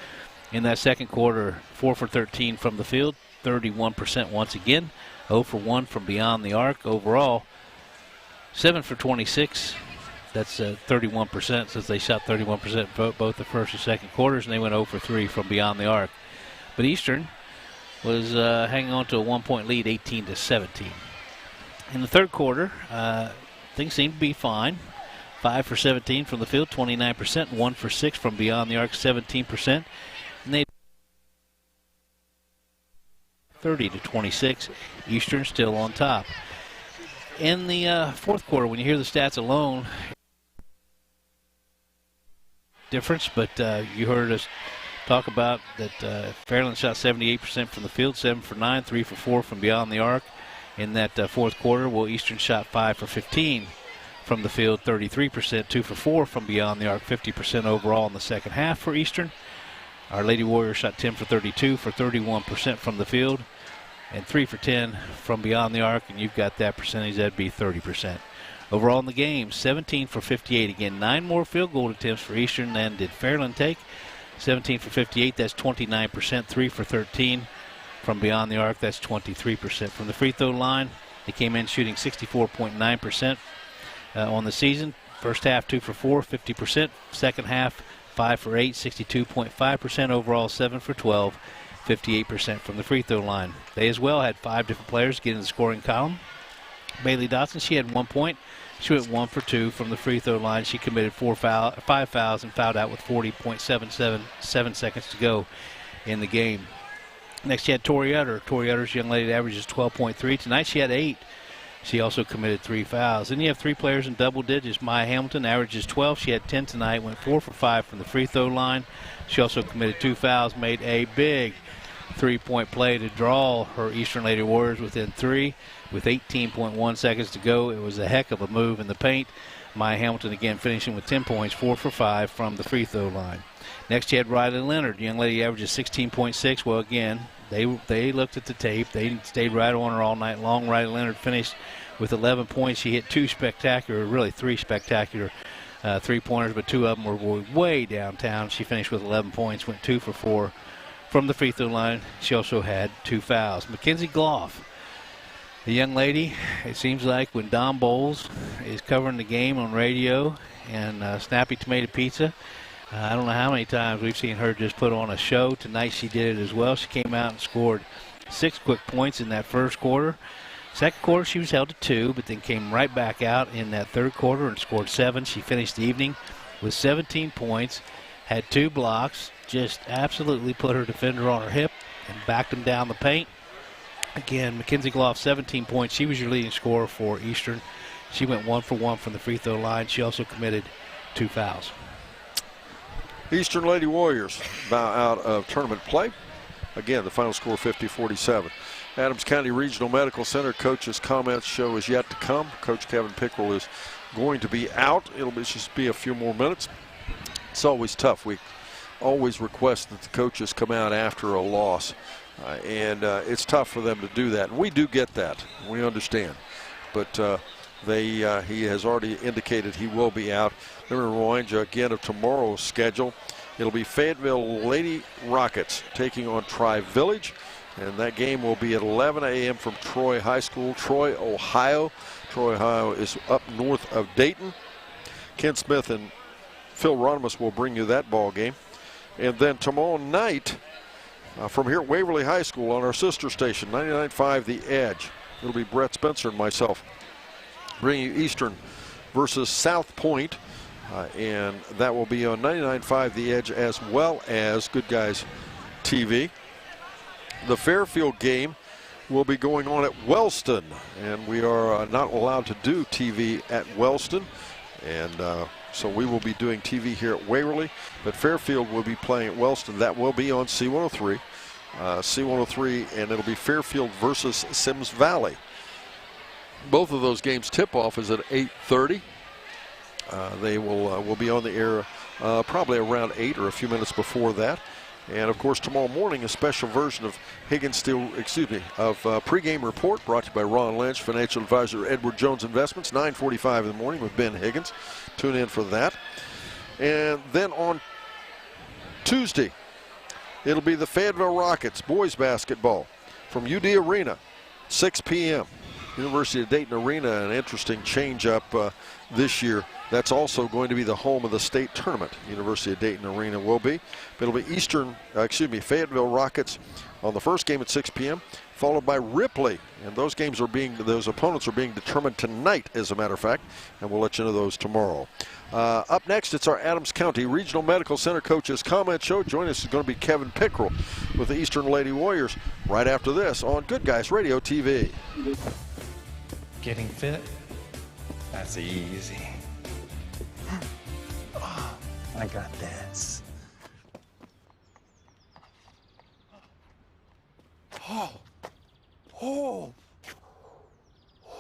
In that second quarter, 4 for 13 from the field, 31% once again, 0 for 1 from beyond the arc. Overall, 7 for 26. That's 31%, since they shot 31% both the first and second quarters, and they went 0 for 3 from beyond the arc. But Eastern was hanging on to a 1-point lead, 18-17. In the third quarter, things seemed to be fine. 5 for 17 from the field, 29%, 1 for 6 from beyond the arc, 17%. And they 30-26. Eastern still on top. In the fourth quarter, when you hear the stats alone, difference, but you heard us talk about that Fairland shot 78% from the field, 7 for 9, 3 for 4 from beyond the arc. In that fourth quarter, well, Eastern shot 5 for 15 from the field, 33%, 2 for 4 from beyond the arc, 50% overall in the second half for Eastern. Our Lady Warriors shot 10 for 32 for 31% from the field and 3 for 10 from beyond the arc, and you've got that percentage. That'd be 30%. Overall in the game, 17 for 58. Again, 9 more field goal attempts for Eastern than did Fairland take. 17 for 58, that's 29%. 3 for 13 from beyond the arc, that's 23%. From the free throw line, they came in shooting 64.9% on the season. First half, 2 for 4, 50%. Second half, 5 for 8, 62.5%. Overall, 7 for 12, 58% from the free throw line. They as well had 5 different players get in the scoring column. Bailey Dotson, she had 1 point. She went 1 for 2 from the free throw line. She committed 5 fouls and fouled out with 40.7 seconds to go in the game. Next, you had Tori Utter. Tori Utter's young lady averages 12.3. Tonight, she had 8. She also committed 3 fouls. Then you have 3 players in double digits. Maya Hamilton averages 12. She had 10 tonight, went 4 for 5 from the free throw line. She also committed 2 fouls, made a big 3-point play to draw her Eastern Lady Warriors within 3 with 18.1 seconds to go. It was a heck of a move in the paint. Maya Hamilton again finishing with 10 points, 4 for 5 from the free throw line. Next, you had Riley Leonard. Young lady averages 16.6. Well, again, they looked at the tape. They stayed right on her all night long. Riley Leonard finished with 11 points. She hit 2 spectacular, really 3 spectacular three-pointers, but 2 of them were way downtown. She finished with 11 points, went 2 for 4 from the free throw line. She also had 2 fouls. Mackenzie Gloff, the young lady, it seems like when Don Bowles is covering the game on radio and Snappy Tomato Pizza, I don't know how many times we've seen her just put on a show. Tonight she did it as well. She came out and scored 6 quick points in that first quarter. Second quarter she was held to 2, but then came right back out in that third quarter and scored 7. She finished the evening with 17 points, had 2 blocks, just absolutely put her defender on her hip and backed him down the paint. Again, Mackenzie Gloff, 17 points. She was your leading scorer for Eastern. She went 1 for 1 from the free throw line. She also committed 2 fouls. Eastern Lady Warriors bow out of tournament play. Again, the final score 50-47. Adams County Regional Medical Center coach's comments show is yet to come. Coach Kevin Pickrell is going to be out. It'll just be a few more minutes. It's always tough. We always request that the coaches come out after a loss. And it's tough for them to do that. And we do get that. We understand. But he has already indicated he will be out. Let me remind you again of tomorrow's schedule. It'll be Fayetteville Lady Rockets taking on Tri-Village. And that game will be at 11 a.m. from Troy High School, Troy, Ohio. Troy, Ohio is up north of Dayton. Ken Smith and Phil Ronimus will bring you that ball game. And then tomorrow night, from here at Waverly High School on our sister station, 99.5 The Edge, it'll be Brett Spencer and myself bringing you Eastern versus South Point. And that will be on 99.5 The Edge as well as Good Guys TV. The Fairfield game will be going on at Wellston, and we are not allowed to do TV at Wellston. And so we will be doing TV here at Waverly, but Fairfield will be playing at Wellston. That will be on C103. C103, and it'll be Fairfield versus Sims Valley. Both of those games tip-off is at 8:30. They will be on the air probably around 8 or a few minutes before that. And of course, tomorrow morning, a special version of Pregame Report brought to you by Ron Lynch, financial advisor, Edward Jones Investments, 9:45 in the morning with Ben Higgins. Tune in for that. And then on Tuesday, it'll be the Fayetteville Rockets boys basketball from UD Arena, 6 p.m. University of Dayton Arena, an interesting change-up this year. That's also going to be the home of the state tournament. University of Dayton Arena will be. But it'll be Fayetteville Rockets on the first game at 6 p.m., followed by Ripley. And those opponents are being determined tonight, as a matter of fact, and we'll let you know those tomorrow. Up next, it's our Adams County Regional Medical Center Coaches Comment Show. Joining us is going to be Kevin Pickrell with the Eastern Lady Warriors right after this on Good Guys Radio TV. Getting fit? That's easy. I got this.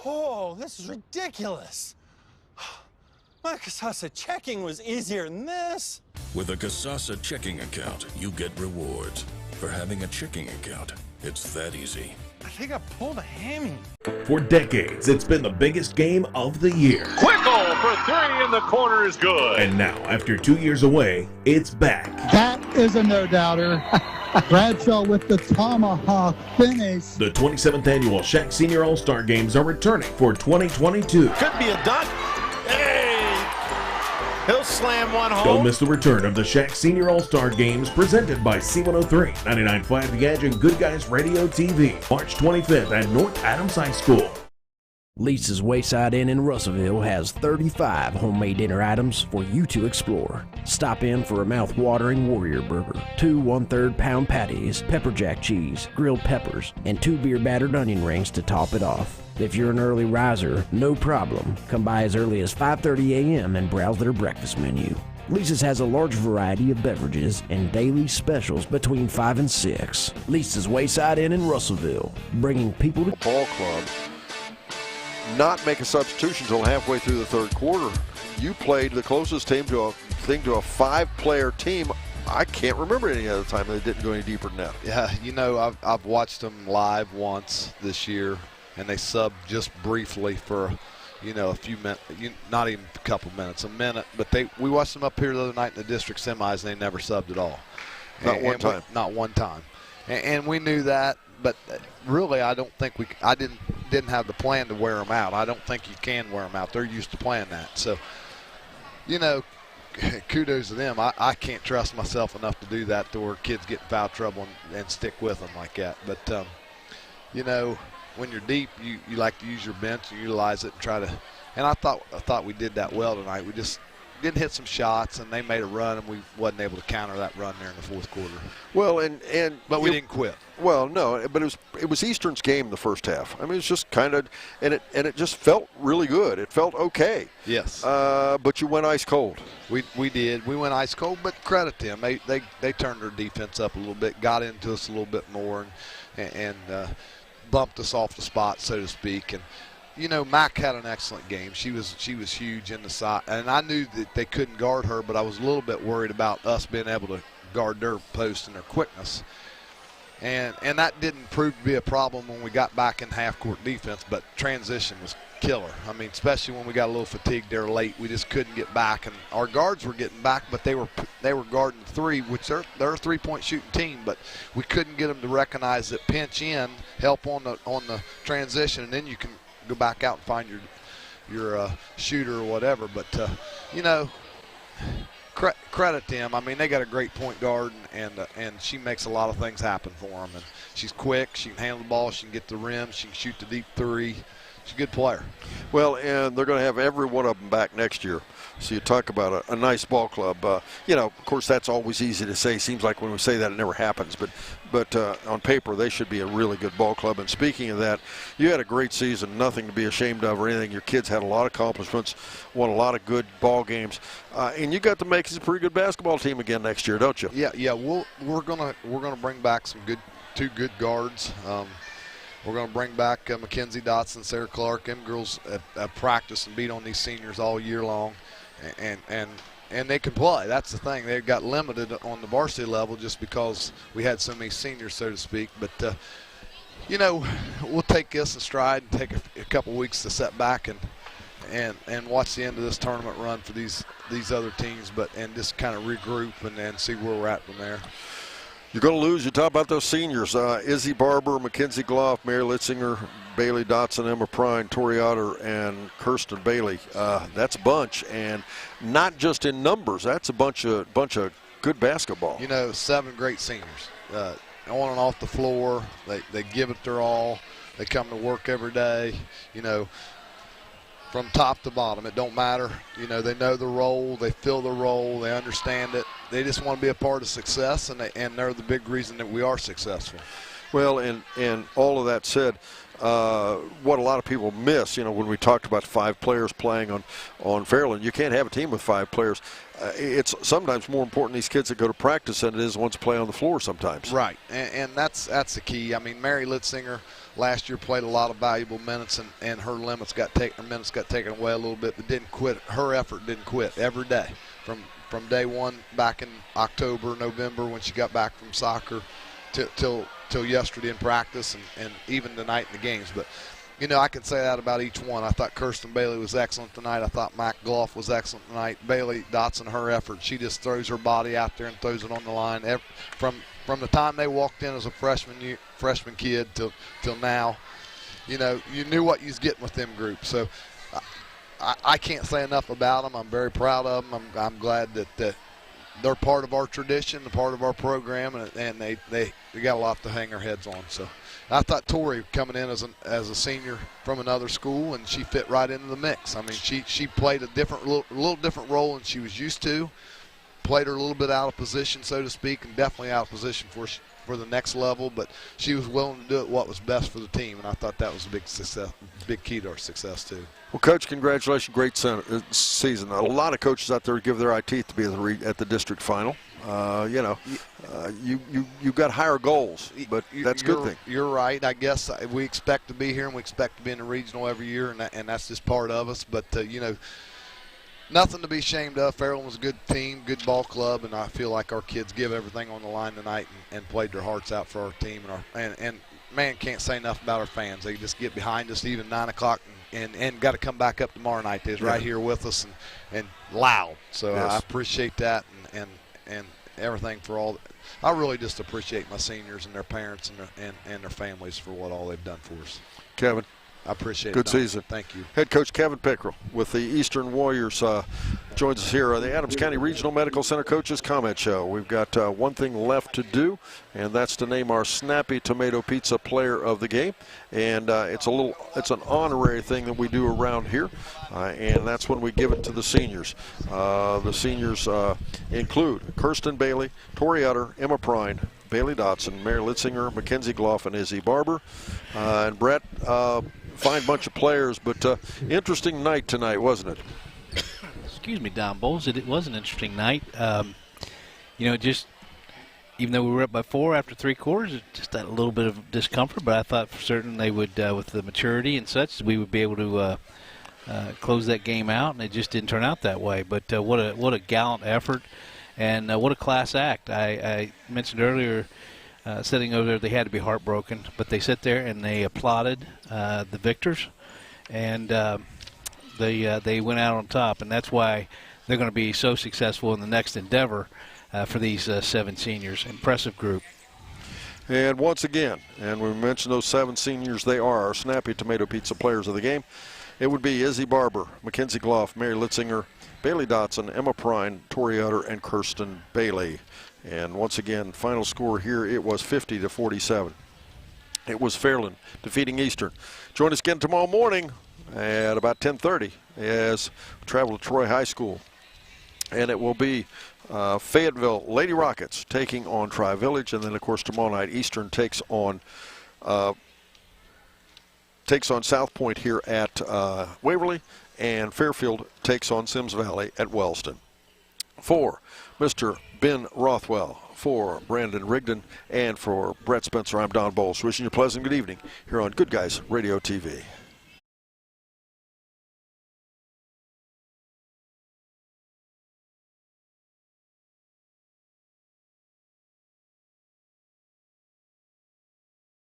Oh, this is ridiculous. My Casasa checking was easier than this. With a Casasa checking account, you get rewards. For having a checking account, it's that easy. I think I pulled a hammy. For decades, it's been the biggest game of the year. Quick goal for three in the corner is good. And now, after 2 years away, it's back. That is a no-doubter. Bradshaw with the tomahawk finish. The 27th annual Shack Senior All-Star Games are returning for 2022. Could be a dunk. Hey! He'll slam one home. Don't miss the return of the Shack Senior All-Star Games presented by C103, 99.5 The Edge, and Good Guys Radio TV. March 25th at North Adams High School. Lisa's Wayside Inn in Russellville has 35 homemade dinner items for you to explore. Stop in for a mouth-watering Warrior Burger, 2 1/3 pound patties, pepper jack cheese, grilled peppers, and 2 beer-battered onion rings to top it off. If you're an early riser, no problem. Come by as early as 5:30 a.m. and browse their breakfast menu. Lisa's has a large variety of beverages and daily specials between 5 and 6. Lisa's Wayside Inn in Russellville, bringing people to ball club. Not make a substitution until halfway through the third quarter. You played the closest team to a 5-player team. I can't remember any other time they didn't go any deeper than that. Yeah, you know, I've watched them live once this year, and they subbed just briefly for, a few minutes, not even a couple minutes, a minute. But we watched them up here the other night in the district semis, and they never subbed at all. Not one time. Not one time. And we knew that, but really, I don't think I didn't have the plan to wear them out. I don't think you can wear them out. They're used to playing that. So, kudos to them. I can't trust myself enough to do that to where kids get in foul trouble and stick with them like that. But, when you're deep, you like to use your bench and utilize it and try to. And I thought we did that well tonight. We just didn't hit some shots, and they made a run, and we wasn't able to counter that run there in the fourth quarter. Well, but we didn't quit. Well, no, but it was Eastern's game the first half. I mean, it's just kind of, and it just felt really good. It felt okay. Yes. But you went ice cold. We did. We went ice cold, but credit them. They turned their defense up a little bit, got into us a little bit more, and bumped us off the spot, so to speak. And Mac had an excellent game. She was huge in the side, and I knew that they couldn't guard her, but I was a little bit worried about us being able to guard their post and their quickness. And that didn't prove to be a problem when we got back in half-court defense, but transition was killer. I mean, especially when we got a little fatigued there late, we just couldn't get back. And our guards were getting back, but they were guarding three, which they're a three-point shooting team, but we couldn't get them to recognize that pinch in, help on the transition, and then you can go back out and find your shooter or whatever. But you know, credit them. I mean, they got a great point guard, and she makes a lot of things happen for them. And she's quick. She can handle the ball. She can get the rim. She can shoot the deep three. She's a good player. Well, and they're going to have every one of them back next year. So you talk about a nice ball club. You know, of course, that's always easy to say. Seems like when we say that, it never happens. But on paper, they should be a really good ball club. And speaking of that, you had a great season, nothing to be ashamed of or anything. Your kids had a lot of accomplishments, won a lot of good ball games, and you got to make a pretty good basketball team again next year, don't you? Yeah. We're gonna bring back two good guards. We're going to bring back Mackenzie Dotson, Sarah Clark. Them girls have practiced and beat on these seniors all year long, and they can play. That's the thing. They got limited on the varsity level just because we had so many seniors, so to speak. But you know, we'll take this in stride and take a couple weeks to set back and watch the end of this tournament run for these other teams, and just kind of regroup and see where we're at from there. You're going to lose. You talk about those seniors. Izzy Barber, Mackenzie Gloff, Mary Litzinger, Bailey Dotson, Emma Prine, Tori Otter, and Kirsten Bailey. That's a bunch, and not just in numbers. That's a bunch of good basketball. You know, 7 great seniors. On and off the floor, they give it their all. They come to work every day. You know, from top to bottom, it don't matter. You know, they know the role, they feel the role, they understand it. They just want to be a part of success, and they're the big reason that we are successful. Well, and all of that said, what a lot of people miss, you know, when we talked about 5 players playing on Fairland, you can't have a team with 5 players. It's sometimes more important these kids that go to practice than it is ones play on the floor sometimes. Right, and that's the key. I mean, Mary Litzinger last year played a lot of valuable minutes, and her minutes got taken away a little bit, but didn't quit. Her effort didn't quit every day from day one back in October, November when she got back from soccer till yesterday in practice and even tonight in the games. But, you know, I can say that about each one. I thought Kirsten Bailey was excellent tonight. I thought Mac Gloff was excellent tonight. Bailey Dotson, her effort, she just throws her body out there and throws it on the line. From the time they walked in as a freshman kid till now, you know, you knew what you was getting with them groups. So I can't say enough about them. I'm very proud of them. I'm glad that they're part of our tradition, a part of our program, and they got a lot to hang their heads on. So I thought Tori coming in as a senior from another school, and she fit right into the mix. I mean, she played a little different role than she was used to. Played her a little bit out of position, so to speak, and definitely out of position for the next level, but she was willing to do it what was best for the team, and I thought that was a big key to our success too. Well, Coach, congratulations. Great season. A lot of coaches out there give their eye teeth to be at the district final. You know, you got higher goals, but that's a good thing. You're right. I guess we expect to be here, and we expect to be in the regional every year, and that's just part of us. But, you know, nothing to be ashamed of. Fairland was a good team, good ball club, and I feel like our kids give everything on the line tonight and played their hearts out for our team. And man, can't say enough about our fans. They just get behind us even 9 o'clock and got to come back up tomorrow night. They're right here with us and loud. So yes. I appreciate that and everything for all. I really just appreciate my seniors and their parents and their families for what all they've done for us. Kevin. I appreciate it. Good season. Thank you. Head coach Kevin Pickrell with the Eastern Warriors joins us here on the Adams County Regional Medical Center Coaches Comment Show. We've got one thing left to do, and that's to name our Snappy Tomato Pizza Player of the Game. And it's an honorary thing that we do around here, and that's when we give it to the seniors. The seniors include Kirsten Bailey, Tori Utter, Emma Prine, Bailey Dotson, Mary Litzinger, Mackenzie Gloff, and Izzy Barber. And Brett, fine bunch of players, but interesting night tonight, wasn't it? Excuse me, Don Bowles. It was an interesting night. You know, just even though we were up by 4 after 3 quarters, just that little bit of discomfort. But I thought for certain they would, with the maturity and such, we would be able to close that game out, and it just didn't turn out that way. But what a gallant effort, and what a class act. I mentioned earlier. Sitting over there, they had to be heartbroken, but they sit there and they applauded the victors, and they went out on top, and that's why they're going to be so successful in the next endeavor for these 7 seniors. Impressive group. And once again, and we mentioned those 7 seniors, they are our Snappy Tomato Pizza Players of the Game. it would be Izzy Barber, Mackenzie Gloff, Mary Litzinger, Bailey Dotson, Emma Prine, Tori Utter, and Kirsten Bailey. And once again, final score here, it was 50-47. It was Fairland defeating Eastern. Join us again tomorrow morning at about 10:30 as we travel to Troy High School. And it will be Fayetteville Lady Rockets taking on Tri-Village. And then, of course, tomorrow night, Eastern takes on South Point here at Waverly. And Fairfield takes on Sims Valley at Wellston. For Mr. Ben Rothwell, for Brandon Rigdon, and for Brett Spencer, I'm Don Bowles, wishing you a pleasant good evening here on Good Guys Radio TV.